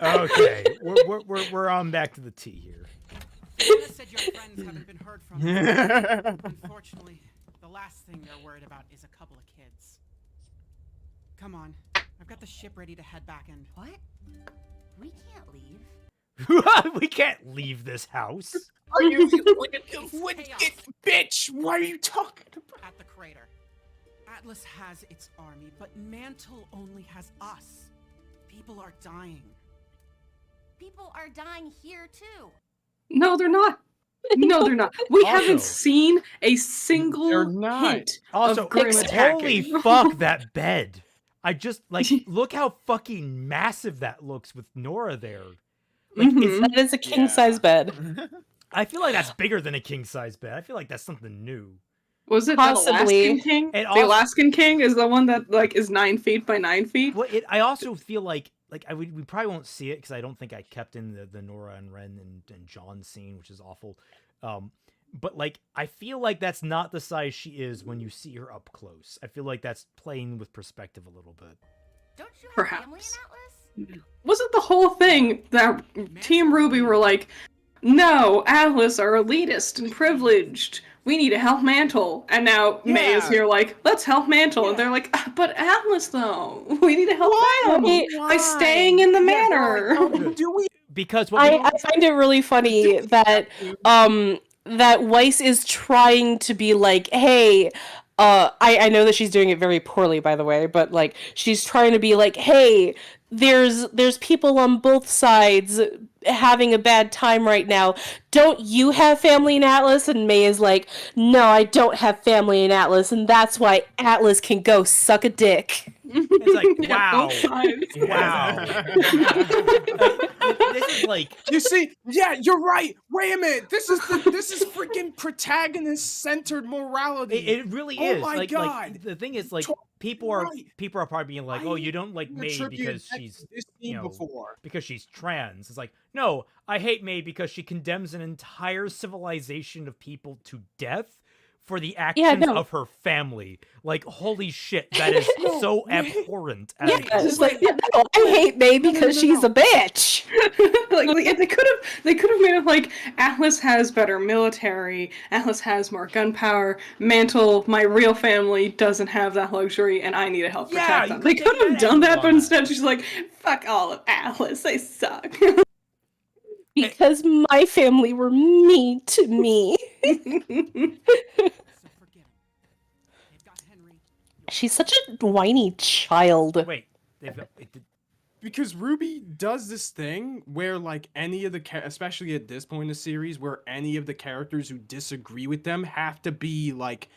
Okay, we're on back to the tea here. Anna said your friends haven't been heard from. Unfortunately, the last thing they're worried about is a couple of kids. Come on, I've got the ship ready to head back in. What? We can't leave. We can't leave this house. Are you bitch? What are you talking about? At the crater. Atlas has its army, but Mantle only has us. People are dying. People are dying here too. No, they're not. No, they're not. We Also- haven't seen a single They're not. hint Also, of Grim holy attacking. fuck, that bed. I just, like, look how fucking massive that looks with Nora there. Like, Mhm. That is a king-size bed. I feel like that's bigger than a king-size bed. I feel like that's something new. Was it Possibly. the Alaskan King? And The also- Alaskan King is the one that like is 9 feet by 9 feet. Well, I also feel like we probably won't see it because I don't think I kept in the Nora and Ren and John scene, which is awful. But like I feel like that's not the size she is when you see her up close. I feel like that's playing with perspective a little bit. Don't you have Perhaps. family in Atlas? Wasn't the whole thing that Team RWBY were like, no, Atlas are elitist and privileged. We need to help Mantle. And now May is Yeah. here like, let's help Mantle. And they're like, but Atlas though, we need to help them by staying in the manor. Do we? Because I find it really funny that that Weiss is trying to be like, hey, I know that she's doing it very poorly, by the way, but like she's trying to be like, hey, there's people on both sides having a bad time right now. Don't you have family in Atlas? And May is like, no, I don't have family in Atlas, and that's why Atlas can go suck a dick. It's like, Yeah, wow. both sides. Wow. This is like You see, yeah, you're right. Wait a minute. This is freaking protagonist-centered morality. it really Oh is. my Like God. the thing is like Totally people are right. probably being like, oh, you don't like May Attributed because that to she's this you scene know, before. because she's trans. It's like, no, I hate May because she condemns an entire civilization of people to death for the actions no. of her family. Like, holy shit, that is so abhorrent. as Yeah, a- it's like, no, I hate May because she's a bitch. Like they could have made it like Atlas has better military, Atlas has more gunpowder, Mantle, my real family doesn't have that luxury, and I need to help Yeah, protect you them. They could could take have that done that, but angle on instead she's like, fuck all of Atlas, they suck. Because my family were mean to me. So forget him. They've got Henry. She's such a whiny child. Wait, they've got, Because RWBY does this thing where, like, any of the especially at this point in the series, where any of the characters who disagree with them have to be like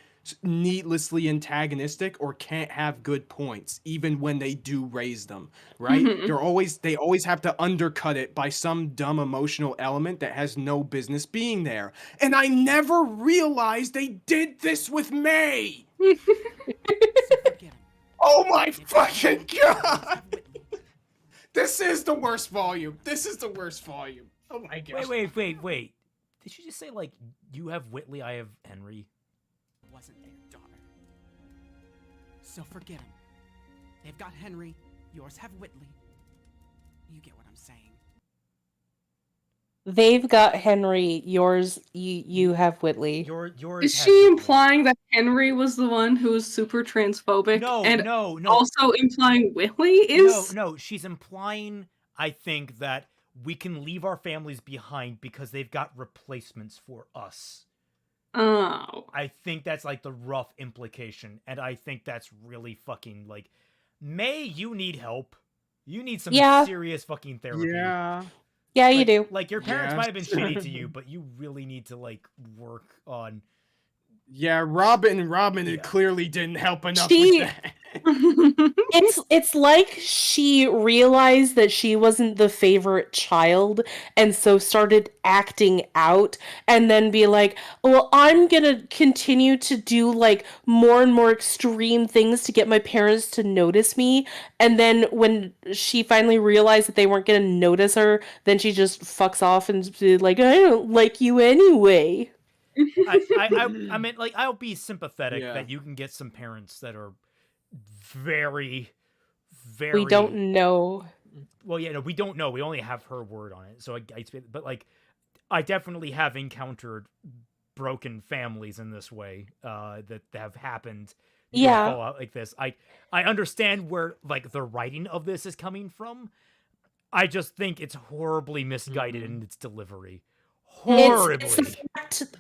needlessly antagonistic or can't have good points, even when they do raise them, right? They always have to undercut it by some dumb emotional element that has no business being there. And I never realized they did this with May. Oh my fucking god! This is the worst volume. This is the worst volume. Oh my god. Wait. Did you just say, like, you have Whitley, I have Henry? Wasn't their daughter. So forget them. They've got Henry, yours have Whitley. You get what I'm saying. They've got Henry, yours, you have Whitley. Yours Is she implying that Henry was the one who was super transphobic? No. Also implying Whitley is? No, she's implying, I think, that we can leave our families behind because they've got replacements for us. Oh. I think that's, like, the rough implication, and I think that's really fucking, like, May, you need help. You need some serious fucking therapy. Yeah, you do. Like, your parents might have been shitty to you, but you really need to, like, work on... Yeah, Robin clearly didn't help enough with that. It's like she realized that she wasn't the favorite child and so started acting out and then be like, well, I'm gonna continue to do like more and more extreme things to get my parents to notice me. And then when she finally realized that they weren't gonna notice her, then she just fucks off and be like, I don't like you anyway. I mean, like, I'll be sympathetic that you can get some parents that are very... We don't know. Well, yeah, no, we don't know. We only have her word on it. So but like, I definitely have encountered broken families in this way that have happened. Fall out like this. I understand where, like, the writing of this is coming from. I just think it's horribly misguided in its delivery. Horribly.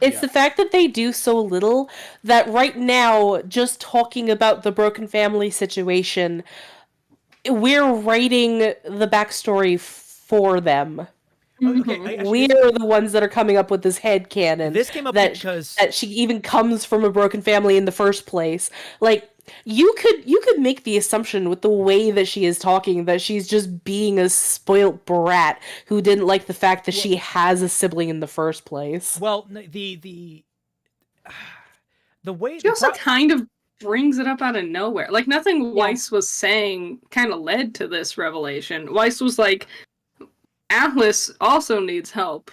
It's the fact that they do so little that right now, just talking about the broken family situation, we're writing the backstory for them. Okay, We're the ones that are coming up with this headcanon. This came up because that she even comes from a broken family in the first place. Like, you could make the assumption with the way that she is talking that she's just being a spoilt brat who didn't like the fact that she has a sibling in the first place. Well, the way she also kind of brings it up out of nowhere. Like, nothing Weiss was saying kind of led to this revelation. Weiss was like, Atlas also needs help.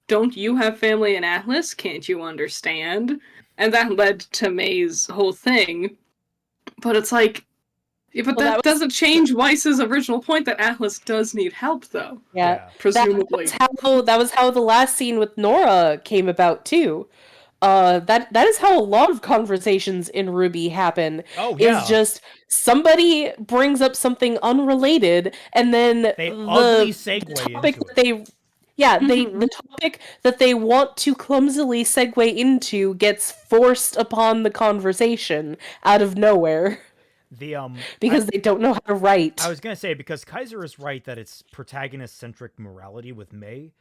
Don't you have family in Atlas? Can't you understand? And that led to May's whole thing. But it's like, but that doesn't change Weiss's original point that Atlas does need help, though. Yeah, presumably. That was how the last scene with Nora came about too. That is how a lot of conversations in RWBY happen. Oh, yeah. Is just somebody brings up something unrelated, and then they ugly segue topic into that the topic that they want to clumsily segue into gets forced upon the conversation out of nowhere. Because they don't know how to write. I was gonna say, because Kaiser is right that it's protagonist-centric morality with May.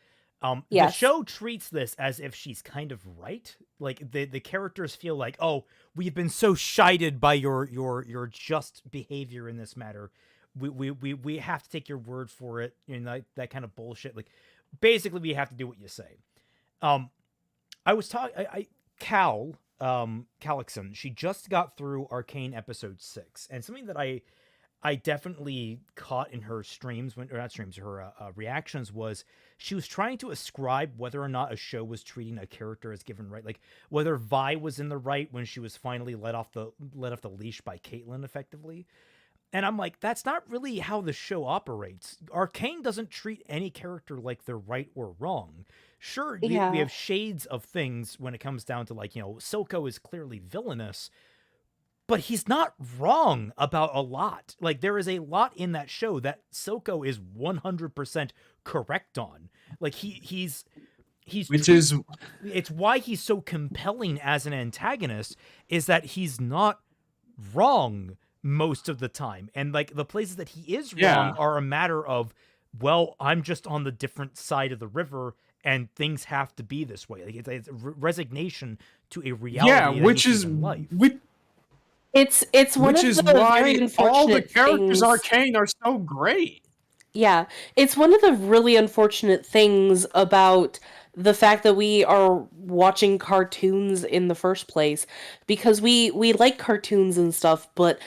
The Yes. show treats this as if she's kind of right. Like, the characters feel like, oh, we've been so shited by your just behavior in this matter. We have to take your word for it. You know, that kind of bullshit. Like, basically, we have to do what you say. I was talking... Cal... Calixon, she just got through Arcane episode 6, and something that I definitely caught in her streams, her reactions, was she was trying to ascribe whether or not a show was treating a character as given right, like whether Vi was in the right when she was finally let off the leash by Caitlyn, effectively. And I'm like, that's not really how the show operates. Arcane doesn't treat any character like they're right or wrong. Sure, we have shades of things when it comes down to, like, you know, Silco is clearly villainous, but he's not wrong about a lot. Like, there is a lot in that show that Silco is 100% correct on. Like, it's why he's so compelling as an antagonist, is that he's not wrong most of the time. And, like, the places that he is wrong are a matter of, well, I'm just on the different side of the river and things have to be this way. Like, it's resignation to a reality. Yeah, that which he sees is in life. It's one which of is the why very all the unfortunate characters things. Arcane are so great. Yeah, it's one of the really unfortunate things about the fact that we are watching cartoons in the first place, because we like cartoons and stuff, but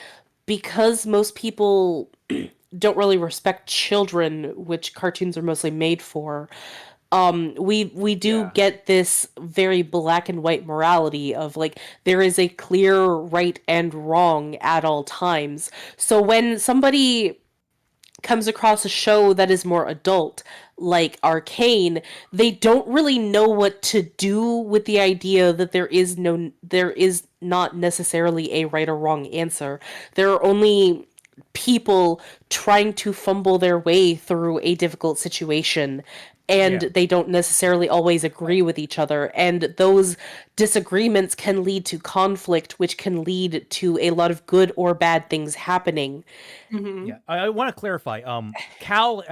because most people don't really respect children, which cartoons are mostly made for, we do get this very black and white morality of like there is a clear right and wrong at all times. So when somebody comes across a show that is more adult, like Arcane, they don't really know what to do with the idea that there is not necessarily a right or wrong answer. There are only people trying to fumble their way through a difficult situation, and they don't necessarily always agree with each other, and those disagreements can lead to conflict, which can lead to a lot of good or bad things happening. Yeah, I want to clarify. Cal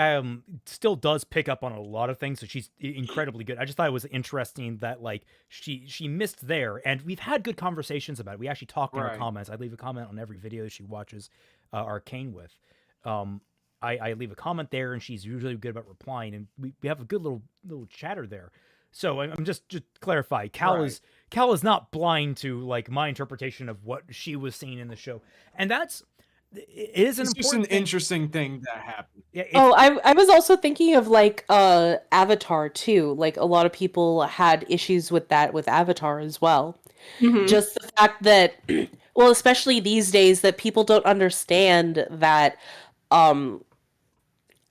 still does pick up on a lot of things, so she's incredibly good. I just thought it was interesting that like she missed there, and we've had good conversations about it. We actually talked in her comments. I leave a comment on every video she watches Arcane with. I leave a comment there, and she's usually good about replying, and we have a good little chatter there. So I'm just clarify. Cal is not blind to like my interpretation of what she was seeing in the show, and that's. It is It's just an interesting thing that happened. Yeah, I was also thinking of like Avatar too. Like a lot of people had issues with that with Avatar as well. Just the fact that, well, especially these days, that people don't understand that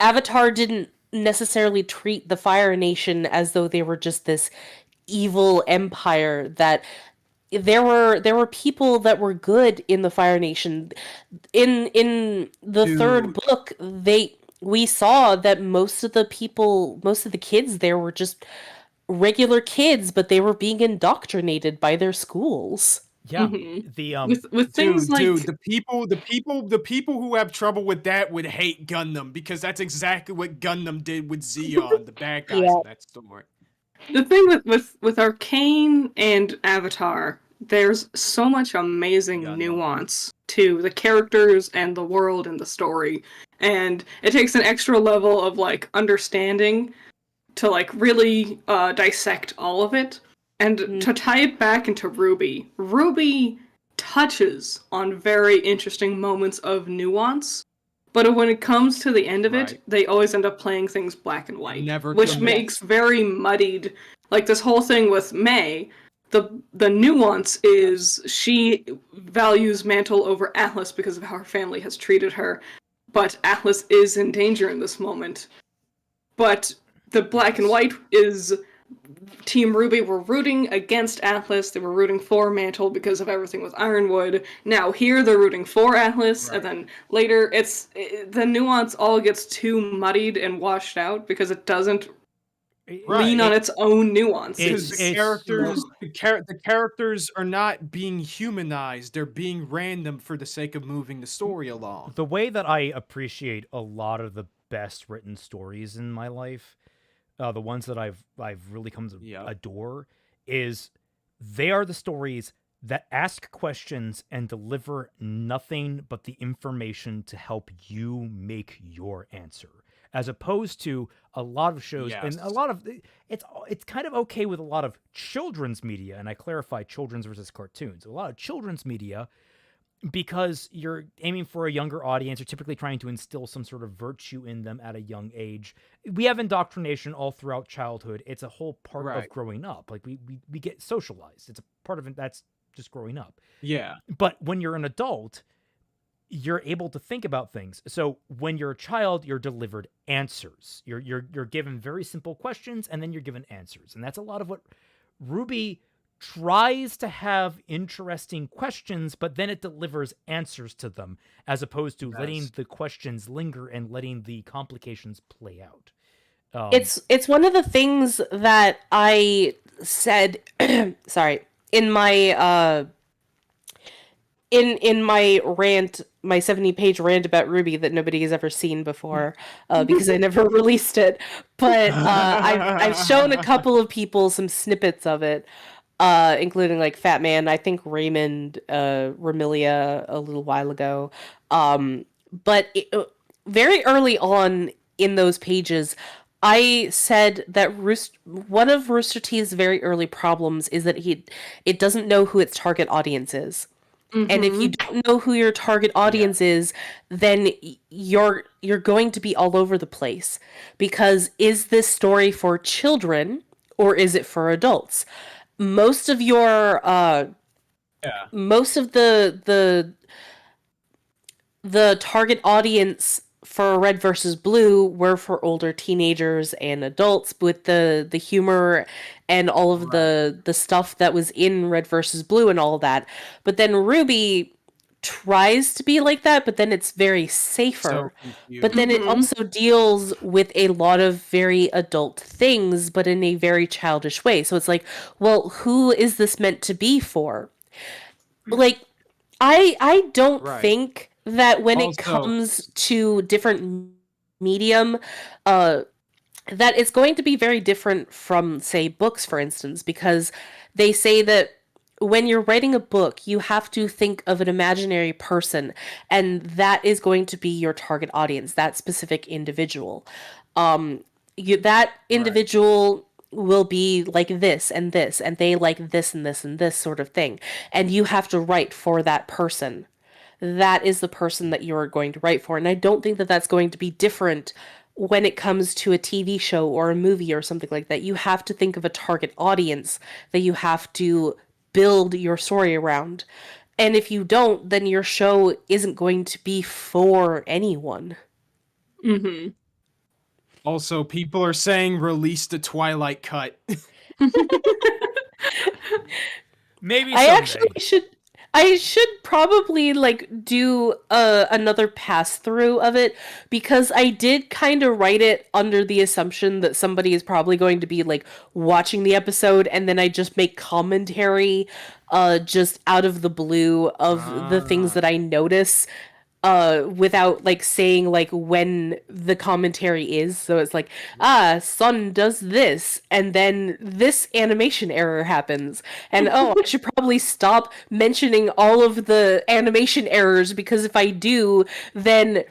Avatar didn't necessarily treat the Fire Nation as though they were just this evil empire. That there were people that were good in the Fire Nation. In the third book, we saw that most of the kids there were just regular kids, but they were being indoctrinated by their schools. Yeah, with things like the people who have trouble with that would hate Gundam, because that's exactly what Gundam did with Zeon, the bad guys in that story. The thing with Arcane and Avatar, there's so much amazing nuance to the characters and the world and the story, and it takes an extra level of like understanding to like really dissect all of it. And to tie it back into RWBY, RWBY touches on very interesting moments of nuance, but when it comes to the end of it, they always end up playing things black and white, which makes very muddied. Like this whole thing with May, the nuance is she values Mantle over Atlas because of how her family has treated her, but Atlas is in danger in this moment. But the black and white is Team RWBY were rooting against Atlas. They were rooting for Mantle because of everything with Ironwood. Now here they're rooting for Atlas, and then later the nuance all gets too muddied and washed out because it doesn't lean on its own nuances. The characters are not being humanized; they're being random for the sake of moving the story along. The way that I appreciate a lot of the best written stories in my life, the ones that I've really come to adore, is they are the stories that ask questions and deliver nothing but the information to help you make your answer. As opposed to a lot of shows, and a lot of it's kind of okay with a lot of children's media, and I clarify children's versus cartoons. A lot of children's media, because you're aiming for a younger audience, you're typically trying to instill some sort of virtue in them at a young age. We have indoctrination all throughout childhood. It's a whole part of growing up. Like we get socialized. It's a part of it that's just growing up. Yeah. But when you're an adult, you're able to think about things. So when you're a child, you're delivered answers. You're given very simple questions, and then you're given answers. And that's a lot of what RWBY tries to have interesting questions, but then it delivers answers to them, as opposed to letting the questions linger and letting the complications play out. It's one of the things that I said sorry, in my in my rant, my 70-page rant about RWBY that nobody has ever seen before, because I never released it. But I've shown a couple of people some snippets of it. including like Fat Man, I think Raymond, Ramilia a little while ago. But very early on in those pages, I said that one of Rooster Teeth's very early problems is that it doesn't know who its target audience is. And if you don't know who your target audience is, then you're going to be all over the place. Because is this story for children or is it for adults? Most of your most of the target audience for Red versus Blue were for older teenagers and adults with the humor and all of the stuff that was in Red versus Blue and all that. But then RWBY tries to be like that, but then it's very safer. But then it also deals with a lot of very adult things, but in a very childish way. So it's like, well, who is this meant to be for? Like, I don't think that when it comes to different medium, that it's going to be very different from, say, books, for instance, because they say that when you're writing a book, you have to think of an imaginary person, and that is going to be your target audience, that specific individual. That individual will be like this, and they like this and this and this sort of thing. And you have to write for that person. That is the person that you're going to write for. And I don't think that that's going to be different when it comes to a TV show or a movie or something like that. You have to think of a target audience that you have to build your story around. And if you don't, then your show isn't going to be for anyone. Also, people are saying release the Twilight cut. Maybe I someday. actually should probably like do another pass through of it, because I did kind of write it under the assumption that somebody is probably going to be like watching the episode, and then I just make commentary just out of the blue of the things that I notice without like saying like when the commentary is. So it's like, Sun does this, and then this animation error happens, and I should probably stop mentioning all of the animation errors, because if I do, then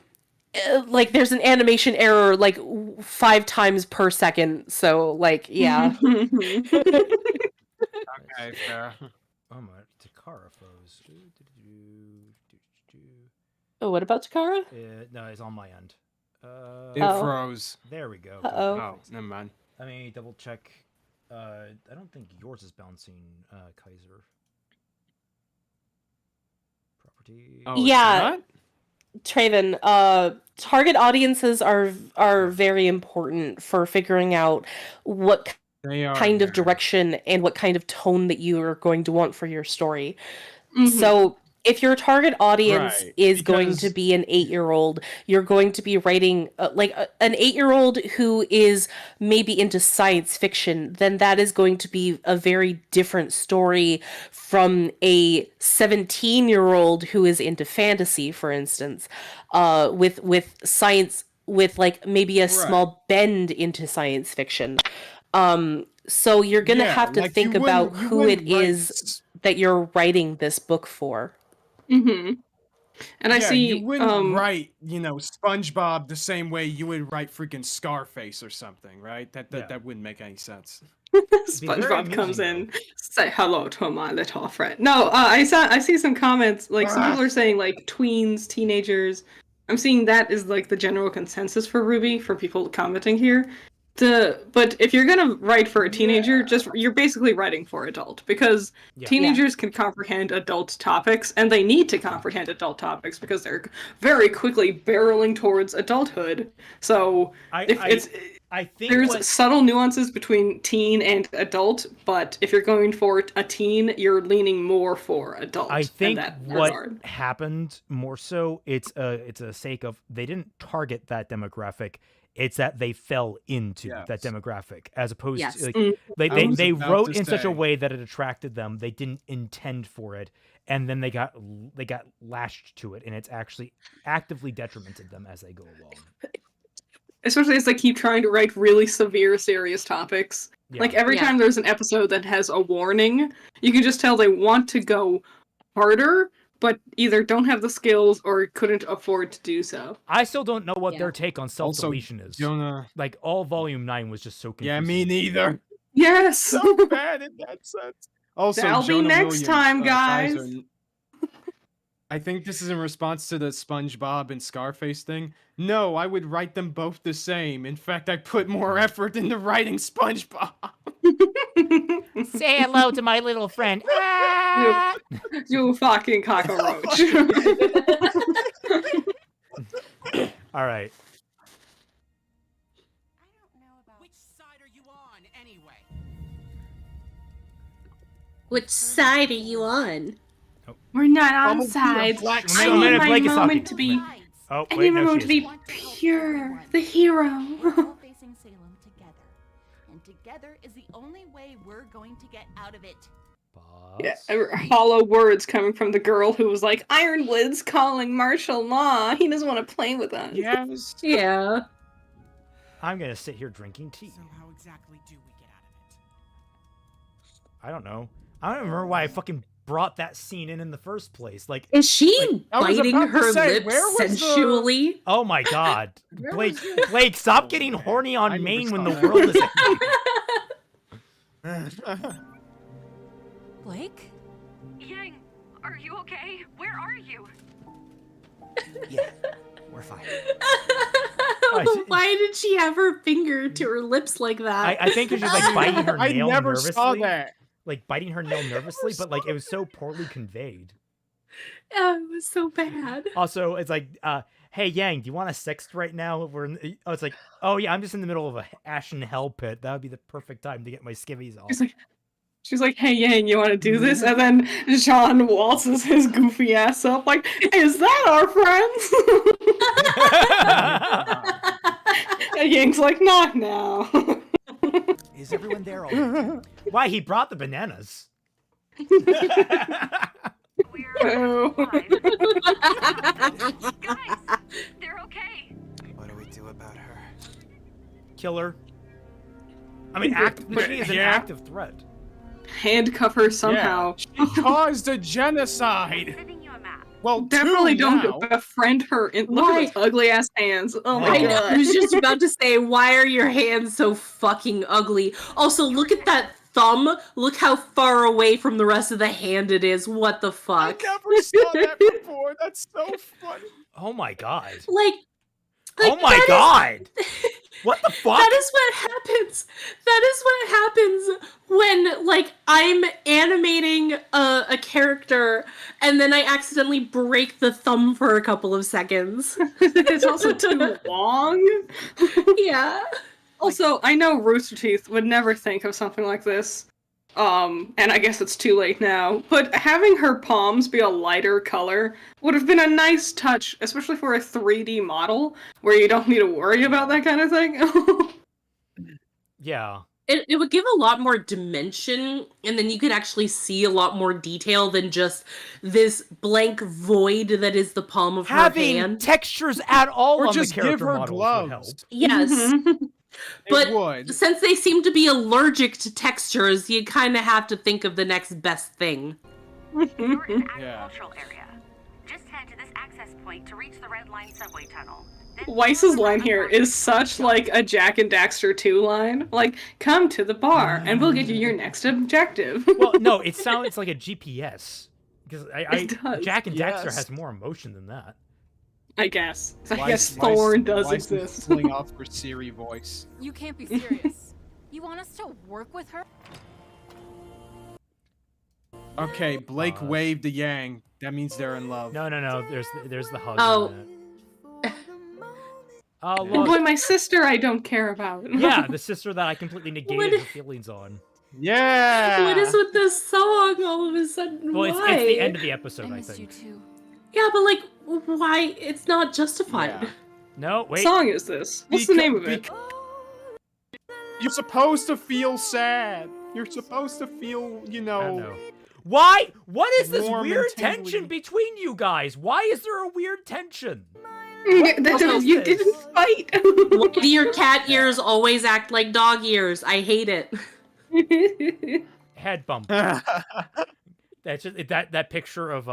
like there's an animation error like 5 times per second. So like, yeah. Okay, fair. Oh my, Takara foes. Oh, what about Takara? No, it's on my end. It froze. There we go. Oh, never mind. Let me double check. I don't think yours is bouncing, Kaiser. Property. Oh, yeah. Traven, target audiences are very important for figuring out what kind of direction and what kind of tone that you are going to want for your story. So if your target audience is going to be an 8-year-old, you're going to be writing an 8-year-old who is maybe into science fiction, then that is going to be a very different story from a 17-year-old who is into fantasy, for instance, with science, with like maybe a small bend into science fiction. So you're going to have to like think about who it is that you're writing this book for. And I see you wouldn't write, SpongeBob the same way you would write freaking Scarface or something, right? That wouldn't make any sense. SpongeBob comes in, say hello to my little friend. No, I see some comments, like some people are saying like tweens, teenagers. I'm seeing that is like the general consensus for RWBY for people commenting here. But if you're gonna write for a teenager, you're basically writing for adult, because teenagers can comprehend adult topics, and they need to comprehend adult topics because they're very quickly barreling towards adulthood. So I think there's subtle nuances between teen and adult, but if you're going for a teen, you're leaning more for adult. I think what happened more so, it's a sake of they didn't target that demographic. It's that they fell into that demographic, as opposed to like, they wrote in such a way that it attracted them. They didn't intend for it, and then they got lashed to it, and it's actually actively detrimented them as they go along. Especially as they keep trying to write really severe, serious topics. Yeah. Like every time there's an episode that has a warning, you can just tell they want to go harder, but either don't have the skills or couldn't afford to do so. I still don't know what their take on self-deletion is. Jonah. Like, all Volume 9 was just so confusing. Yeah, me neither. Yes! So bad in that sense. Also, That'll be Jonah next Williams, time, guys. Kaiser, I think this is in response to the SpongeBob and Scarface thing. No, I would write them both the same. In fact, I put more effort into writing SpongeBob. Say hello to my little friend. You fucking cockroach. All right. Which side are you on, anyway? Which side are you on? We're not on sides. I need my moment to be. Oh, I wait, need my no, moment she to be pure, the hero. All facing Salem together. And together is the only way we're going to get out of it. Yeah, hollow words coming from the girl who was like, Ironwood's calling martial law. He doesn't want to play with us. Yes. Yeah. I'm gonna sit here drinking tea. So how exactly do we get out of it? I don't know. I don't remember why I fucking brought that scene in the first place. Like, is she biting her lips sensually? Oh my god, Blake! was your- Blake, stop getting horny on Maine when the world is. Blake? Yang, are you okay? Where are you? Yeah, we're fine. Why did she have her finger to her lips like that? I think she's like biting her I nail never nervously. saw that. Like biting her nail nervously, but like it was so poorly conveyed. It was so bad. Also, it's like, hey Yang, do you want to sext right now? We're in it's like, oh yeah, I'm just in the middle of a ashen hell pit. That would be the perfect time to get my skivvies off. She's like, hey Yang, you want to do this? And then John waltzes his goofy ass up like, is that our friends? And Yang's like, not now. Is everyone there already? Why, he brought the bananas. Guys, they're okay. What do we do about her? Kill her. I mean, she is an active threat. Handcuff her somehow. Yeah. She caused a genocide. Well, definitely don't now. befriend her. Look at those ugly ass hands. Oh my god! I was just about to say, why are your hands so fucking ugly? Also, look at that thumb. Look how far away from the rest of the hand it is. What the fuck? I never saw that before. That's so funny. Oh my god. Like oh my god. What the fuck? That is what happens. That is what happens when, like, I'm animating a character and then I accidentally break the thumb for a couple of seconds. It's also too long. Yeah. Also, I know Rooster Teeth would never think of something like this. And I guess it's too late now. But having her palms be a lighter color would have been a nice touch, especially for a 3D model, where you don't need to worry about that kind of thing. Yeah. It would give a lot more dimension, and then you could actually see a lot more detail than just this blank void that is the palm of her Having hand. textures at all Or on just the character give her models gloves. would help. Yes. But would. since they seem to be allergic to textures, you kind of have to think of the next best thing. You're in the Yeah. agricultural area. Just head to this access point to reach the Red Line subway tunnel. Then Weiss's line here is such like a Jack and Daxter 2 line. Like, come to the bar and we'll get you your next objective. Well, no, it sounds like a GPS. Because It does. Jack and Daxter Yes. has more emotion than that. I guess. I guess Thorn does exist. Pulling off her Siri voice. You can't be serious. You want us to work with her? Okay, Blake waved to Yang. That means they're in love. No. There's the hug. Oh. in it. Oh, And look. boy, my sister I don't care about. Yeah, the sister that I completely negated her feelings on. Yeah. What is with this song all of a sudden? Well, it's Why? the end of the episode, I missed you think. too. Yeah, but like, why? It's not justified. Yeah. No, What wait. song is this? What's the name of it? You're supposed to feel sad. You're supposed to feel, I don't know. Why? What is this Warm weird and tingly. tension between you guys? Why is there a weird tension? You is didn't fight. Why do your cat ears always act like dog ears? I hate it. Head bump. That's just that picture of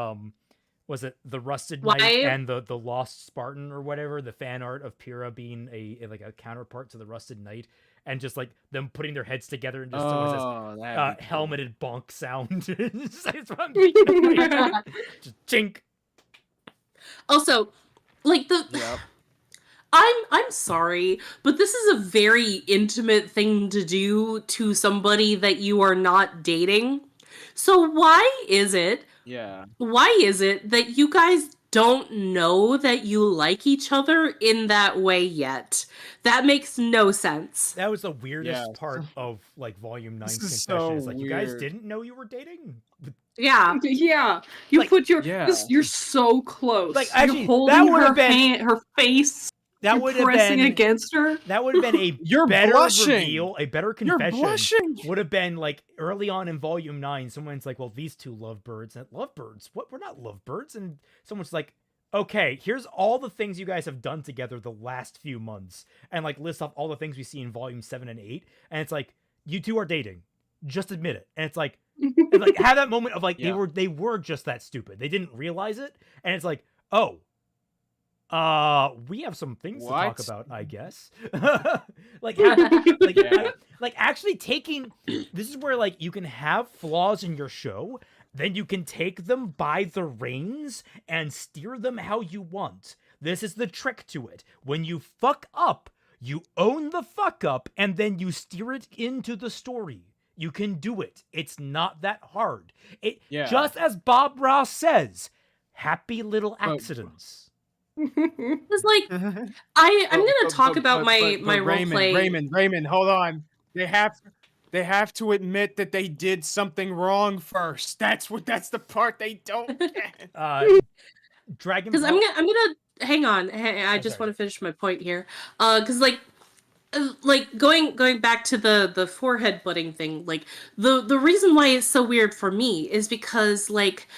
was it the Rusted Knight and the Lost Spartan or whatever, the fan art of Pyrrha being a like a counterpart to the Rusted Knight, and just like them putting their heads together and just cool. Helmeted bonk sound. Just chink. Also, like I'm sorry, but this is a very intimate thing to do to somebody that you are not dating. So why is it that you guys don't know that you like each other in that way yet? That makes no sense. That was the weirdest part of like Volume 9's confession. So it's like, you guys didn't know you were dating? Yeah. Yeah. You like, put your you're so close. Like actually, you're holding that would her have been hand, her face. That you're would have pressing been against her. That would have been a You're better blushing. reveal, a better confession. You're blushing. Would have been like early on in Volume 9. Someone's like, "Well, these two lovebirds, and lovebirds. What? We're not lovebirds." And someone's like, "Okay, here's all the things you guys have done together the last few months," and like list off all the things we see in Volume 7 and 8. And it's like, you two are dating. Just admit it. And it's like have that moment of like they were just that stupid. They didn't realize it, and it's like, oh. We have some things to talk about, I guess. Actually taking this is where like you can have flaws in your show, then you can take them by the reins and steer them how you want. This is the trick to it. When you fuck up, you own the fuck up and then you steer it into the story. You can do it. It's not that hard. Just as Bob Ross says, happy little accidents. It's like I'm gonna talk about my roleplay. Raymond, hold on. They have to admit that they did something wrong first. That's the part they don't get. Dragon. Because I'm gonna hang on. I just want to finish my point here. Because like going back to the forehead butting thing. Like the reason why it's so weird for me is because like.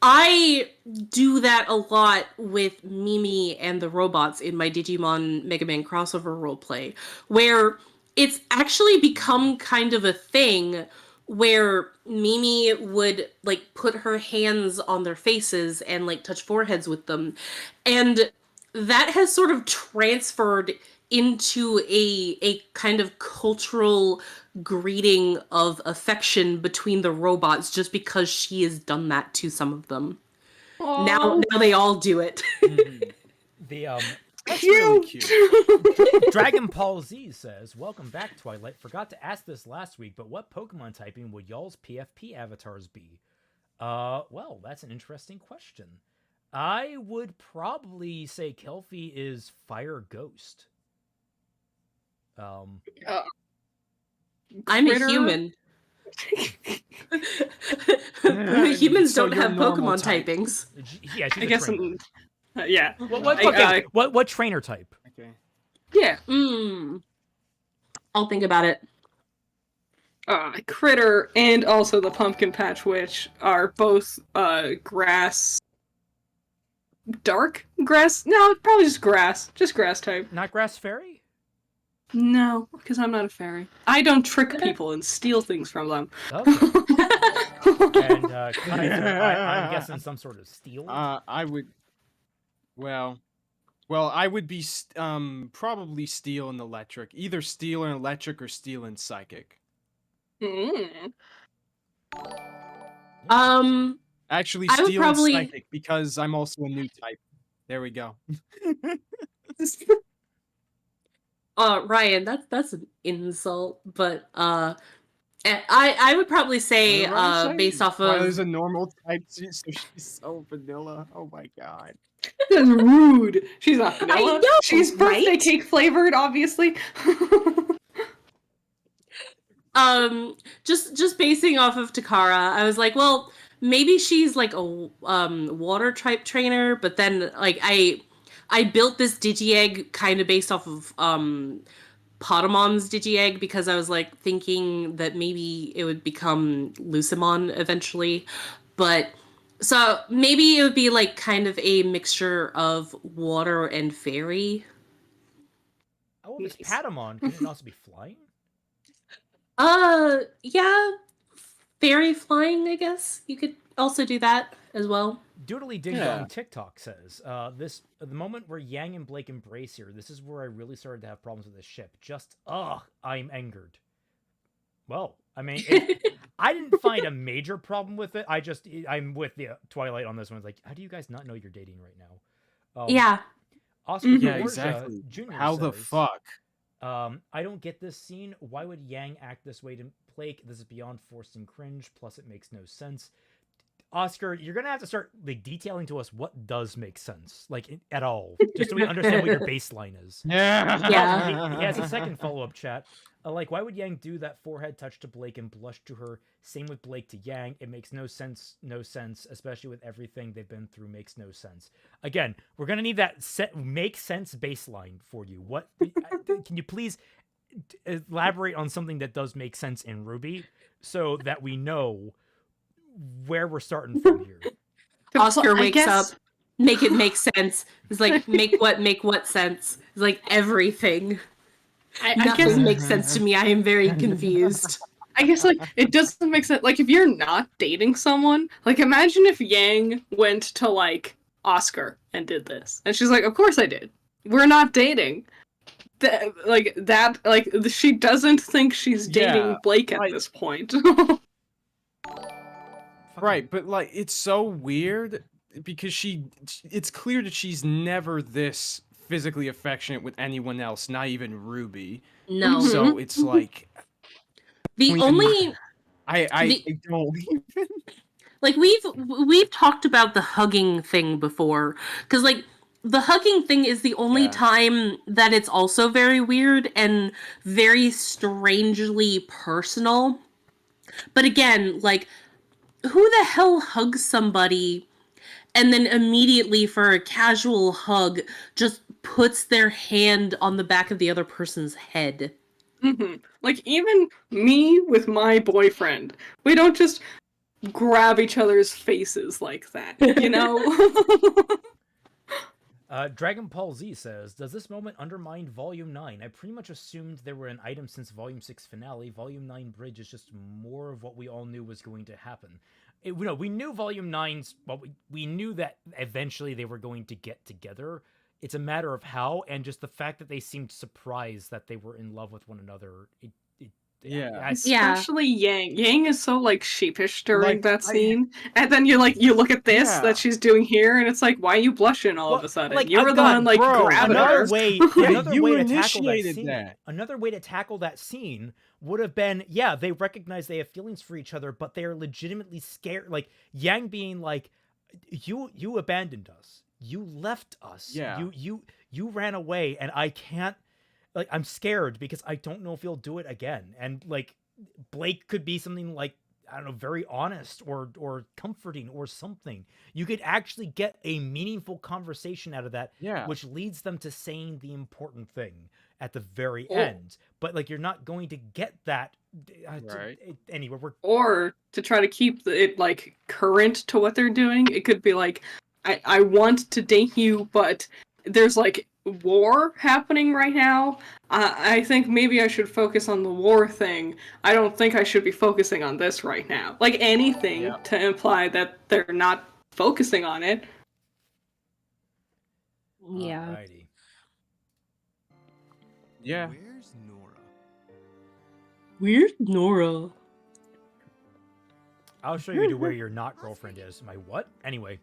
I do that a lot with Mimi and the robots in my Digimon Mega Man crossover roleplay, where it's actually become kind of a thing where Mimi would like put her hands on their faces and like touch foreheads with them. And that has sort of transferred into a kind of cultural greeting of affection between the robots just because she has done that to some of them. Now they all do it. That's really cute. Dragon Paul Z says, "Welcome back, Twilight. Forgot to ask this last week, but what Pokemon typing would y'all's PFP avatars be?" Well, that's an interesting question. I would probably say Kelpie is Fire Ghost. I'm a human. Humans don't have Pokemon typings. Yeah, she's I guess. Yeah. What trainer type? Okay. Yeah. I'll think about it. Critter and also the Pumpkin Patch Witch are both grass. Dark grass? No, probably just grass. Just grass type. Not grass fairy? No, because I'm not a fairy. I don't trick people and steal things from them. Okay. And Kaiser, I'm guessing some sort of steel? I would... Well, I would be probably steel and electric. Either steel and electric or steel and psychic. Actually, steel and psychic, because I'm also a new type. There we go. Ryan, that's an insult, but I would probably say based off of Riley's a normal type, so she's so vanilla. Oh my god. That's rude. She's not vanilla. I know, she's birthday cake flavored, obviously. Just basing off of Takara, I was like, well, maybe she's like a water type trainer, but then like I built this Digi-Egg kind of based off of Potamon's Digi-Egg because I was like thinking that maybe it would become Lucimon eventually. But so maybe it would be like kind of a mixture of water and fairy. Oh, if it's Patamon, can it also be flying? Yeah, fairy flying, I guess. You could also do that as well. Doodly Ding Yeah. Dong TikTok says, the moment where Yang and Blake embrace here, this is where I really started to have problems with this ship. Just, I'm angered. Well, I mean, I didn't find a major problem with it. I'm with the Twilight on this one. It's like, how do you guys not know you're dating right now? Yeah. Oscar Yeah, Borgia exactly. Jr. How the says, fuck? I don't get this scene. Why would Yang act this way to Blake? This is beyond forced and cringe. Plus, it makes no sense. Oscar, you're gonna have to start like detailing to us what does make sense, like at all, just so we understand what your baseline is. Yeah. He has a second follow-up chat. Like, why would Yang do that forehead touch to Blake and blush to her? Same with Blake to Yang. It makes no sense, especially with everything they've been through. Makes no sense. Again, we're gonna need that make sense baseline for you. What can you please elaborate on something that does make sense in RWBY, so that we know where we're starting from here. Oscar wakes up, make it make sense. It's like, make what sense? It's like everything. I guess makes sense to me. I am very confused. I guess like it doesn't make sense. Like if you're not dating someone, like imagine if Yang went to like Oscar and did this, and she's like, "Of course I did. We're not dating." She doesn't think she's dating Blake at this point. Right, but like it's so weird because it's clear that she's never this physically affectionate with anyone else, not even RWBY. No. So it's like the only I don't even like we've talked about the hugging thing before, because like the hugging thing is the only time that it's also very weird and very strangely personal. But again, like, who the hell hugs somebody and then immediately for a casual hug just puts their hand on the back of the other person's head? Mm-hmm. Like, even me with my boyfriend, we don't just grab each other's faces like that, you know? Dragon Paul Z says, does this moment undermine Volume 9? I pretty much assumed they were an item since Volume 6 finale. Volume 9 Bridge is just more of what we all knew was going to happen. We knew Volume 9's... Well, we knew that eventually they were going to get together. It's a matter of how, and just the fact that they seemed surprised that they were in love with one another. Especially Yang. Yang is so like sheepish during that scene, and then you look at this that she's doing here, and it's like, why are you blushing all of a sudden? Like, you were the one like grabbing another her. way to tackle that scene would have been, they recognize they have feelings for each other, but they are legitimately scared. Like Yang being like, you abandoned us, you left us, you ran away, and I can't. Like, I'm scared because I don't know if he'll do it again. And, like, Blake could be something like, I don't know, very honest or comforting or something. You could actually get a meaningful conversation out of that, which leads them to saying the important thing at the very end. But, like, you're not going to get that. Anyway, Or to try to keep it, like, current to what they're doing, it could be like, I want to date you, but there's, like, war happening right now. I think maybe I should focus on the war thing. I don't think I should be focusing on this right now. Like anything to imply that they're not focusing on it. Yeah. Alrighty. Yeah. Where's Nora? Where's Nora? I'll show you to where your not girlfriend is. My what? Anyway.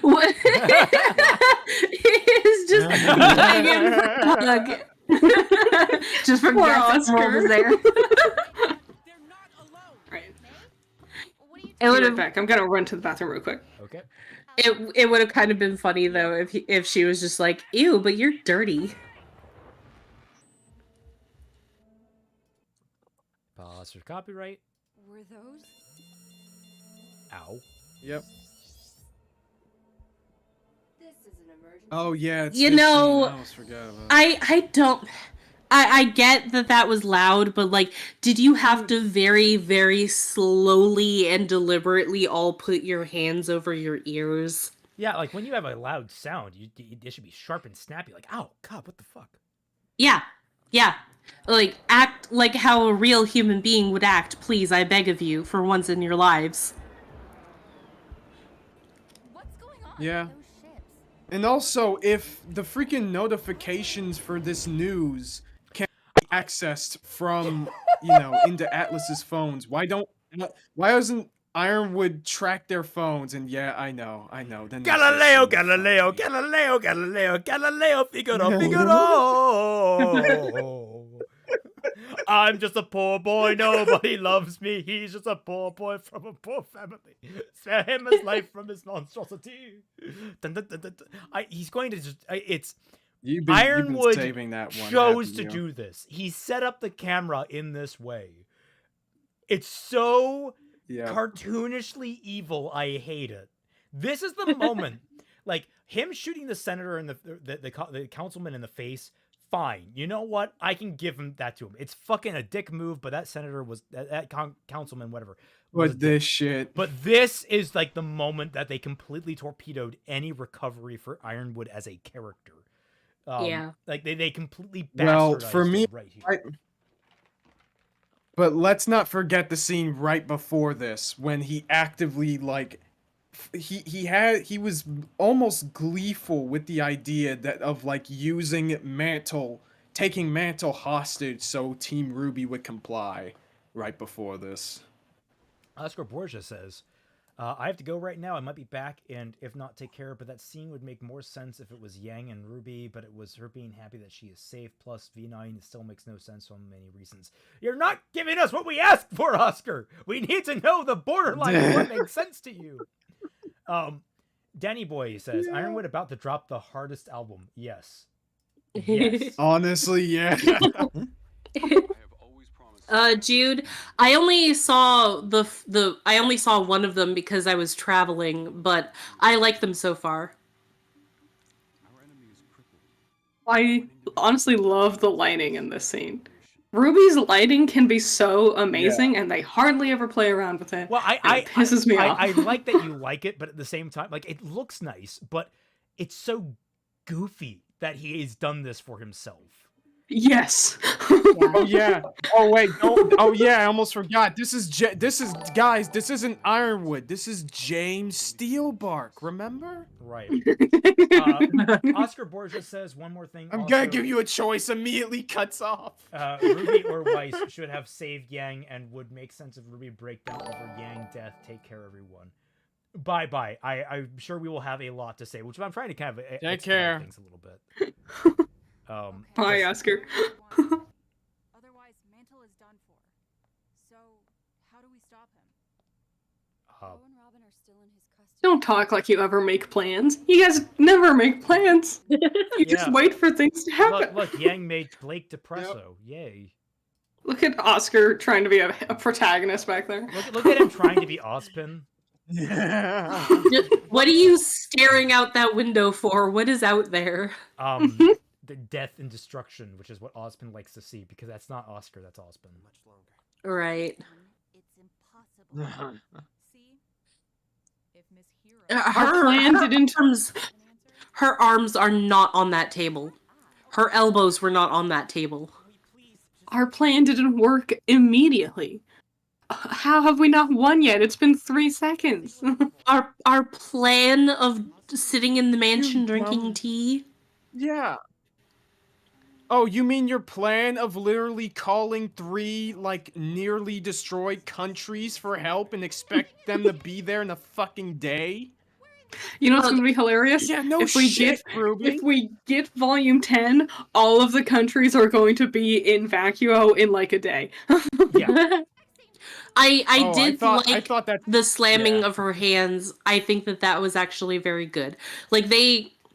What? He's just begging for a hug. Just for Oscar there. Right. It would have back. I'm gonna run to the bathroom real quick. Okay. It would have kind of been funny though if she was just like, ew, but you're dirty. Pause for copyright. Were those? Ow. Yep. This is an emergency. Oh yeah. It's You this know, scene. I almost forgot about it. I don't. I get that was loud, but like, did you have to very, very slowly and deliberately all put your hands over your ears? Yeah, like when you have a loud sound, it should be sharp and snappy. Like, ow, God, what the fuck? Yeah, yeah. Like, act like how a real human being would act, please, I beg of you, for once in your lives. Yeah. And also, if the freaking notifications for this news can be accessed from, into Atlas's phones, why doesn't Ironwood track their phones? And yeah, I know. Then Galileo, Galileo, Galileo, Galileo, Galileo, Figaro, Figaro. I'm just a poor boy, nobody loves me. He's just a poor boy from a poor family. Spare him his life from his monstrosity. Dun, dun, dun, dun, dun. He's going to just. Ironwood saving that one, chose to do this. He set up the camera in this way. It's so cartoonishly evil. I hate it. This is the moment, like him shooting the senator and the councilman in the face. Fine, you know what? I can give him that to him. It's fucking a dick move, but that senator was that councilman, whatever. But this shit. But this is like the moment that they completely torpedoed any recovery for Ironwood as a character. Like they completely bastardized Well, for me, it right here. But let's not forget the scene right before this when he actively he was almost gleeful with the idea of using taking Mantle hostage so Team RWBY would comply right before this. Oscar Borgia says, I have to go right now. I might be back, and if not, take care. But that scene would make more sense if it was Yang and RWBY, but it was her being happy that she is safe. Plus, V9, it still makes no sense for many reasons. You're not giving us what we asked for, Oscar. We need to know the borderline of what makes sense to you. Danny Boy says, Ironwood about to drop the hardest album. Yes. Yes. Honestly, yeah. Jude, I only saw I only saw one of them because I was traveling, but I like them so far. I honestly love the lighting in this scene. RWBY's lighting can be so amazing, and they hardly ever play around with it. Well, it pisses me off. I like that you like it, but at the same time, it looks nice, but it's so goofy that he has done this for himself. Yes. Oh yeah. Oh wait. Oh yeah. I almost forgot. This is guys. This isn't Ironwood. This is James Steelbark. Remember? Right. Oscar Borgia says one more thing. I'm gonna give you a choice. Immediately cuts off. RWBY or Weiss should have saved Yang and would make sense of RWBY breakdown over Yang death. Take care, everyone. Bye. I'm sure we will have a lot to say, which I'm trying to kind of take care things a little bit. Bye, Oscar. Otherwise, Mantle is done for. So, how do we stop him? Bo and Robin are still in his custody. Don't talk like you ever make plans. You guys never make plans. You just wait for things to happen. Look, Yang made Blake Depresso. Yay. Look at Oscar trying to be a protagonist back there. Look at him trying to be Ozpin. What are you staring out that window for? What is out there? The death and destruction, which is what Ozpin likes to see, because that's not Oscar, that's Ozpin. Much longer. Right. It's impossible. See? If Miss Hero her arms are not on that table. Her elbows were not on that table. Our plan didn't work immediately. How have we not won yet? It's been 3 seconds. Our plan of sitting in the mansion drinking tea? Yeah. Oh, you mean your plan of literally calling 3, nearly destroyed countries for help and expect them to be there in a fucking day? You know what's going to be hilarious? Yeah, no if RWBY. we get Volume 10, all of the countries are going to be in vacuo in a day. Yeah. I thought that the slamming of her hands. I think that was actually very good.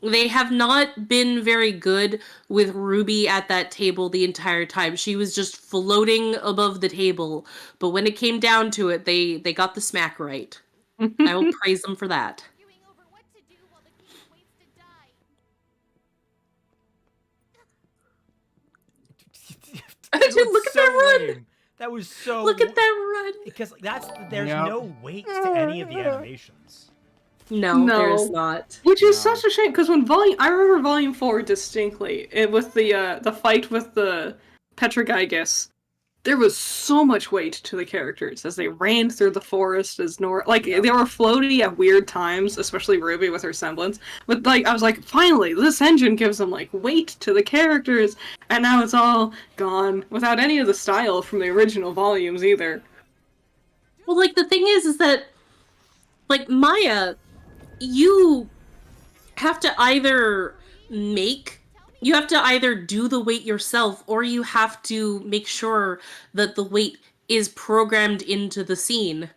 They have not been very good with RWBY at that table the entire time. She was just floating above the table. But when it came down to it, they got the smack right. I will praise them for that. Look at that run! That was so. Look at that run! Because there's no weight to any of the animations. No, there's not. Which is such a shame, because I remember Volume 4 distinctly, with the fight with the Petroglyphs, there was so much weight to the characters as they ran through the forest as Nora. Like, they were floaty at weird times, especially Ruby with her semblance. But, like, I was like, finally, this engine gives them, like, weight to the characters. And now it's all gone without any of the style from the original volumes either. Well, like, the thing is that, like, Maya, you have to either do the weight yourself, or you have to make sure that the weight is programmed into the scene.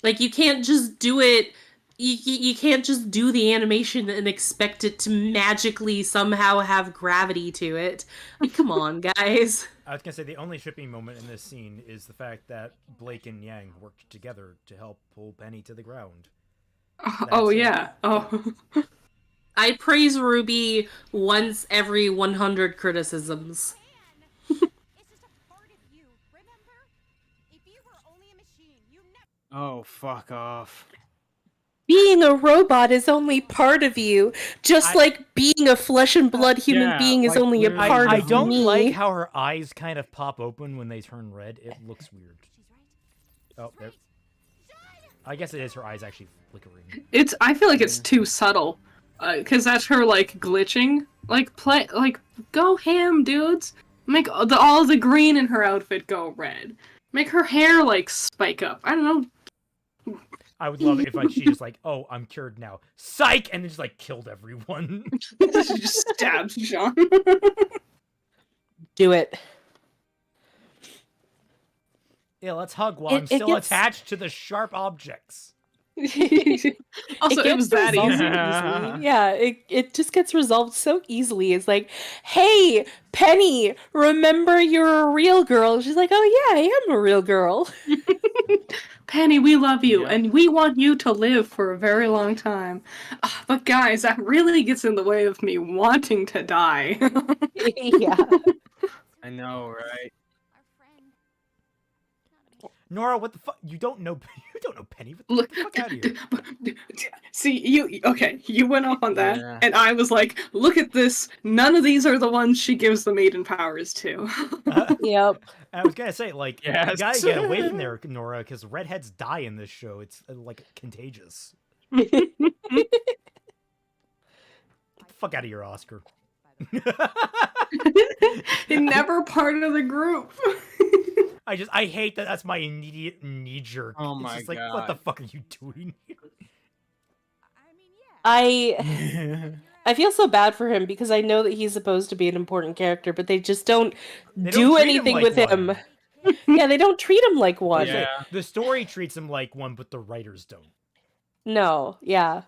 Like, you can't just do it, you can't just do the animation and expect it to magically somehow have gravity to it. Like, come on, guys. I was gonna say the only shipping moment in this scene is the fact that Blake and Yang worked together to help pull Penny to the ground. Oh, yeah. Oh. I praise RWBY once every 100 criticisms. Oh, fuck off. Being a robot is only part of you, just like being a flesh and blood human being is only a part of me. I don't like how her eyes kind of pop open when they turn red. It looks weird. Oh, there. I guess it is her eyes actually flickering. I feel like it's too subtle. Because that's her, like, glitching. Like, go ham, dudes. Make all the green in her outfit go red. Make her hair, like, spike up. I don't know. I would love it if she just like, oh, I'm cured now. Psych! And then just like killed everyone. She just stabs Jean. Do it. Yeah, let's hug while I'm still attached to the sharp objects. Also, it was that easy. Yeah, it just gets resolved so easily. It's like, hey, Penny, remember you're a real girl? She's like, oh yeah, I am a real girl. Penny, we love you, and we want you to live for a very long time. But guys, that really gets in the way of me wanting to die. Yeah. I know, right? Nora, what the fuck? You don't know Penny. What the fuck out of here? See, you went off on that, and I was like, look at this. None of these are the ones she gives the maiden powers to. Yep. I was gonna say, like, you gotta get away from there, Nora, because redheads die in this show. It's like contagious. Get the fuck out of here, Oscar. Never part of the group. I hate that. That's my immediate knee jerk. Oh it's my just like, God. what the fuck are you doing here? I feel so bad for him because I know that he's supposed to be an important character, but they just don't do anything with him. Yeah, they don't treat him like one. Yeah. The story treats him like one, but the writers don't. No, yeah.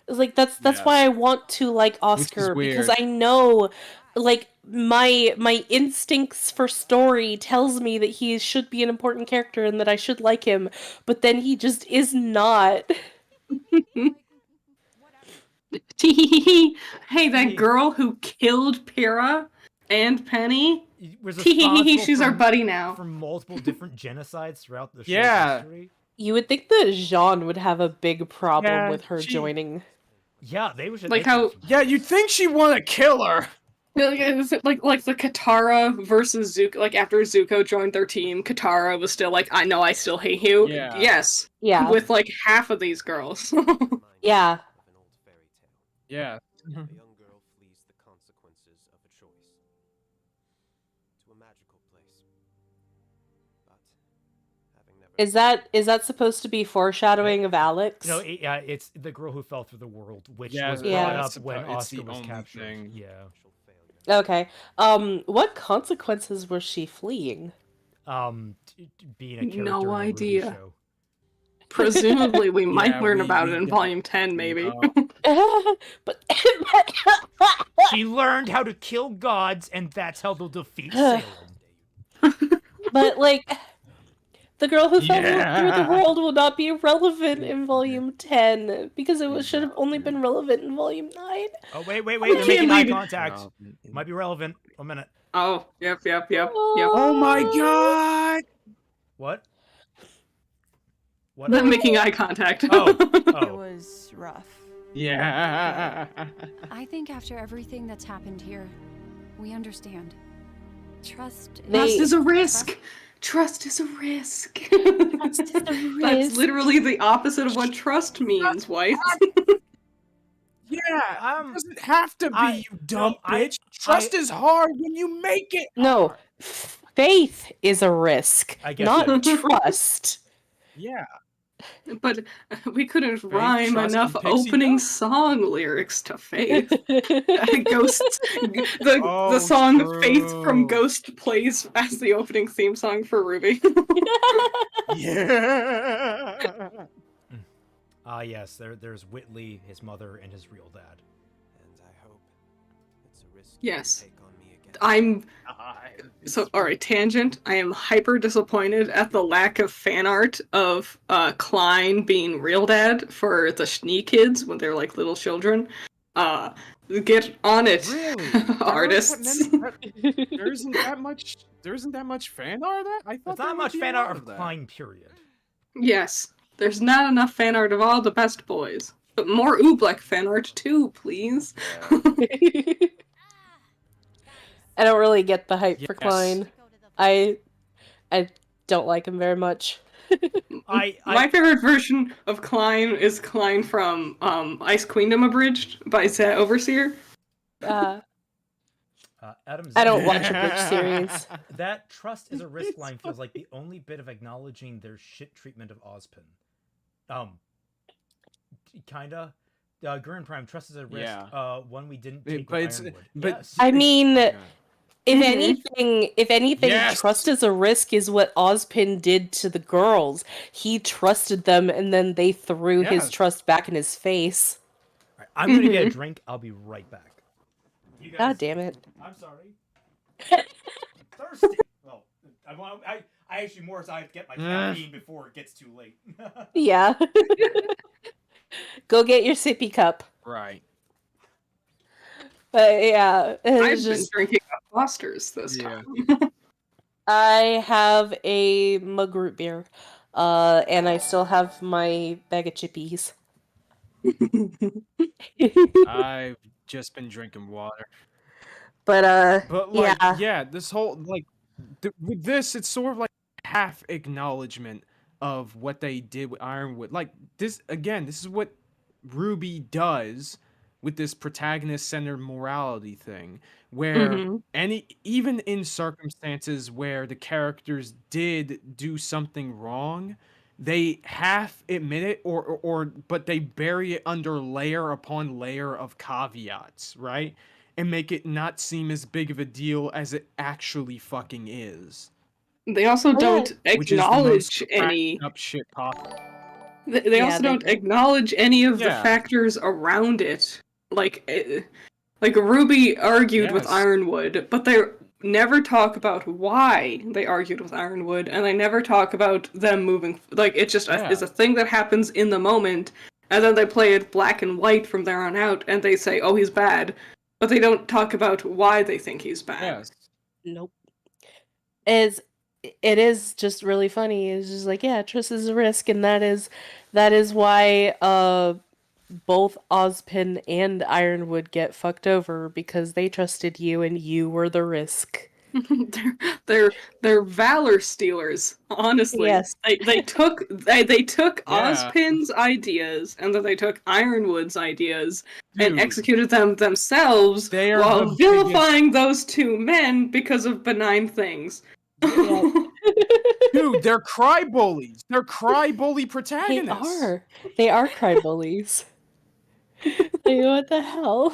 It's like that's why I want to like Oscar, because I know like my instincts for story tells me that he should be an important character and that I should like him, but then he just is not. Hey, that girl who killed Pyrrha and Penny. She's our buddy now. From multiple different genocides throughout the show's history. You would think that Jean would have a big problem with her joining. Yeah, they would. Like how? Yeah, you'd think she'd want to kill her. Like the Katara versus Zuko. Like after Zuko joined their team, Katara was still like, I know I still hate you. Yeah. Yes. Yeah. With like half of these girls. Yeah. Yeah. A young girl flees the consequences of a choice to a magical place. But having never Is that supposed to be foreshadowing of Alex? No, it's the girl who fell through the world, which was brought up when Oscar was captured. Yeah. Okay. What consequences was she fleeing? Being a character No in a idea. RWBY show. Presumably, we might learn about it in Volume 10, maybe. But She learned how to kill gods, and that's how they'll defeat Salem. But like, the girl who fell through the world will not be relevant in Volume 10 because it should have only been relevant in Volume 9. Oh wait! They're making eye contact. Might be relevant. A minute. Oh, yep. Oh my god! What? Them making eye contact. It was rough. Yeah. I think after everything that's happened here, we understand. Trust Trust is a risk. Trust is a risk. That's literally the opposite of what trust means, wife. Yeah, it doesn't have to be, you dumb bitch. Trust is hard when you make it. No, faith is a risk, I guess not that is. trust. Yeah. But we couldn't rhyme trust, enough and pixie opening dust. song lyrics to Faith. Ghosts, the Oh, song Faith from true. Ghost plays as the opening theme song for RWBY. Yeah. Yes, there's Whitley, his mother, and his real dad. And I hope it's a risk Yes. you take on me again. Alright, tangent. I am hyper disappointed at the lack of fan art of Klein being real dad for the Schnee kids when they're like little children. Get on it, Really? artists. There isn't that much fan art of that? I thought There's there not would much be a fan lot art of that. Klein, period. Yes, there's not enough fan art of all the best boys. But more Oobleck fan art too, please. I don't really get the hype for Yes. Klein. I don't like him very much. My favorite version of Klein is Klein from Ice Queendom Abridged by Zat Overseer. Adam I don't Zimmer- watch Abridged series. That trust is a risk line feels like the only bit of acknowledging their shit treatment of Ozpin. Kinda. Gurren Prime, trust is a risk. Yeah. One we didn't But take with it's- Ironwood. but- Yes. I mean, Yeah. if anything, Yes! trust is a risk is what Ozpin did to the girls. He trusted them, and then they threw his Yes. trust back in his face. All right, I'm gonna get a drink. I'll be right back. You guys, God damn it! I'm sorry. Thirsty. Well, I actually more so I get my caffeine before it gets too late. Yeah. Go get your sippy cup. Right. But yeah, I've it's been just drinking Foster's this time. I have a mug root beer, and I still have my bag of chippies. I've just been drinking water. But like, yeah, this whole with this, it's sort of like half acknowledgement of what they did with Ironwood. Like this again, this is what RWBY does with this protagonist-centered morality thing, where even in circumstances where the characters did do something wrong, they half admit it but they bury it under layer upon layer of caveats, right? And make it not seem as big of a deal as it actually fucking is. They also don't Which is the most acknowledge any. cracked up shit possible. They also don't acknowledge any of the Yeah. factors around it. Like RWBY argued with Yes. Ironwood, but they never talk about why they argued with Ironwood, and they never talk about them moving. Like it just is a thing that happens in the moment, and then they play it black and white from there on out, and they say, "Oh, he's bad," but they don't talk about why they think he's bad. Yes. Nope. It is just really funny. It's just like, yeah, trust is a risk, and that is why both Ozpin and Ironwood get fucked over because they trusted you and you were the risk. they're valor stealers. Honestly, Yes. they took Ozpin's ideas, and then they took Ironwood's ideas and Dude. executed them themselves They are while the vilifying those two men because of benign things. Dude, they're cry bullies. They're cry bully They protagonists. are. They are cry bullies. Like, what the hell?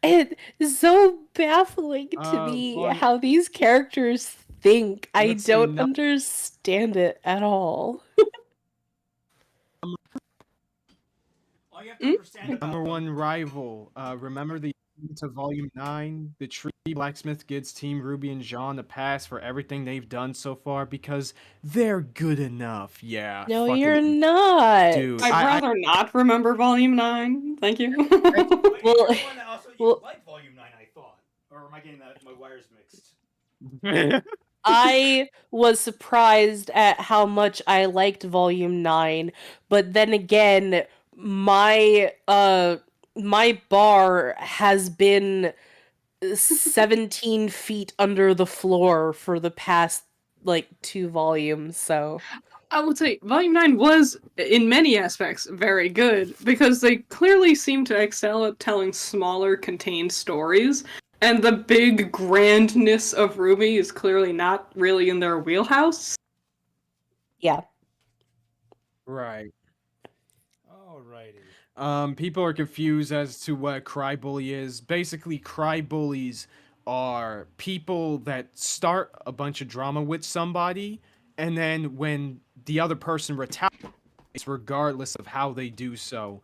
It's so baffling to me well, how these characters think. I let's see, don't no- understand it at all. All you have to understand about Number one rival. Remember the to Volume 9? The Tree Blacksmith gives Team Ruby and Jean a pass for everything they've done so far because they're good enough. Yeah. No, fucking- you're not. Dude, I'd rather not remember Volume 9. Thank you. Well, you like Volume 9, I thought. Or am I getting my wires mixed? I was surprised at how much I liked Volume 9, but then again, my bar has been 17 feet under the floor for the past like 2 volumes, so I would say Volume 9 was, in many aspects, very good, because they clearly seem to excel at telling smaller, contained stories, and the big grandness of RWBY is clearly not really in their wheelhouse. yeah. Right. Alrighty. People are confused as to what cry-bully is. Basically, cry-bullies are people that start a bunch of drama with somebody, and then when the other person retaliates, regardless of how they do so,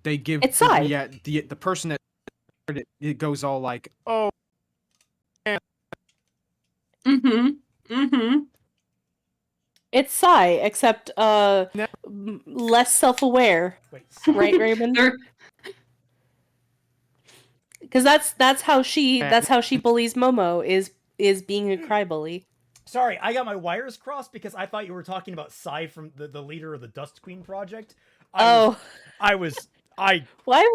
they give It's Psy. the person that started it goes all like, oh, It's Psy, except less self-aware, Wait. right, Raymond? Because that's how she bullies Momo is being a cry-bully. Sorry, I got my wires crossed because I thought you were talking about Psy from the leader of the Dust Queen project. Oh. Why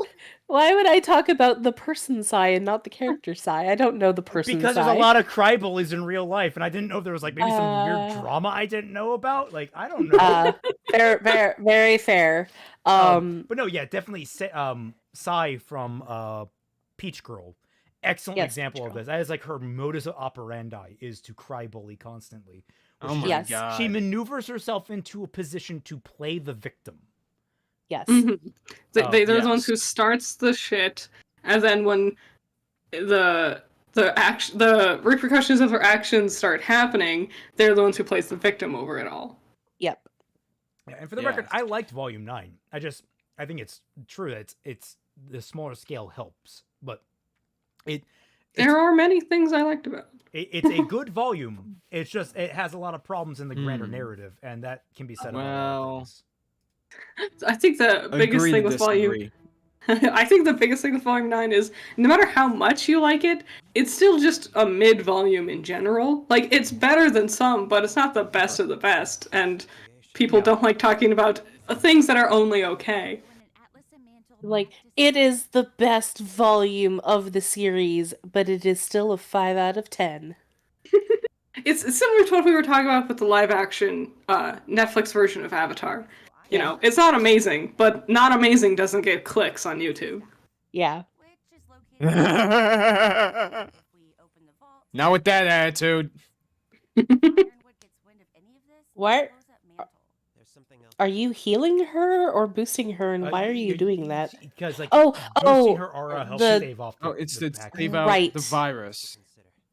would I talk about the person Psy and not the character Psy? I don't know the person because Psy. there's a lot of cry bullies in real life, and I didn't know there was like maybe some weird drama I didn't know about. Like I don't know. Fair, very fair. But no, yeah, definitely. Psy from Peach Girl, excellent example of this. That is like her modus operandi is to cry bully constantly. Oh my god! She maneuvers herself into a position to play the victim. Yes. Mm-hmm. They're the ones who starts the shit, and then when the repercussions of their actions start happening, they're the ones who plays the victim over it all. Yep. Yeah, and for the record, I liked Volume 9. I think it's true that it's the smaller scale helps, but there are many things I liked about it. It's a good volume. It's just it has a lot of problems in the grander narrative, and that can be said about a lot of things. I think the biggest thing with Volume... I think the biggest thing with Volume 9 is, no matter how much you like it, it's still just a mid-volume in general. Like, it's better than some, but it's not the best of the best, and people don't like talking about things that are only okay. Like, it is the best volume of the series, but it is still a 5 out of 10. It's similar to what we were talking about with the live-action Netflix version of Avatar. You know, it's not amazing, but not amazing doesn't get clicks on YouTube. Yeah. Now with that attitude. What? Are you healing her or boosting her, and why are you doing that? Because like boosting her aura helps save off. It's to save out the virus.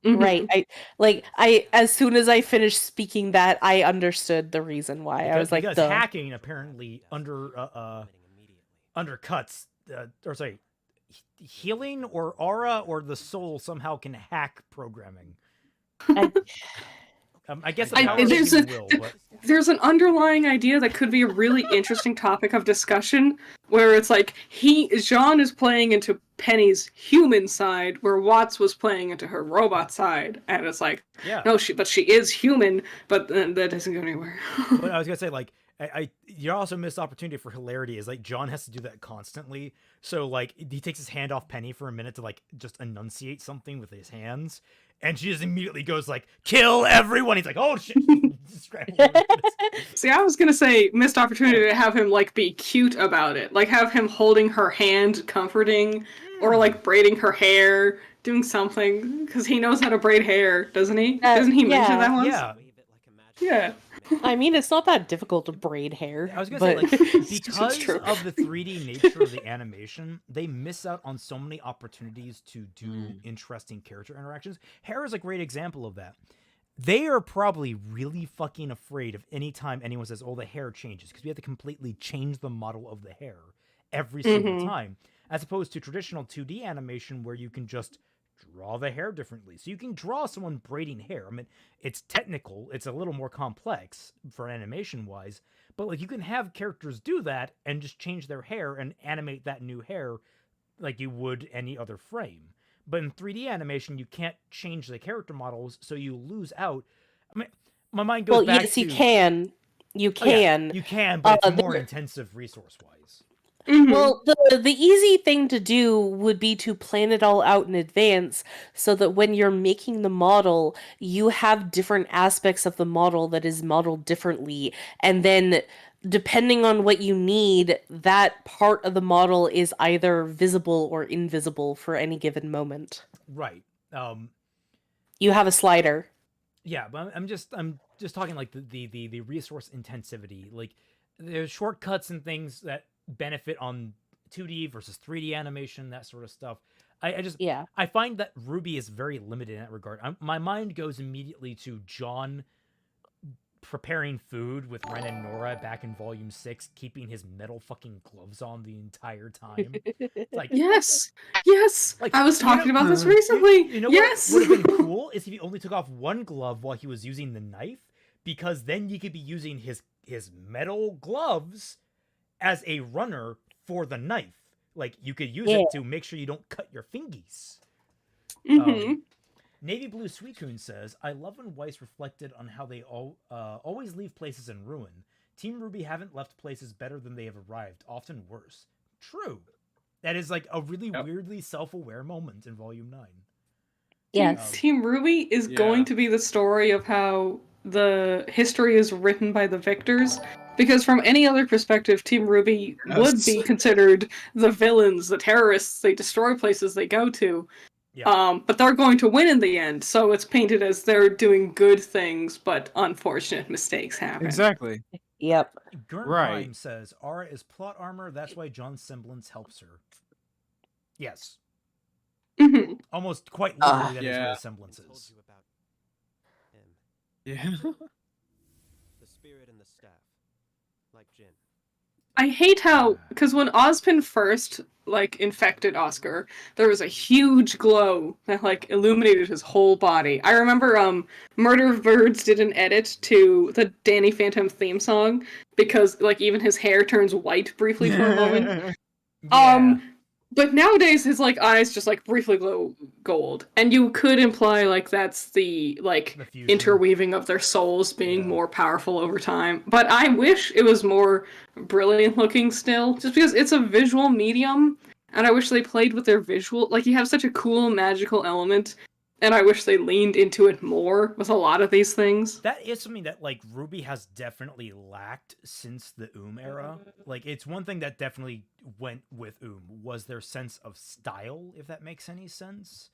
Right. I as soon as I finished speaking that, I understood the reason why. I was like, because hacking apparently undercuts healing or aura or the soul somehow can hack programming. I guess there's an underlying idea that could be a really interesting topic of discussion, where it's like Jean is playing into Penny's human side, where Watts was playing into her robot side, and it's like, no, she is human, but that doesn't go anywhere. But I was gonna say, like, you also missed opportunity for hilarity. Is like John has to do that constantly. So like he takes his hand off Penny for a minute to like just enunciate something with his hands, and she just immediately goes like, "Kill everyone!" He's like, "Oh shit!" See, I was gonna say missed opportunity to have him like be cute about it, like have him holding her hand, comforting, or like braiding her hair, doing something, because he knows how to braid hair, doesn't he? Doesn't he mention that once? Yeah. I mean, it's not that difficult to braid hair. I was gonna say, like, because of the 3D nature of the animation, they miss out on so many opportunities to do interesting character interactions. Hair is a great example of that. They are probably really fucking afraid of any time anyone says, "Oh, the hair changes," because we have to completely change the model of the hair every single time, as opposed to traditional 2D animation where you can just draw the hair differently. So you can draw someone braiding hair. I mean, it's technical, it's a little more complex for animation wise, but like you can have characters do that and just change their hair and animate that new hair like you would any other frame. But in 3D animation, you can't change the character models, so you lose out. I mean, my mind goes back to... you can. You can. You can, but it's more intensive resource-wise. Well, the easy thing to do would be to plan it all out in advance so that when you're making the model, you have different aspects of the model that is modeled differently. And then, depending on what you need, that part of the model is either visible or invisible for any given moment. Right. You have a slider. Yeah, but I'm just talking like the resource intensivity. Like there's shortcuts and things that benefit on 2D versus 3D animation, that sort of stuff. I find that RWBY is very limited in that regard. My mind goes immediately to John preparing food with Ren and Nora back in Volume 6, keeping his metal fucking gloves on the entire time. It's like, yes, like, I was talking about this recently. You know yes, what would have been cool is if he only took off one glove while he was using the knife, because then you could be using his metal gloves as a runner for the knife. Like you could use it to make sure you don't cut your fingies. Navy Blue Sweetcoon says, I love when Weiss reflected on how they always leave places in ruin. Team RWBY haven't left places better than they have arrived, often worse. True. That is like a really weirdly self-aware moment in Volume 9. Yes. Team RWBY is going to be the story of how the history is written by the victors. Because from any other perspective, Team RWBY would be considered the villains, the terrorists. They destroy places they go to. Yeah. But they're going to win in the end, so it's painted as they're doing good things, but unfortunate mistakes happen. Exactly. Yep. Gurnt Prime says, Aura is plot armor, that's why John's semblance helps her. Yes. Almost quite literally that is what his semblance is. Yeah. The spirit and the staff, like Jin. I hate how, because when Ozpin first, infected Oscar, there was a huge glow that, illuminated his whole body. I remember, Murder of Birds did an edit to the Danny Phantom theme song, because, even his hair turns white briefly for a moment. But nowadays, his, eyes just, briefly glow gold. And you could imply, that's the interweaving of their souls being more powerful over time. But I wish it was more brilliant looking still, just because it's a visual medium, and I wish they played with their visual. You have such a cool, magical element, and I wish they leaned into it more with a lot of these things. That is something that, RWBY has definitely lacked since the era. It's one thing that definitely went with was their sense of style, if that makes any sense.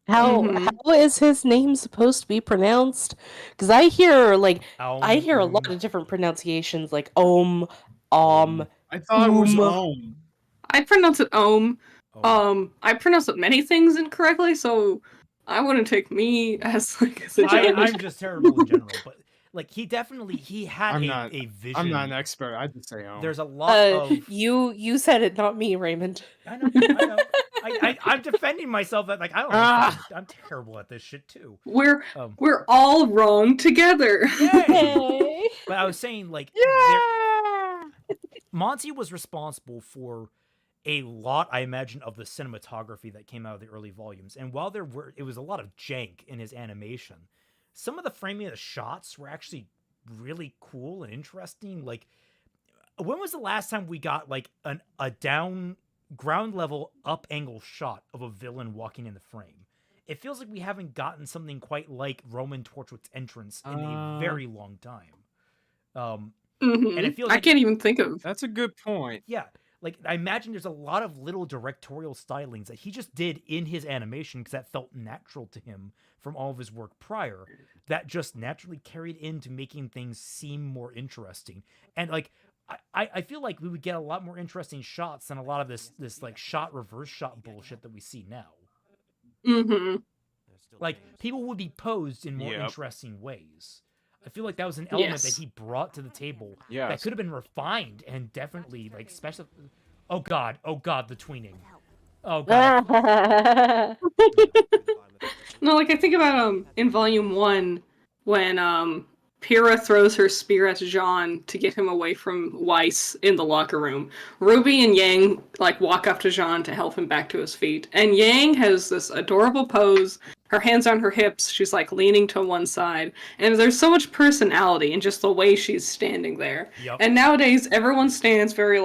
How is his name supposed to be pronounced? Because I hear I hear a lot of different pronunciations, like I thought it was Om. I pronounce it Om. I pronounce it many things incorrectly, so I wouldn't take me as I'm just terrible in general, but he definitely had a vision. I'm not an expert. I just say there's a lot of you said it, not me, Raymond. I know. I'm defending myself that I don't know. I'm terrible at this shit too. We're all wrong together. Yay! But I was saying Monty was responsible for a lot, I imagine, of the cinematography that came out of the early volumes. And while it was a lot of jank in his animation, some of the framing of the shots were actually really cool and interesting. When was the last time we got a down ground level up angle shot of a villain walking in the frame? It feels like we haven't gotten something quite like Roman Torchwood's entrance in a very long time. And it feels I can't even think of. That's a good point. Yeah. I imagine there's a lot of little directorial stylings that he just did in his animation because that felt natural to him from all of his work prior, that just naturally carried into making things seem more interesting. And I feel like we would get a lot more interesting shots than a lot of this shot reverse shot bullshit that we see now. People would be posed in more interesting ways. I feel like that was an element that he brought to the table that could have been refined and definitely special. Oh god, the tweening. Oh god. No, I think about in Volume 1 when Pyrrha throws her spear at Jean to get him away from Weiss in the locker room. RWBY and Yang walk up to Jean to help him back to his feet. And Yang has this adorable pose, her hands on her hips, she's leaning to one side. And there's so much personality in just the way she's standing there. Yep. And nowadays everyone stands very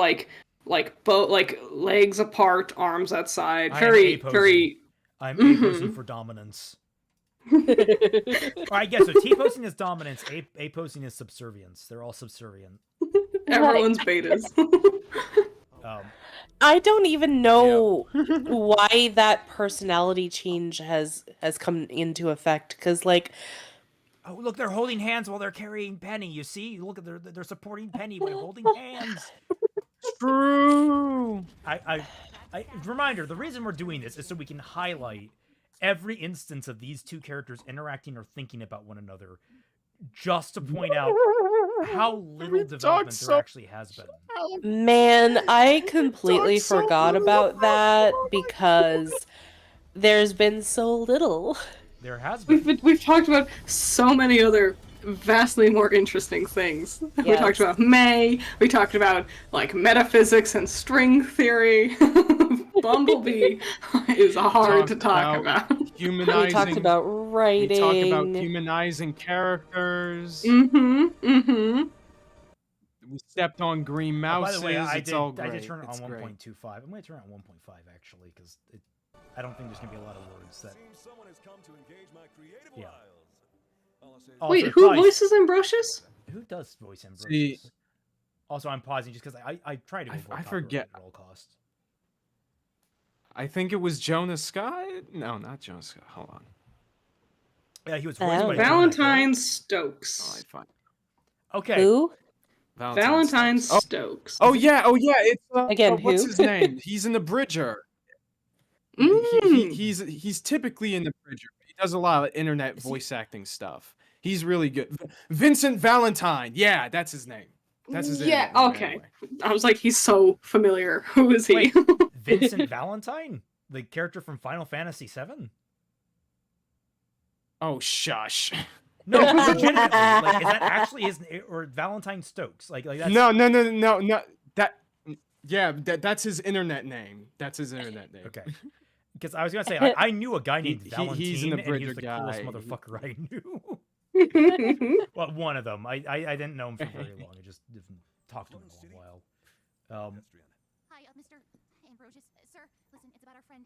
like legs apart, arms outside. I am Very, A-posing. very. I'm A-posing for dominance. Or I guess so. T-posing is dominance. A-posing is subservience. They're all subservient. Everyone's betas. I don't even know why that personality change has come into effect. Because, like, oh look, they're holding hands while they're carrying Penny. You see? Look at they're supporting Penny by holding hands. True. I reminder. The reason we're doing this is so we can highlight every instance of these two characters interacting or thinking about one another, just to point out how little development there actually has been. man, I completely forgot about that because there's been so little. There has been. We've talked about so many other vastly more interesting things. We Yes. talked about May. We talked about like metaphysics and string theory. Bumblebee is hard to talk about. Humanizing. We talked about writing. We talked about humanizing characters. Mm-hmm. We stepped on green mouses. By the way, I it's all did great. turn it on It's great. 1.25. I'm going to turn it on 1.5 actually, because I don't think there's going to be a lot of words that. Yeah. Also, Wait, who probably- voices Ambrosius? Who does voice Ambrosius? See- Also, I'm pausing just because I try to avoid I copyright forget. at all costs. I think it was Jonas Scott. No, not Jonas Scott. Hold on. Yeah, he was voiced by Valentine Jonah Stokes. Alright, fine. Hill. Okay. Who? Valentine Stokes. Stokes. Oh yeah. It's Again, what's who? his name? He's in the Bridger. Mm. He's typically in the Bridger. He does a lot of internet voice acting stuff. He's really good. Vincent Valentine. Yeah, that's his name. That's his Yeah, internet name, okay. anyway. I was like, he's so familiar. Who is he? Wait, Vincent Valentine, the character from Final Fantasy VII. Oh shush. No, legitimately. Like, is that actually his name, or Valentine Stokes? Like that's No. That's his internet name. That's his internet name. okay. Because I was gonna say I knew a guy named Valentine, he's an and he was Abridger the coolest guy. motherfucker I knew. Well, one of them. I didn't know him for very long. I just didn't talk to him for a while. Hi, Mr. Ambrosius. Sir, listen, it's about our friend.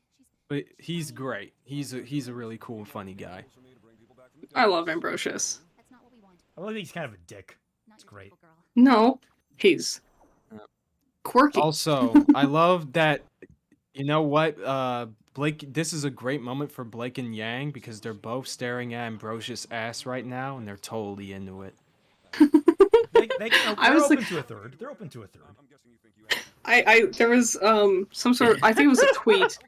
But he's great. He's a really cool and funny guy. I love Ambrosius. That's not what we want. I love that he's kind of a dick. Not It's your great. typical girl. No, he's quirky. Also, I love that. You know what, Blake? This is a great moment for Blake and Yang because they're both staring at Ambrosius' ass right now, and they're totally into it. They're open to a third. They're open to a third. There was some sort of, I think it was a tweet.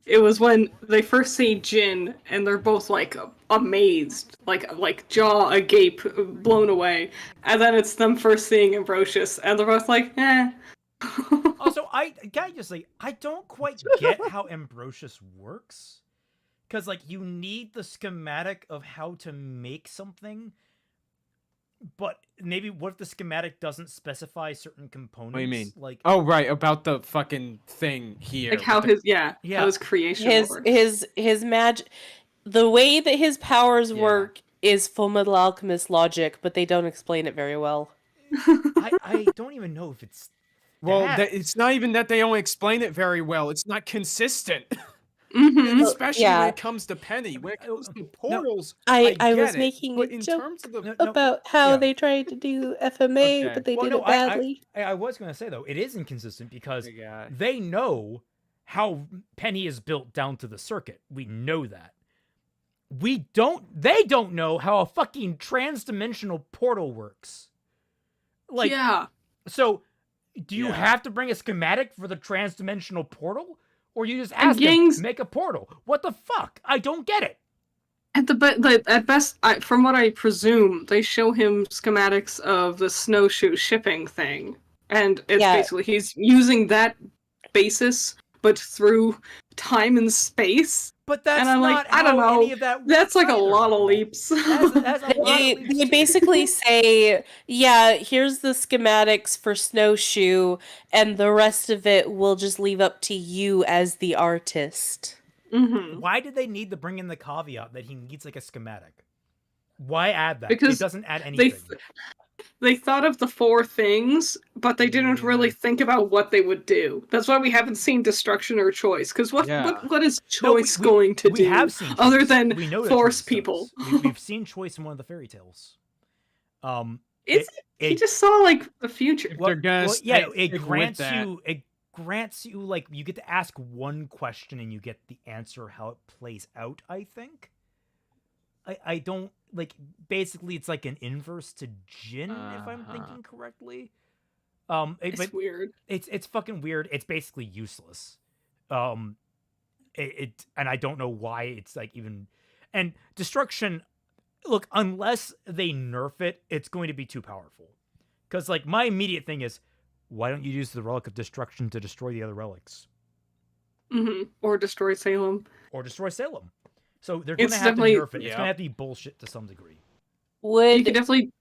It was when they first see Jin and they're both like amazed, like jaw agape, blown away, and then it's them first seeing Ambrosius and they're both like, eh. Also, I don't quite get how Ambrosius works, because like you need the schematic of how to make something. But maybe what if the schematic doesn't specify certain components? What do you mean? Like, oh right, about the fucking thing here. Like how with how his creation works. his magic, the way that his powers work is Full Metal Alchemist logic, but they don't explain it very well. I don't even know if it's it's not even that they don't explain it very well. It's not consistent. Mm-hmm. Especially when it comes to Penny. When it comes to portals, I get was it, making but a in joke terms of the about how they tried to do FMA, but they did it badly. I was going to say, though, it is inconsistent because they know how Penny is built down to the circuit. We know that. They don't know how a fucking trans-dimensional portal works. Like, so, do you have to bring a schematic for the trans-dimensional portal? Or you just ask them to make a portal? What the fuck? I don't get it. At best, from what I presume, they show him schematics of the snowshoe shipping thing. And it's basically, he's using that basis, but through time and space. But that's not like, I don't know. Any of that that's like a lot of leaps. They basically say, yeah, here's the schematics for Snowshoe, and the rest of it we'll just leave up to you as the artist. Mm-hmm. Why did they need to bring in the caveat that he needs like a schematic? Why add that? Because it doesn't add anything. they thought of the 4 things, but they didn't really think about what they would do. That's why we haven't seen destruction or choice. Because what is choice going to do? We have seen other choice. than we know force choice people. We've seen choice in one of the fairy tales. He just saw like the future. It grants you like you get to ask one question and you get the answer how it plays out. I think. I don't like. Basically, it's like an inverse to Jin, if I'm thinking correctly. It's weird. It's fucking weird. It's basically useless. And I don't know why it's like even. And destruction. Look, unless they nerf it, it's going to be too powerful. Because, like, my immediate thing is, why don't you use the Relic of Destruction to destroy the other relics? Mm-hmm. Or destroy Salem. So they're going to have to nerf it. It's going to have to be bullshit to some degree. You can definitely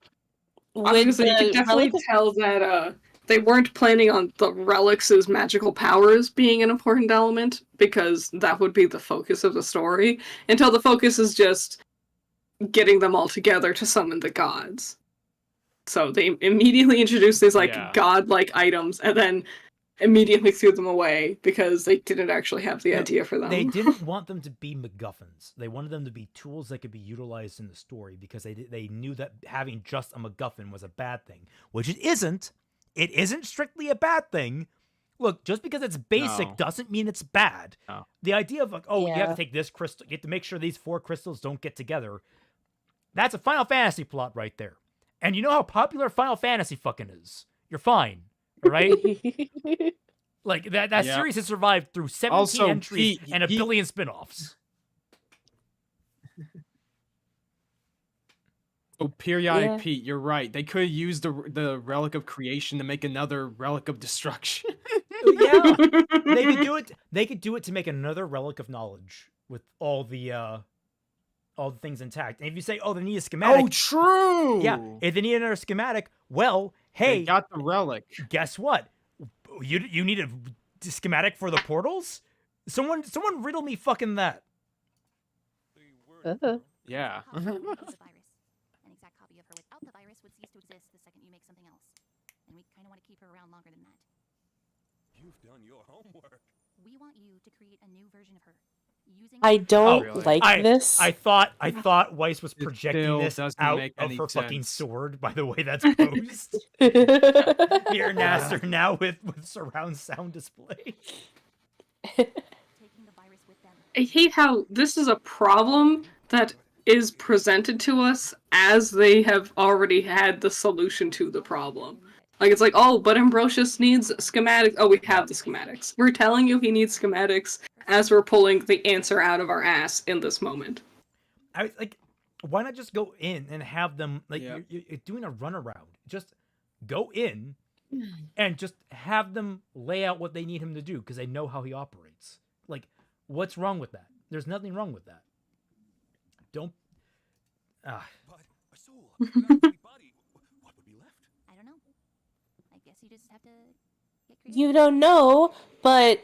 tell that they weren't planning on the relics' magical powers being an important element, because that would be the focus of the story, until the focus is just getting them all together to summon the gods. So they immediately introduced these godlike items and then immediately threw them away because they didn't actually have the idea for them. They didn't want them to be MacGuffins. They wanted them to be tools that could be utilized in the story because they knew that having just a MacGuffin was a bad thing, which it isn't. It isn't strictly a bad thing. Look, just because it's basic doesn't mean it's bad. No. The idea of like, you have to take this crystal, you have to make sure these 4 crystals don't get together. That's a Final Fantasy plot right there. And you know how popular Final Fantasy fucking is. You're fine. All right? Like, that series has survived through 17 entries and a billion spin-offs. Oh, periodic Pete, you're right. They could use the Relic of Creation to make another Relic of Destruction. Yeah. They could do it to make another Relic of Knowledge with all the things intact. And if you say, they need a schematic. Oh, true. Yeah, if they need another schematic, well, hey, they got the relic. Guess what? You need a schematic for the portals? Someone riddle me fucking that. Yeah. The virus. An exact copy of her without the virus would cease to exist the second you make something else. And we kind of want to keep her around longer than that. You've done your homework. We want you to create a new version of her. I don't like this. I thought Weiss was projecting this out of her fucking sword. By the way, that's posed. Here, Nasser, now with surround sound display. I hate how this is a problem that is presented to us as they have already had the solution to the problem. Like, it's like, but Ambrosius needs schematics. Oh, we have the schematics. We're telling you he needs schematics as we're pulling the answer out of our ass in this moment. I was like, why not just go in and have them, like, you're doing a runaround. Just go in and just have them lay out what they need him to do because they know how he operates. Like, what's wrong with that? There's nothing wrong with that. Don't... But a soul, a body, what would be left? I don't know. I guess you just have to get creative. You don't know, but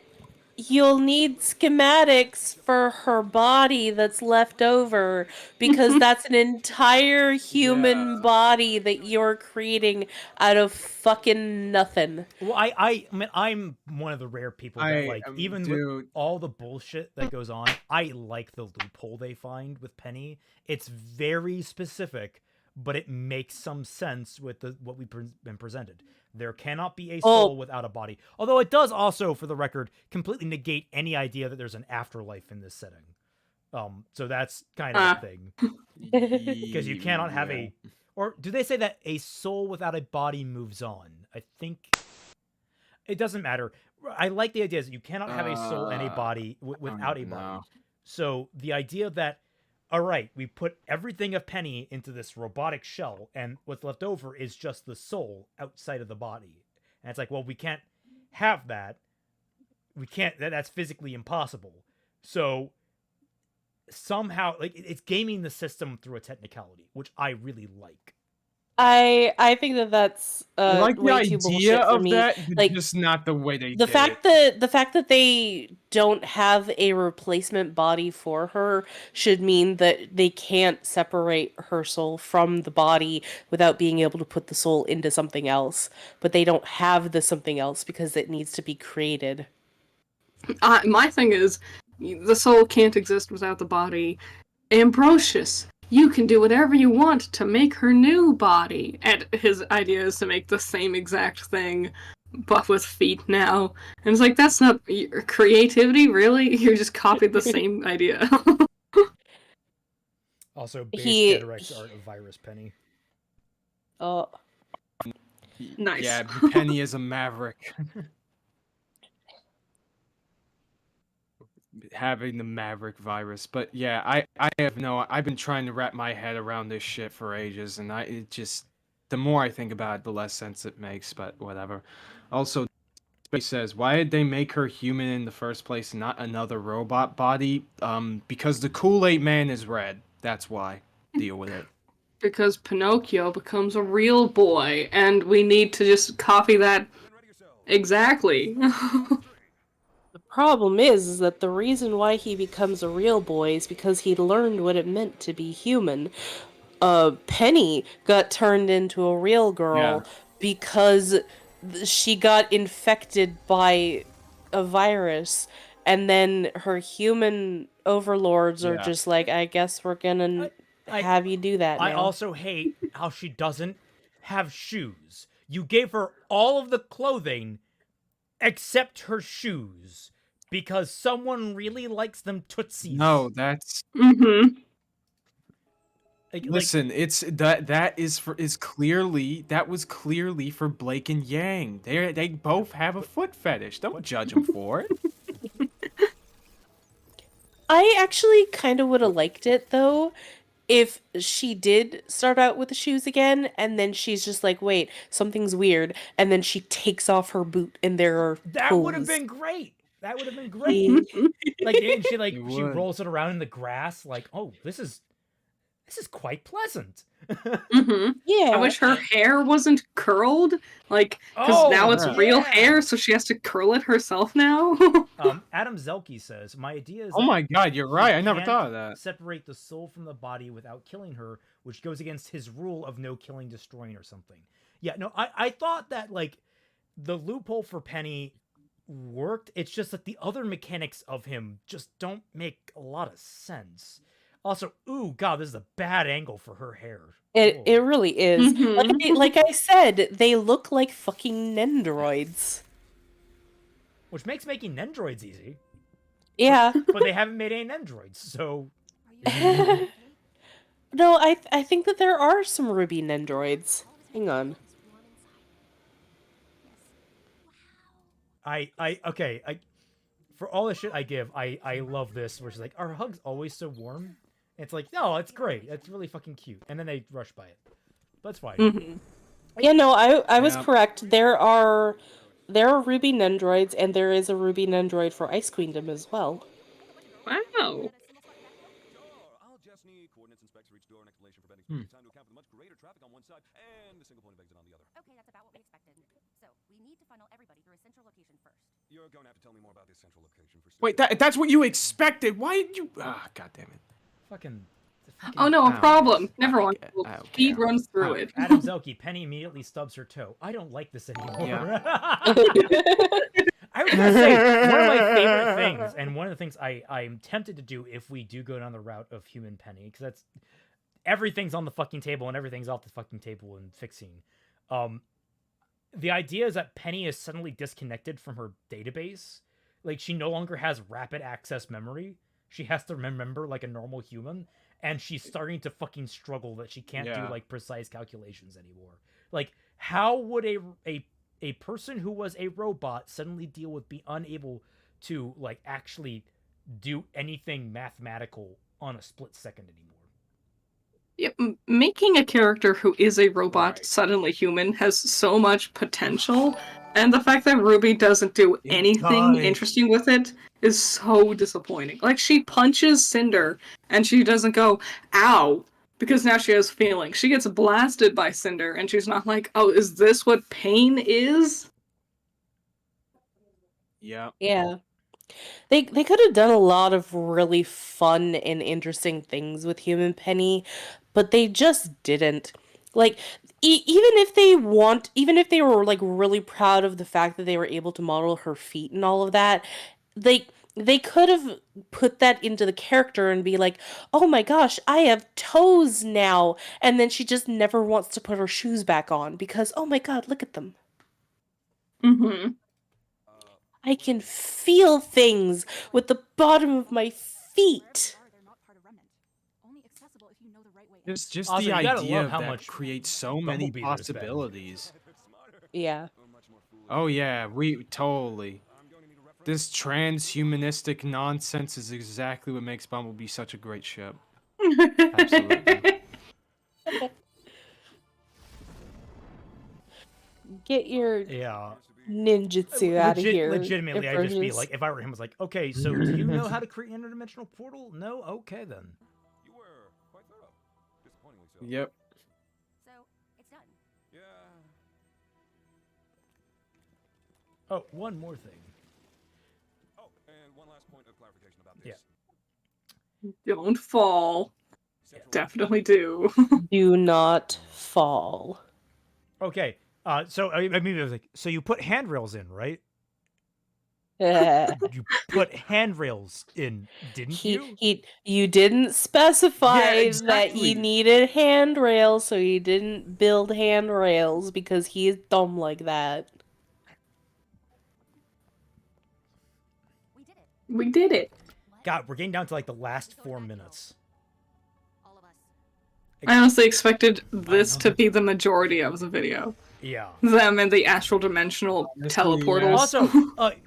you'll need schematics for her body that's left over because that's an entire human body that you're creating out of fucking nothing. Well, I mean, I'm one of the rare people that even with all the bullshit that goes on, I like the loophole they find with Penny. It's very specific, but it makes some sense with what we've been presented. There cannot be a soul without a body. Although it does also, for the record, completely negate any idea that there's an afterlife in this setting. So that's kind of a thing. Because you cannot have or do they say that a soul without a body moves on? I think it doesn't matter. I like the idea that you cannot have a soul and a body without a body. So the idea that, all right, we put everything of Penny into this robotic shell, and what's left over is just the soul outside of the body. And it's like, well, we can't have that. We can't. That's physically impossible. So somehow, like, it's gaming the system through a technicality, which I really like. I think that that's I like the way too idea bullshit for of me. that, but Like just not the way they the did fact it. that they don't have a replacement body for her should mean that they can't separate her soul from the body without being able to put the soul into something else. But they don't have the something else because it needs to be created. My thing is, the soul can't exist without the body. Ambrosius, you can do whatever you want to make her new body. And his idea is to make the same exact thing, but with feet now. And it's like, that's not creativity, really? You just copied the same idea. Also, base direct art of Virus Penny. Oh, nice. Yeah, Penny is a maverick. Having the Maverick Virus, but yeah, I've been trying to wrap my head around this shit for ages, and the more I think about it, the less sense it makes, but whatever. Also, Space says, why did they make her human in the first place, not another robot body? Because the Kool-Aid Man is red. That's why. Deal with it. Because Pinocchio becomes a real boy, and we need to just copy that exactly. the problem is that the reason why he becomes a real boy is because he learned what it meant to be human. Penny got turned into a real girl because she got infected by a virus, and then her human overlords are just like, I guess we're gonna have you do that now. I also hate how she doesn't have shoes. You gave her all of the clothing except her shoes because someone really likes them tootsies. No, that's... Listen, it's that was clearly for Blake and Yang. They both have a foot fetish. Don't judge them for it. I actually kind of would have liked it though if she did start out with the shoes again, and then she's just like, wait, something's weird, and then she takes off her boot and there are That would have been great. That would have been great. Like, and she she rolls it around in the grass, like, oh, this is quite pleasant. Yeah. I wish her hair wasn't curled, like, because now it's real hair, so she has to curl it herself now. Adam Zelke says, my idea is oh my god, you're right. I never thought of that. Separate the soul from the body without killing her, which goes against his rule of no killing, destroying, or something. Yeah, no, I thought that, like, the loophole for Penny worked. It's just that the other mechanics of him just don't make a lot of sense. Also, ooh, god, this is a bad angle for her hair. It really is. Like I said, they look like fucking Nendroids. Which makes making Nendroids easy. Yeah. But they haven't made any Nendroids, so... No, I think that there are some RWBY Nendroids. Hang on. For all the shit I give, I love this, where she's like, are hugs always so warm? And it's like, no, it's great. It's really fucking cute. And then they rush by it. But it's fine. Yeah, no, I was correct. There are RWBY Nendroids, and there is a RWBY Nendroid for Ice Queendom as well. Wow. I'll just need coordinates and specs for each door and explanation for bending space time to account for the much greater traffic on one side and the single point of exit on the other. Okay, that's about what we expected. So, we need to funnel everybody through a central location first. You're going to have to tell me more about this central location first. Wait, that's what you expected. Why did you... Ah, god damn it. Fucking oh no, a problem. Never mind. Speed runs through it. Adam Zelke, Penny immediately stubs her toe. I don't like this anymore. Yeah. I was gonna say, one of my favorite things, and one of the things I'm tempted to do if we do go down the route of Human Penny, because that's everything's on the fucking table and everything's off the fucking table and fixing. The idea is that Penny is suddenly disconnected from her database. Like, she no longer has rapid access memory. She has to remember like a normal human, and she's starting to fucking struggle that she can't do like precise calculations anymore. Like, how would a person who was a robot suddenly deal with being unable to like actually do anything mathematical on a split second anymore? Yeah, making a character who is a robot suddenly human has so much potential, and the fact that RWBY doesn't do anything interesting with it is so disappointing. Like, she punches Cinder, and she doesn't go, ow, Because now she has feelings. She gets blasted by Cinder, and she's not like, oh, is this what pain is? Yeah. Yeah. They could have done a lot of really fun and interesting things with Human Penny, but they just didn't. Like even if they were like really proud of the fact that they were able to model her feet and all of that, they could have put that into the character and be like, "Oh my gosh, I have toes now." And then she just never wants to put her shoes back on because, "Oh my god, look at them. Mm-hmm. I can feel things with the bottom of my feet." It's just Also, the you gotta idea love of how that much creates so many Bumblebee there's been. possibilities. Yeah. Oh yeah, we totally. This transhumanistic nonsense is exactly what makes Bumblebee such a great ship. Absolutely. Get your Yeah. ninjutsu out of here. Legitimately, I'd just be Impervious. like, if I were him, I was like, okay, so do you know how to create an interdimensional portal? No? Okay, then. You were quite thorough. Disappointingly so. Yep. So, it's done. Yeah. Oh, one more thing. Oh, and one last point of clarification about this. Yeah. Don't fall. Definitely do. Do not fall. Okay, so I mean, I was like, so you put handrails in, right? Eh. You put handrails in, didn't you? You didn't specify Yeah, that exactly. he needed handrails, so he didn't build handrails because he is dumb like that. We did it. We did it. God, we're getting down to like the last 4 minutes. All of us. I honestly expected this to be the majority of the video. Yeah. Them and the astral dimensional teleportals. Also,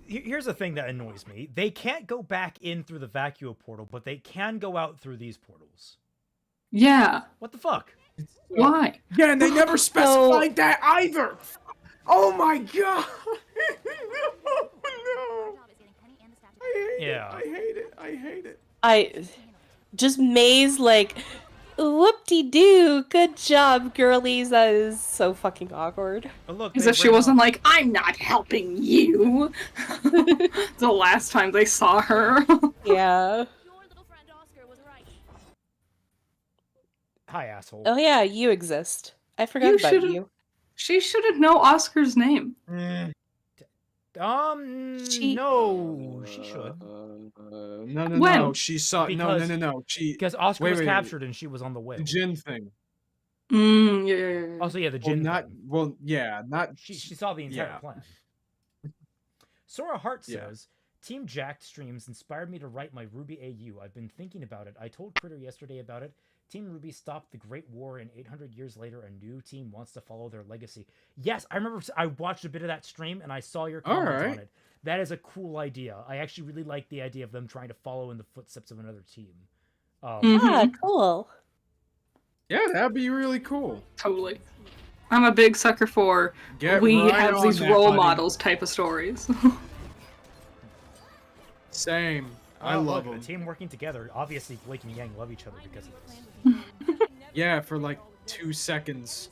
here's the thing that annoys me. They can't go back in through the vacuum portal, but they can go out through these portals. Yeah. What the fuck? Why? Yeah, and they never specified that either. Oh my god. Oh, no. I hate it. I hate it. Just May's like, whoop-de-doo, good job, girlies. That is so fucking awkward. But look, As if she wasn't like, I'm not helping you. The last time they saw her. Yeah. Your little friend Oscar was right. Hi, asshole. Oh yeah, you exist. I forgot about you. She shouldn't know Oscar's name. No, she should. No. She saw. No. Because Oscar was wait. captured and she was on the whale. The Jin thing. Yeah. Also, yeah, the Jin thing. Not. She saw the entire plan. Sora Hart says, Team JYCT streams inspired me to write my RWBY AU. I've been thinking about it. I told Critter yesterday about it. Team RWBY stopped the Great War, and 800 years later, a new team wants to follow their legacy. Yes, I remember I watched a bit of that stream, and I saw your comments on it. That is a cool idea. I actually really like the idea of them trying to follow in the footsteps of another team. Cool. Yeah, that'd be really cool. Totally. I'm a big sucker for we have these role models type of stories. Same. I love them. The team working together. Obviously, Blake and Yang love each other because of this. Yeah, for like 2 seconds.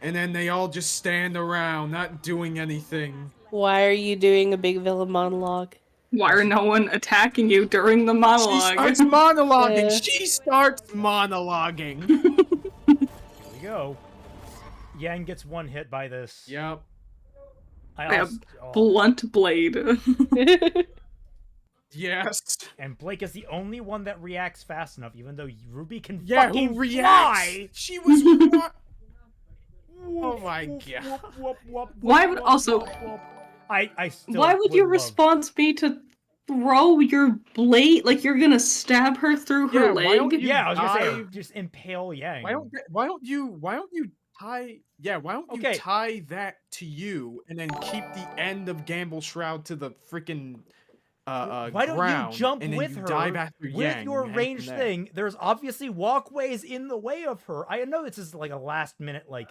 And then they all just stand around, not doing anything. Why are you doing a big villain monologue? Why are no one attacking you during the monologue? She starts monologuing. She starts monologuing. Here we go. Yang gets one hit by this. Yep. I have blunt blade. Yes. And Blake is the only one that reacts fast enough, even though RWBY can Yeah, fucking who reacts? fly. She was. Oh my god. Why would also? I still Why would your love- response be to throw your blade like you're gonna stab her through her why leg? don't you Yeah, I was gonna say dive? just impale Yang. Why don't you tie? Yeah, why don't you tie that to you and then keep the end of Gamble Shroud to the freaking Why don't ground, you jump and then with you her dive after with Yang your and ranged from there? thing? There's obviously walkways in the way of her. I know this is like a last minute like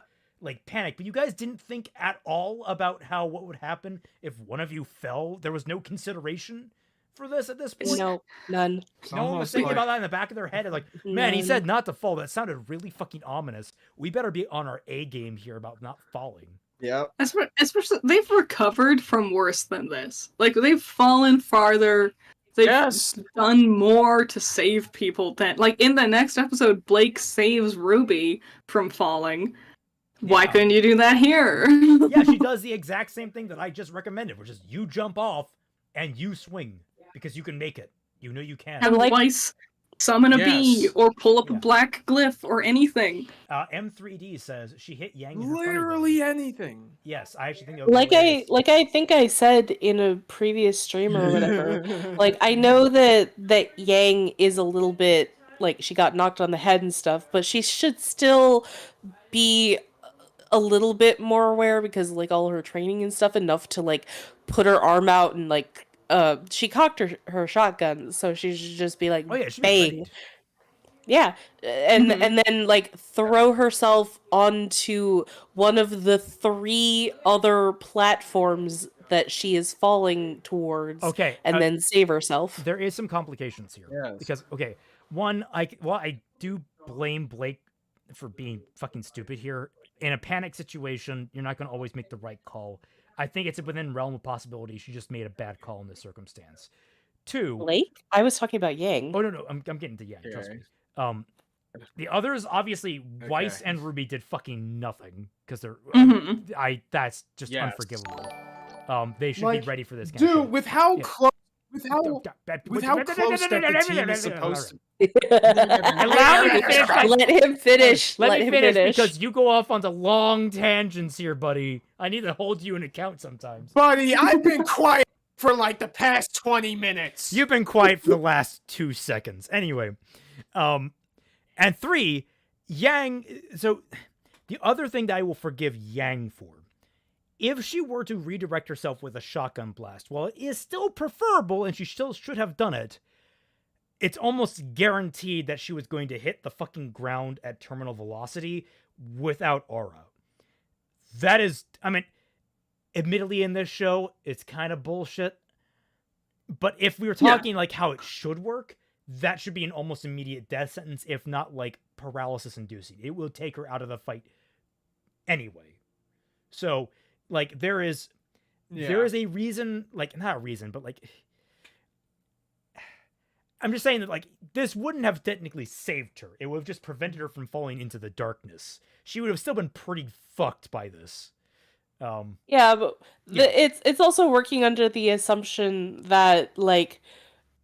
panic, but you guys didn't think at all about what would happen if one of you fell. There was no consideration for this at this point? No, none. No one was thinking about that in the back of their head. And like, man, he said not to fall. That sounded really fucking ominous. We better be on our A game here about not falling. Yep. Especially, they've recovered from worse than this. Like, they've fallen farther. They've done more to save people than... Like, in the next episode, Blake saves Ruby from falling. Yeah. Why couldn't you do that here? Yeah, she does the exact same thing that I just recommended, which is you jump off and you swing because you can make it. You know you can. And twice summon a bee or pull up a black glyph or anything. M3D says she hit Yang. Literally anything. Yes, I actually think. I think I said in a previous stream or whatever. Like, I know that Yang is a little bit like she got knocked on the head and stuff, but she should still be a little bit more aware because like all her training and stuff enough to like put her arm out and like she cocked her shotgun, so she should just be like, oh yeah, bang. Yeah, and then like throw herself onto one of the 3 other platforms that she is falling towards. Okay, and then save herself. There is some complications here. Yes. Because one, I do blame Blake for being fucking stupid here. In a panic situation, you're not going to always make the right call. I think it's within realm of possibility. She just made a bad call in this circumstance. 2, Blake? I was talking about Yang. Oh no, I'm getting to Yang. Trust me. The others, obviously, Weiss and Ruby did fucking nothing because they're. That's just unforgivable. They should be ready for this game. Dude, with how close. With how close that the team is supposed to. Let him finish. Let me finish because you go off onto long tangents here, buddy. I need to hold you in account sometimes. Buddy, I've been quiet for like the past 20 minutes. You've been quiet for the last 2 seconds. Anyway, and 3, Yang. So the other thing that I will forgive Yang for, if she were to redirect herself with a shotgun blast, while it is still preferable and she still should have done it, it's almost guaranteed that she was going to hit the fucking ground at terminal velocity without aura. That is, I mean, admittedly in this show, it's kind of bullshit. But if we were talking like how it should work, that should be an almost immediate death sentence, if not like paralysis inducing. It will take her out of the fight anyway. So, like, there is a reason, like, not a reason, but like, I'm just saying that, like, this wouldn't have technically saved her. It would have just prevented her from falling into the darkness. She would have still been pretty fucked by this. Yeah, but it's also working under the assumption that, like,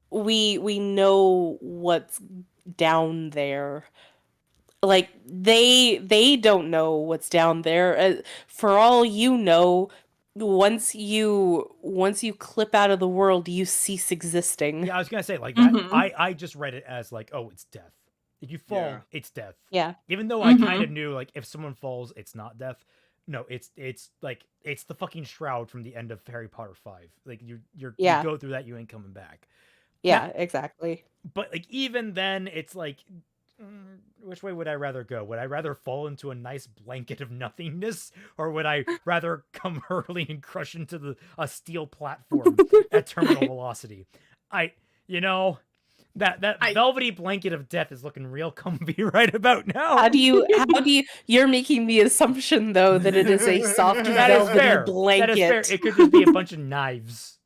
we know what's down there. Like, they don't know what's down there. For all you know, once you clip out of the world, you cease existing. Yeah, I was gonna say, like, that, I just read it as like, oh, it's death. If you fall, it's death. Yeah. Even though I kind of knew, like, if someone falls, it's not death. No, it's like, it's the fucking shroud from the end of Harry Potter 5. Like, you go through that, you ain't coming back. Yeah, exactly. But like, even then, it's like, which way would I rather go? Would I rather fall into a nice blanket of nothingness, or would I rather come hurtling and crush into a steel platform at terminal velocity? That velvety blanket of death is looking real comfy right about now. How do you're making the assumption though that it is a soft velvety blanket? That is fair. It could just be a bunch of knives.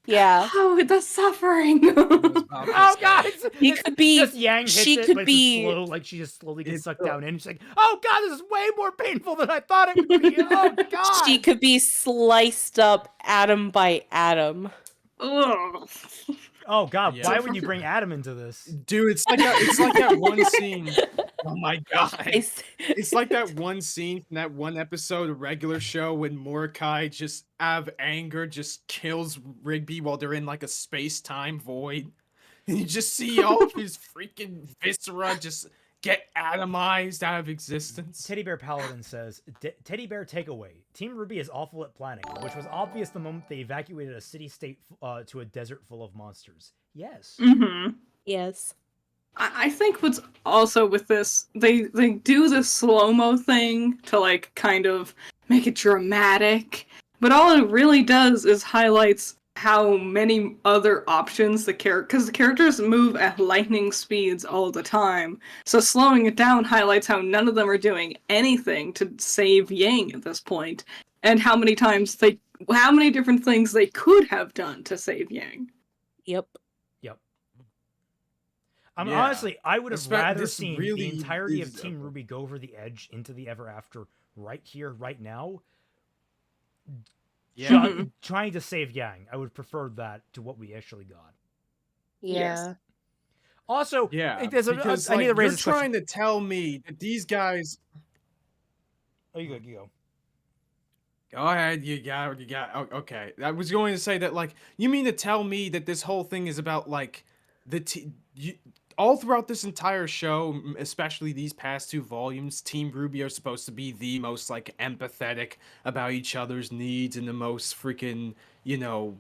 Yeah. Oh, the suffering. Oh god. He could be. Just Yang hits she it, could but be. Slow, like she just slowly gets sucked down in. She's like, oh god, this is way more painful than I thought it would be. Oh god. She could be sliced up atom by atom. Ugh. Oh god, why would you bring Adam into this? Dude, it's like that one scene. Oh my god. It's like that one scene from that one episode of Regular Show when Mordecai just out of anger just kills Rigby while they're in like a space-time void. And you just see all of his freaking viscera just get atomized out of existence. Teddy Bear Paladin says, Teddy Bear takeaway. Team RWBY is awful at planning, which was obvious the moment they evacuated a city-state to a desert full of monsters. Yes. Yes. I think what's also with this, they do the slow-mo thing to, like, kind of make it dramatic, but all it really does is highlights how many other options because the characters move at lightning speeds all the time. So slowing it down highlights how none of them are doing anything to save Yang at this point, and how many different things they could have done to save Yang. Yep. Honestly, I would have rather this seen really the entirety is of Team RWBY go over the edge into the Ever After right here, right now. Yeah. Trying to save Yang. I would prefer that to what we actually got. Yeah. Yes. Also, Yeah, there's because I need to raise you're this question. trying to tell me that these guys. Oh, you go. Go ahead, you got. Okay, I was going to say that, like, you mean to tell me that this whole thing is about, like, all throughout this entire show, especially these past 2 volumes, Team RWBY are supposed to be the most, like, empathetic about each other's needs and the most freaking, gung-ho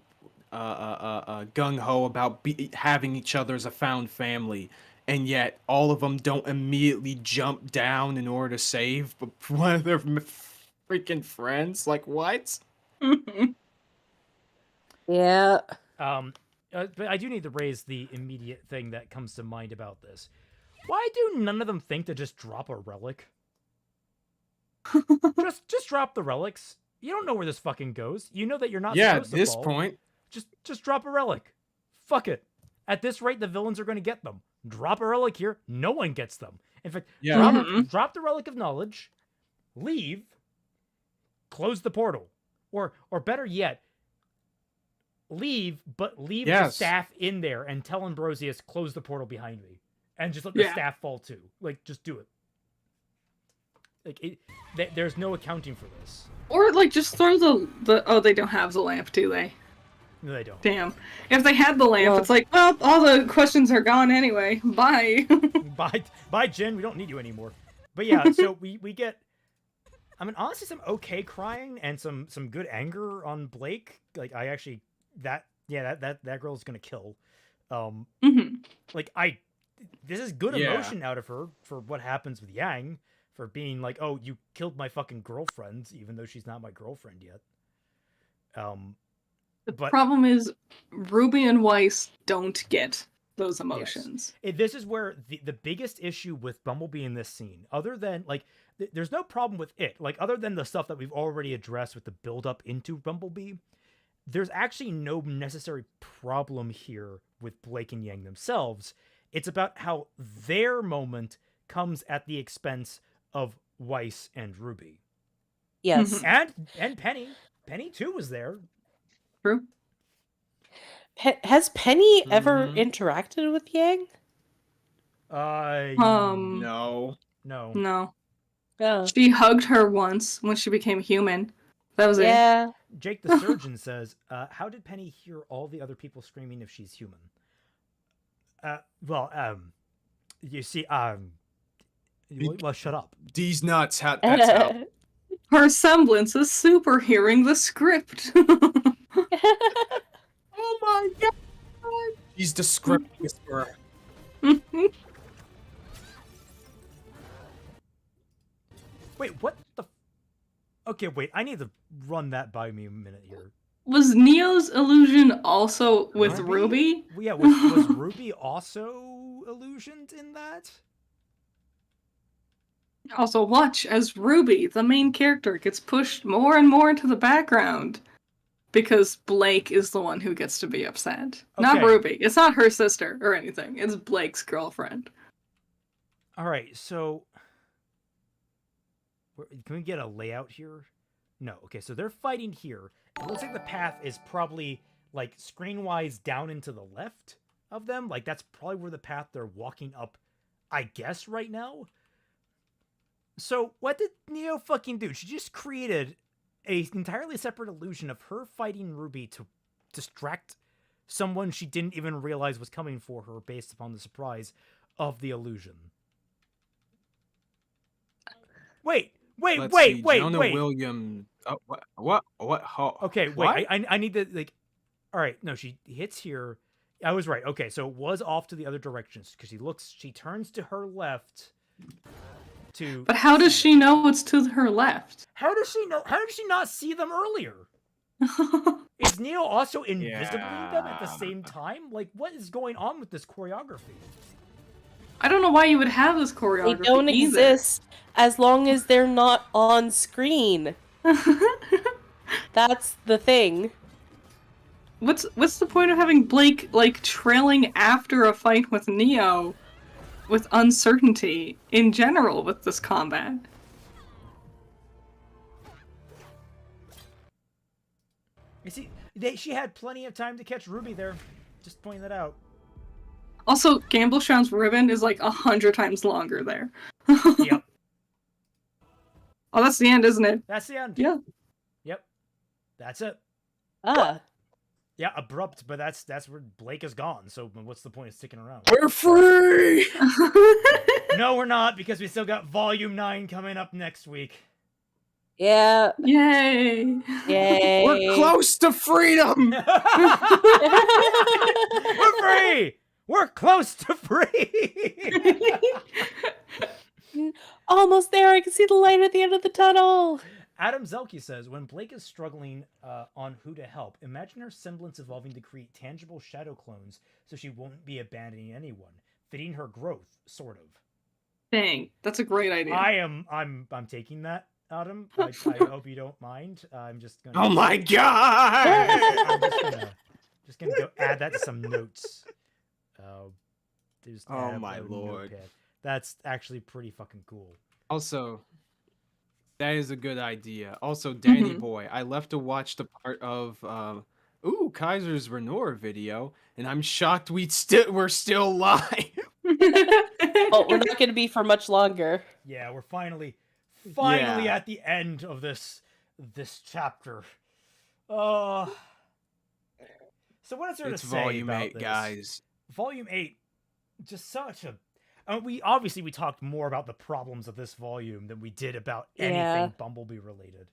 about having each other as a found family, and yet all of them don't immediately jump down in order to save one of their freaking friends. Like, what? Yeah. But I do need to raise the immediate thing that comes to mind about this. Why do none of them think to just drop a relic? just drop the relics. You don't know where this fucking goes. You know that you're not supposed to At this fall. point. Just drop a relic. Fuck it. At this rate, the villains are going to get them. Drop a relic here. No one gets them. In fact, drop the relic of knowledge, leave, close the portal. Or better yet, leave, but leave the staff in there and tell Ambrosius, close the portal behind me. And just let the staff fall too. Like, just do it. Like, there's no accounting for this. Or, like, just throw the oh, they don't have the lamp, do they? No, they don't. Damn. If they had the lamp, it's like, well, all the questions are gone anyway. Bye. Bye, Jin. We don't need you anymore. But yeah, so we get, I mean, honestly, some okay crying and some good anger on Blake. Like, I actually, that girl's gonna kill. Like, this is good emotion out of her for what happens with Yang, for being like, oh, you killed my fucking girlfriend, even though she's not my girlfriend yet. The problem is, RWBY and Weiss don't get those emotions. Yes. This is where the biggest issue with Bumblebee in this scene, other than, like, there's no problem with it. Like, other than the stuff that we've already addressed with the build-up into Bumblebee, there's actually no necessary problem here with Blake and Yang themselves. It's about how their moment comes at the expense of Weiss and RWBY. Yes. And Penny. Penny, too, was there. True. Has Penny ever interacted with Yang? No. No. Oh. She hugged her once when she became human. That was it. Jake the surgeon says, how did Penny hear all the other people screaming if she's human? You see, well, shut up. These nuts, that's how. Her semblance is super hearing the script. Oh my god! She's the script whisperer. Wait, what the? Okay, wait. I need to run that by me a minute here. Was Neo's illusion also with RWBY? Yeah, was RWBY also illusioned in that? Also, watch as RWBY, the main character, gets pushed more and more into the background. Because Blake is the one who gets to be upset. Not RWBY. It's not her sister or anything. It's Blake's girlfriend. Alright, so... Can we get a layout here? No. Okay, so they're fighting here. It looks like the path is probably, like, screen-wise down into the left of them. Like, that's probably where the path they're walking up, I guess, right now. So, what did Neo fucking do? She just created an entirely separate illusion of her fighting RWBY to distract someone she didn't even realize was coming for her based upon the surprise of the illusion. Wait. Jonah William. What? Okay, what? wait. I need to, like. All right, no, she hits here. I was right. Okay, so it was off to the other directions because she turns to her left. But how does she know it's to her left? How does she know? How did she not see them earlier? Is Neo also invisibly them at the same time? Like, what is going on with this choreography? I don't know why you would have this choreography. They don't either. exist as long as they're not on screen. That's the thing. What's the point of having Blake like trailing after a fight with Neo with uncertainty in general with this combat? You see, she had plenty of time to catch RWBY there. Just pointing that out. Also, Gambleshound's ribbon is like 100 times longer there. Yep. Oh, that's the end, isn't it? That's the end. Yeah. Yep. That's it. Ah. Yeah, abrupt, but that's where Blake is gone. So what's the point of sticking around? We're free! No, we're not, because we still got Volume 9 coming up next week. Yeah. Yay! Yay. We're close to freedom! We're free! We're close to free! Almost there. I can see the light at the end of the tunnel. Adam Zelke says, when Blake is struggling on who to help, imagine her semblance evolving to create tangible shadow clones so she won't be abandoning anyone, fitting her growth, sort of. Dang, that's a great idea. I'm taking that, Adam. I hope you don't mind. I'm just gonna. Oh my god! I'm just gonna go add that to some notes. Oh my lord. Notepad. That's actually pretty fucking cool. Also, that is a good idea. Also, Danny Boy, I left to watch the part of Kaiser's Renora video, and I'm shocked we're still live. Oh, we're not going to be for much longer. Yeah, we're finally at the end of this chapter. So what is there to say Volume about 8, this? guys. Volume 8, just such a... we talked more about the problems of this volume than we did about anything Bumblebee related.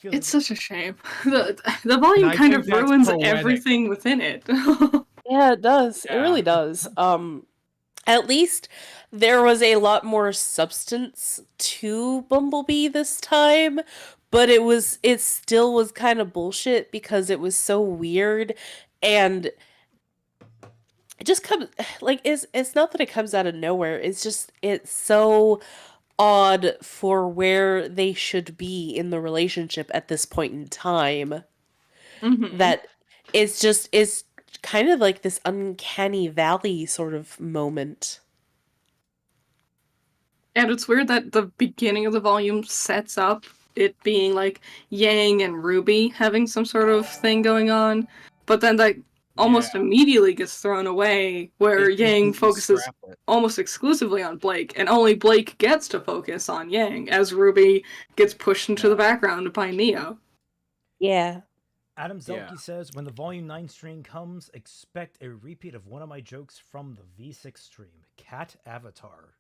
It's such a shame. The volume kind of ruins everything within it. Yeah, it does. Yeah. It really does. At least there was a lot more substance to Bumblebee this time, but it still was kind of bullshit because it was so weird, and it just comes like it's not that it comes out of nowhere. It's so odd for where they should be in the relationship at this point in time. That it's kind of like this uncanny valley sort of moment. And it's weird that the beginning of the volume sets up it being like Yang and RWBY having some sort of thing going on, but then that almost immediately gets thrown away, where Yang focuses almost exclusively on Blake, and only Blake gets to focus on Yang, as RWBY gets pushed into the background by Neo. Yeah. Adam Zelke says, when the Volume 9 stream comes, expect a repeat of one of my jokes from the V6 stream. Cat Avatar.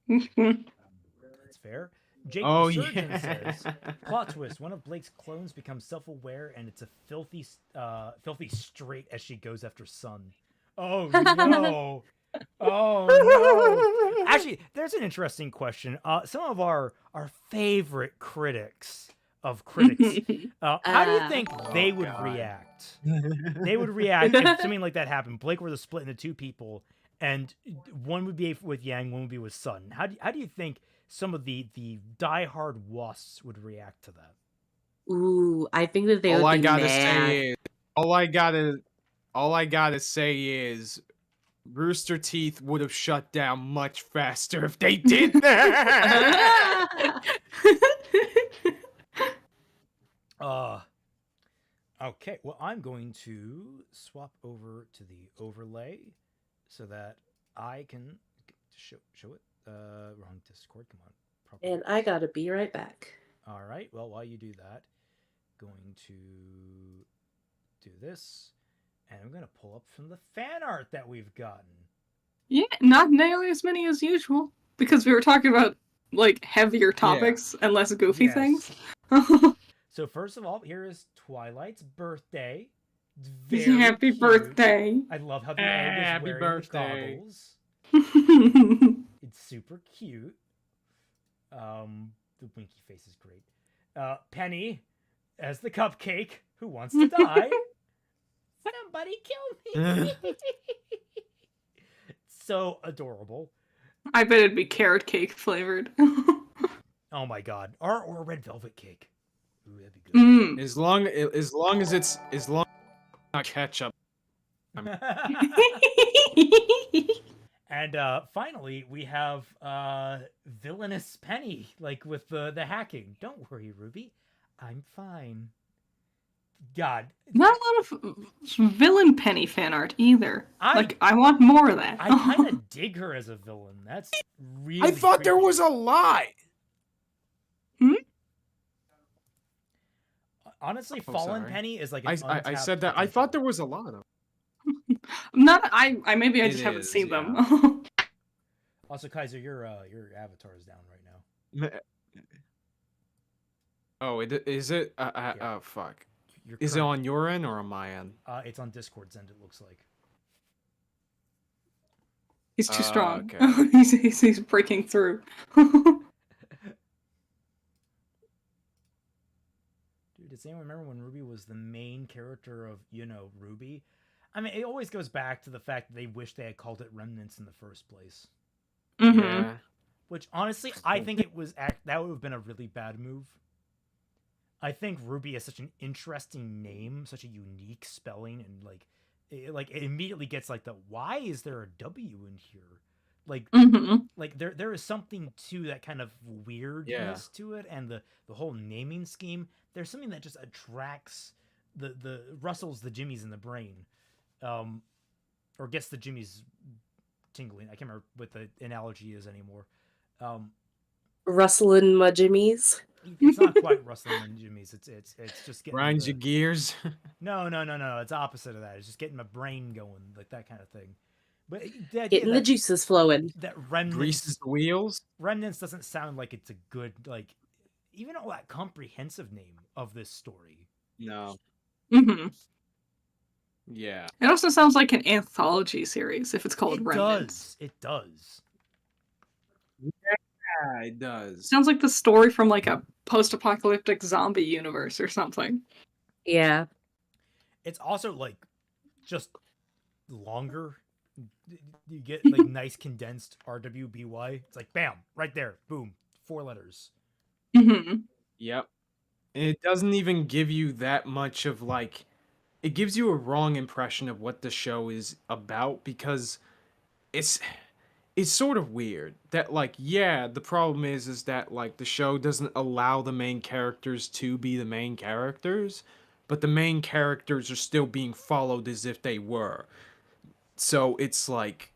That's fair. Jake the Surgeon says, plot twist, one of Blake's clones becomes self-aware and it's a filthy straight as she goes after Sun. Oh no. Oh no. Actually, there's an interesting question. Some of our favorite critics of critics, how do you think they would react? They would react if something like that happened. Blake were to split into two people, and one would be with Yang, one would be with Sun. How do you think some of the diehard wasps would react to that? Ooh, I think that they would be mad. All I gotta say is Rooster Teeth would have shut down much faster if they did that. Okay, well, I'm going to swap over to the overlay so that I can show it. Wrong Discord, come on. Properly. And I gotta be right back. All right, well, while you do that, going to do this, and I'm going to pull up from the fan art that we've gotten. Yeah, not nearly as many as usual, because we were talking about, like, heavier topics and less goofy things. So first of all, here is Twilight's birthday. Happy birthday. I love how the egg is wearing the goggles. It's super cute. The winky face is great. Penny as the cupcake. Who wants to die? Somebody kill me. So adorable. I bet it'd be carrot cake flavored. Oh my god. Or red velvet cake. Ooh, that'd be good. Mm. As long as it's not ketchup. And finally, we have Villainous Penny, like with the hacking. Don't worry, Ruby. I'm fine. God. Not a lot of villain Penny fan art either. I want more of that. I kind of dig her as a villain. That's really I thought there creepy. was a lot. Honestly, Oh, Fallen sorry. Penny is like an I said that. I thought there was a lot of. Maybe I just haven't seen them. Also, Kaiser, your avatar is down right now. Oh, is it? Oh, fuck. Is it on your end or on my end? It's on Discord's end, it looks like. He's too strong. Okay. he's breaking through. Dude, does anyone remember when Ruby was the main character of, RWBY? I mean, it always goes back to the fact that they wish they had called it Remnants in the first place. Mm-hmm. Yeah. Which, honestly, I think it was that would have been a really bad move. I think Ruby is such an interesting name, such a unique spelling, and it immediately gets like why is there a W in here? Like there is something to that kind of weirdness to it, and the whole naming scheme. There's something that just attracts the rustles the jimmies in the brain, or gets the jimmies tingling. I can't remember what the analogy is anymore. Rustling my jimmies. It's not quite rustling and jimmies. It's just getting Grinds your gears. No. It's opposite of that. It's just getting my brain going, like that kind of thing. But Getting the juices flowing. That Remnants greases the wheels. Remnants doesn't sound like it's a good, like, even all that comprehensive name of this story. No. Mm-hmm. Yeah. It also sounds like an anthology series if it's called Remnants. It does. Yeah, it does. Sounds like the story from like a post-apocalyptic zombie universe or something. Yeah. It's also like just longer. You get like nice condensed RWBY. It's like bam, right there, boom, 4 letters. Mm-hmm. Yep. And it doesn't even give you that much of like, it gives you a wrong impression of what the show is about, because it's sort of weird that like, yeah, the problem is that like the show doesn't allow the main characters to be the main characters, but the main characters are still being followed as if they were. So it's like,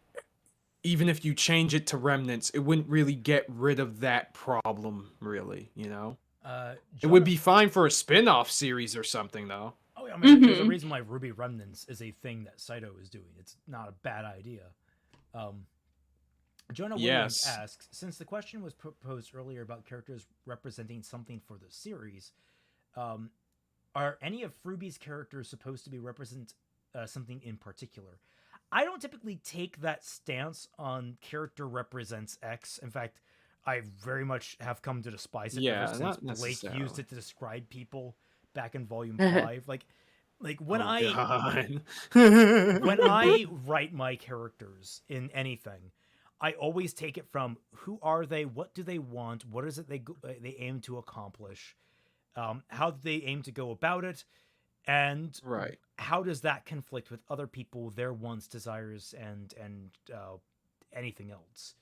even if you change it to Remnants, it wouldn't really get rid of that problem, really, you know? It would be fine for a spin-off series or something, though. Oh, I mean, there's a reason why RWBY Remnants is a thing that Saito is doing. It's not a bad idea. Jonah Williams asks, since the question was proposed earlier about characters representing something for the series, are any of RWBY's characters supposed to be represent something in particular? I don't typically take that stance on character represents X. In fact, I very much have come to despise it ever since Blake used it to describe people back in Volume 5. Like when when I write my characters in anything, I always take it from who are they, what do they want, what is it they aim to accomplish, how do they aim to go about it, and how does that conflict with other people, their wants, desires, and anything else.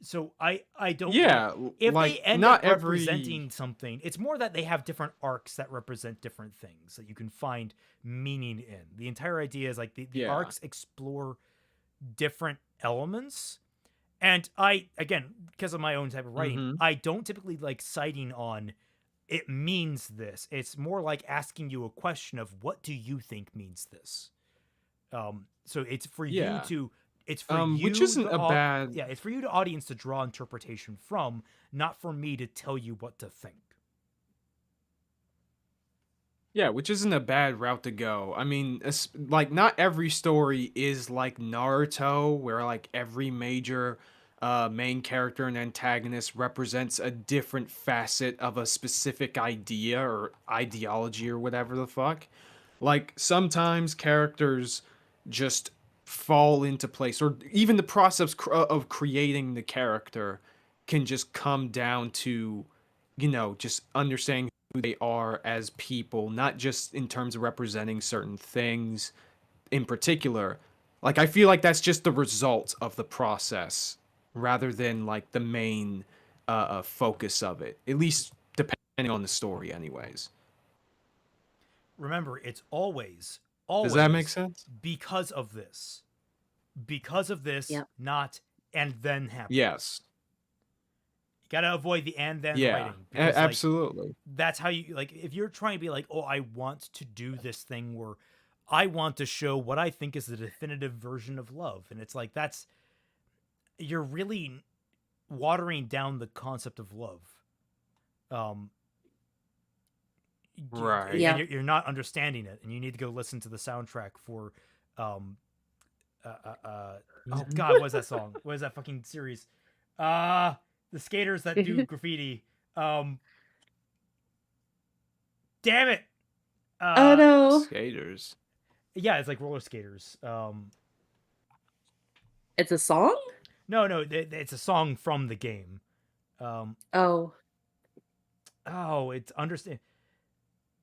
So I don't if like, they end up representing something, it's more that they have different arcs that represent different things that you can find meaning in. The entire idea is like the arcs explore different elements, and I, again, because of my own type of writing, I don't typically like citing on it means this. It's more like asking you a question of what do you think means this. So it's for you to it's for you, which isn't a bad. Yeah, it's for you, the audience, to draw interpretation from, not for me to tell you what to think. Yeah, which isn't a bad route to go. I mean, like, not every story is like Naruto, where like every major main character and antagonist represents a different facet of a specific idea or ideology or whatever the fuck. Like, sometimes characters just fall into place, or even the process of creating the character can just come down to, just understanding who they are as people, not just in terms of representing certain things in particular. Like, I feel like that's just the result of the process rather than like the main focus of it, at least depending on the story anyways. Remember, it's always Does that make sense? because of this. Because of this, Yep. not and then happens. Yes. You gotta avoid the and then Yeah, writing. Because, absolutely. That's how you, like, if you're trying to be like, oh, I want to do this thing where I want to show what I think is the definitive version of love. And it's like, you're really watering down the concept of love. Right. Yeah. And you're not understanding it, and you need to go listen to the soundtrack for, oh God, what is that song? What is that fucking series? The skaters that do graffiti. Damn it. Oh no. Skaters. Yeah, it's like roller skaters. It's a song? No, it's a song from the game. Oh. It's understand.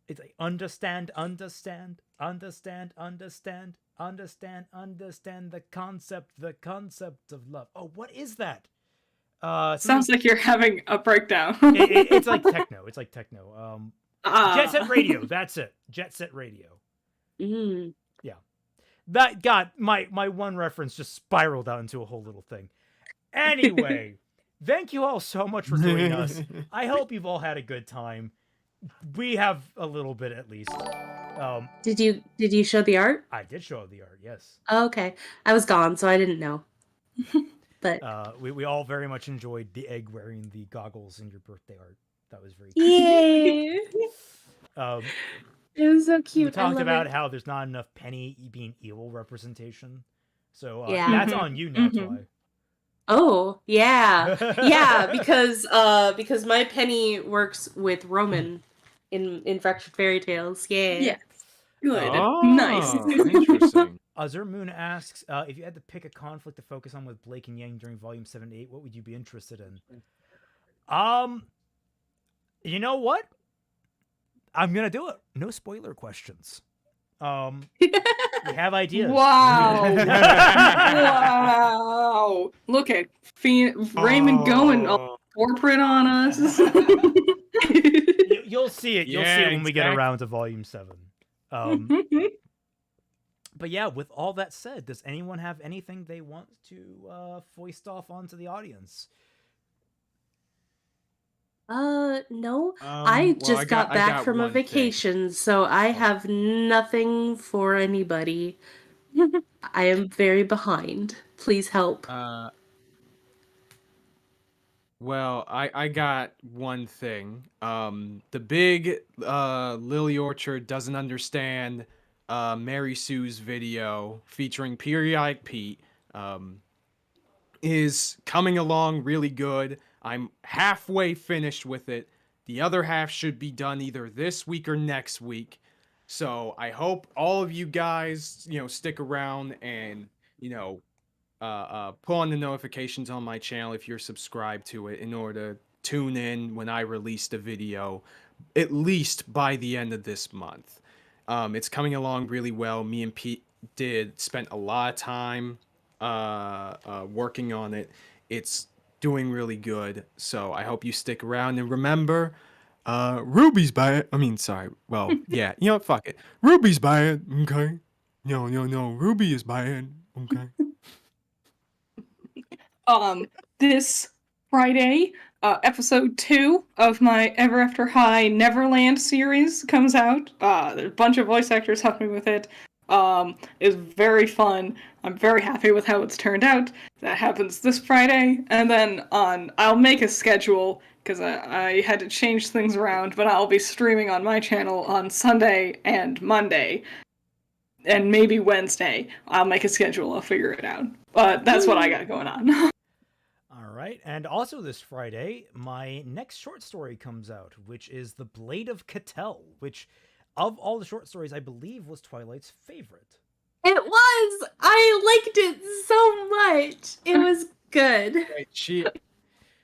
It's like understand the concept of love. Oh, what is that? Sounds like you're having a breakdown. It's like techno. It's like techno. Jet Set Radio. That's it. Jet Set Radio. Mm. Yeah. That got my one reference just spiraled out into a whole little thing. Anyway, thank you all so much for joining us. I hope you've all had a good time. We have a little bit at least. Did you show the art? I did show the art, yes. Oh, okay. I was gone, so I didn't know. But we all very much enjoyed the egg wearing the goggles in your birthday art. That was very yay! It was so cute. We talked about how there's not enough Penny being evil representation. So Yeah. that's on you, not Twi. Oh, yeah. Yeah, because my Penny works with Roman in Fractured Fairy Tales. Yeah. Yes. Good. Oh, Nice. Interesting. Azur Moon asks, if you had to pick a conflict to focus on with Blake and Yang during Volume 7 to 8, what would you be interested in? You know what? I'm gonna do it. No spoiler questions. We have ideas. Wow. Wow. Look at Raymond going all corporate on us. You'll see it. You'll see it when we get around to Volume 7. But yeah, with all that said, does anyone have anything they want to foist off onto the audience? No. I just got back from a vacation, so I have nothing for anybody. I am very behind. Please help. Well, I got one thing. The big Lily Orchard doesn't understand Mary Sue's video featuring Periodic Pete is coming along really good. I'm halfway finished with it. The other half should be done either this week or next week. So I hope all of you guys, stick around and, pull on the notifications on my channel if you're subscribed to it in order to tune in when I release the video, at least by the end of this month. It's coming along really well. Me and Pete spent a lot of time working on it. It's doing really good, so I hope you stick around. And remember, Ruby's bad. I mean, sorry. Well, yeah, fuck it. Ruby's bad, okay? No, Ruby is bad, okay? This Friday, episode 2 of my Ever After High Neverland series comes out. There's a bunch of voice actors helping me with it. It's very fun. I'm very happy with how it's turned out. That happens this Friday, and then I'll make a schedule because I had to change things around, but I'll be streaming on my channel on Sunday and Monday, and maybe Wednesday. I'll make a schedule. I'll figure it out. But that's what I got going on. right. And also this Friday, my next short story comes out, which is The Blade of Cattell, which, of all the short stories, I believe was Twilight's favorite. It was! I liked it so much! It was good.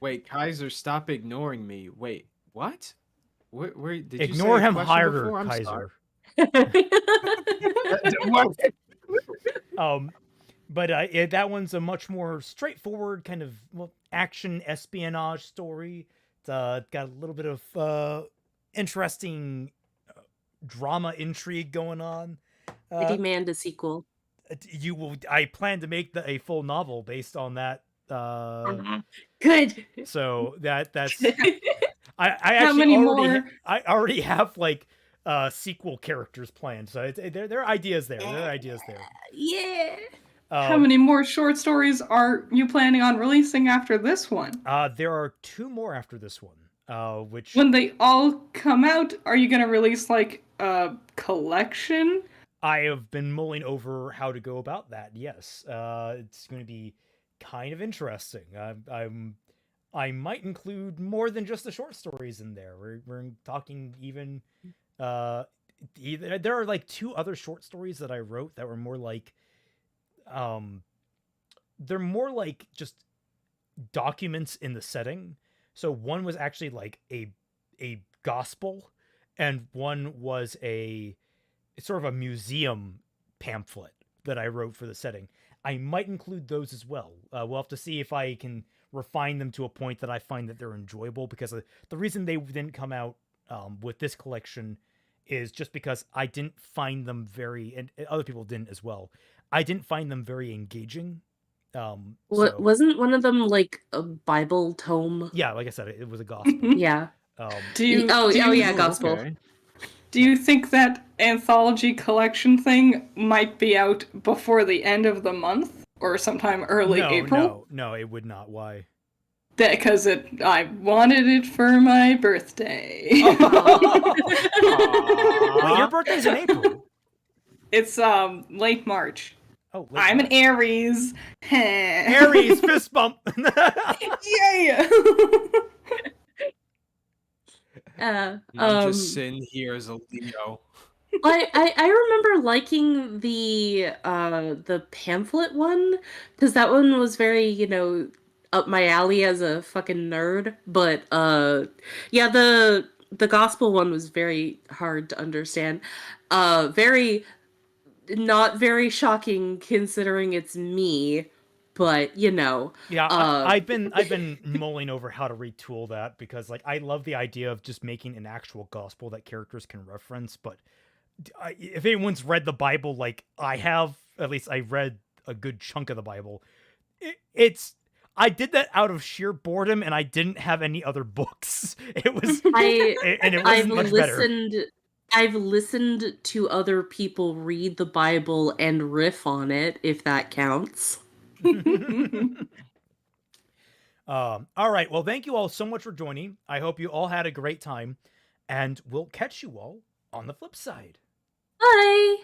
Wait, Kaiser, stop ignoring me. Wait, what? Where did you Ignore say a him question harder, before? I'm Kaiser. sorry. But that one's a much more straightforward kind of action espionage story. It's got a little bit of interesting drama intrigue going on. I demand a sequel. You will. I plan to make a full novel based on that. Good. So that's. I How actually many already more? I already have like sequel characters planned. So there are ideas there. There are ideas there. Yeah. How many more short stories are you planning on releasing after this one? There are 2 more after this one. Which when they all come out, are you gonna release like a collection? I have been mulling over how to go about that. Yes, it's going to be kind of interesting. I might include more than just the short stories in there. We're talking even. There are like 2 other short stories that I wrote that were more like. They're more like just documents in the setting. So one was actually like a gospel, and one was a sort of a museum pamphlet that I wrote for the setting. I might include those as well. We'll have to see if I can refine them to a point that I find that they're enjoyable, because the reason they didn't come out with this collection is just because I didn't find them and other people didn't as well. I didn't find them very engaging. Wasn't one of them like a Bible tome? Yeah, like I said, it was a gospel. Yeah. Gospel. Okay. Do you think that anthology collection thing might be out before the end of the month or sometime early April? No, it would not. Why? Because I wanted it for my birthday. Wait, your birthday's in April. It's late March. Oh, I'm an Aries. Aries, fist bump. Yay! I'm just sitting here as a Leo. I remember liking the pamphlet one, because that one was very, up my alley as a fucking nerd. But yeah, the gospel one was very hard to understand. Not very shocking considering it's me, but Yeah, I've been mulling over how to retool that, because like I love the idea of just making an actual gospel that characters can reference. But if anyone's read the Bible, like I have, at least I read a good chunk of the Bible. I did that out of sheer boredom, and I didn't have any other books. It was, and it wasn't much better. I've listened to other people read the Bible and riff on it, if that counts. All right. Well, thank you all so much for joining. I hope you all had a great time, and we'll catch you all on the flip side. Bye!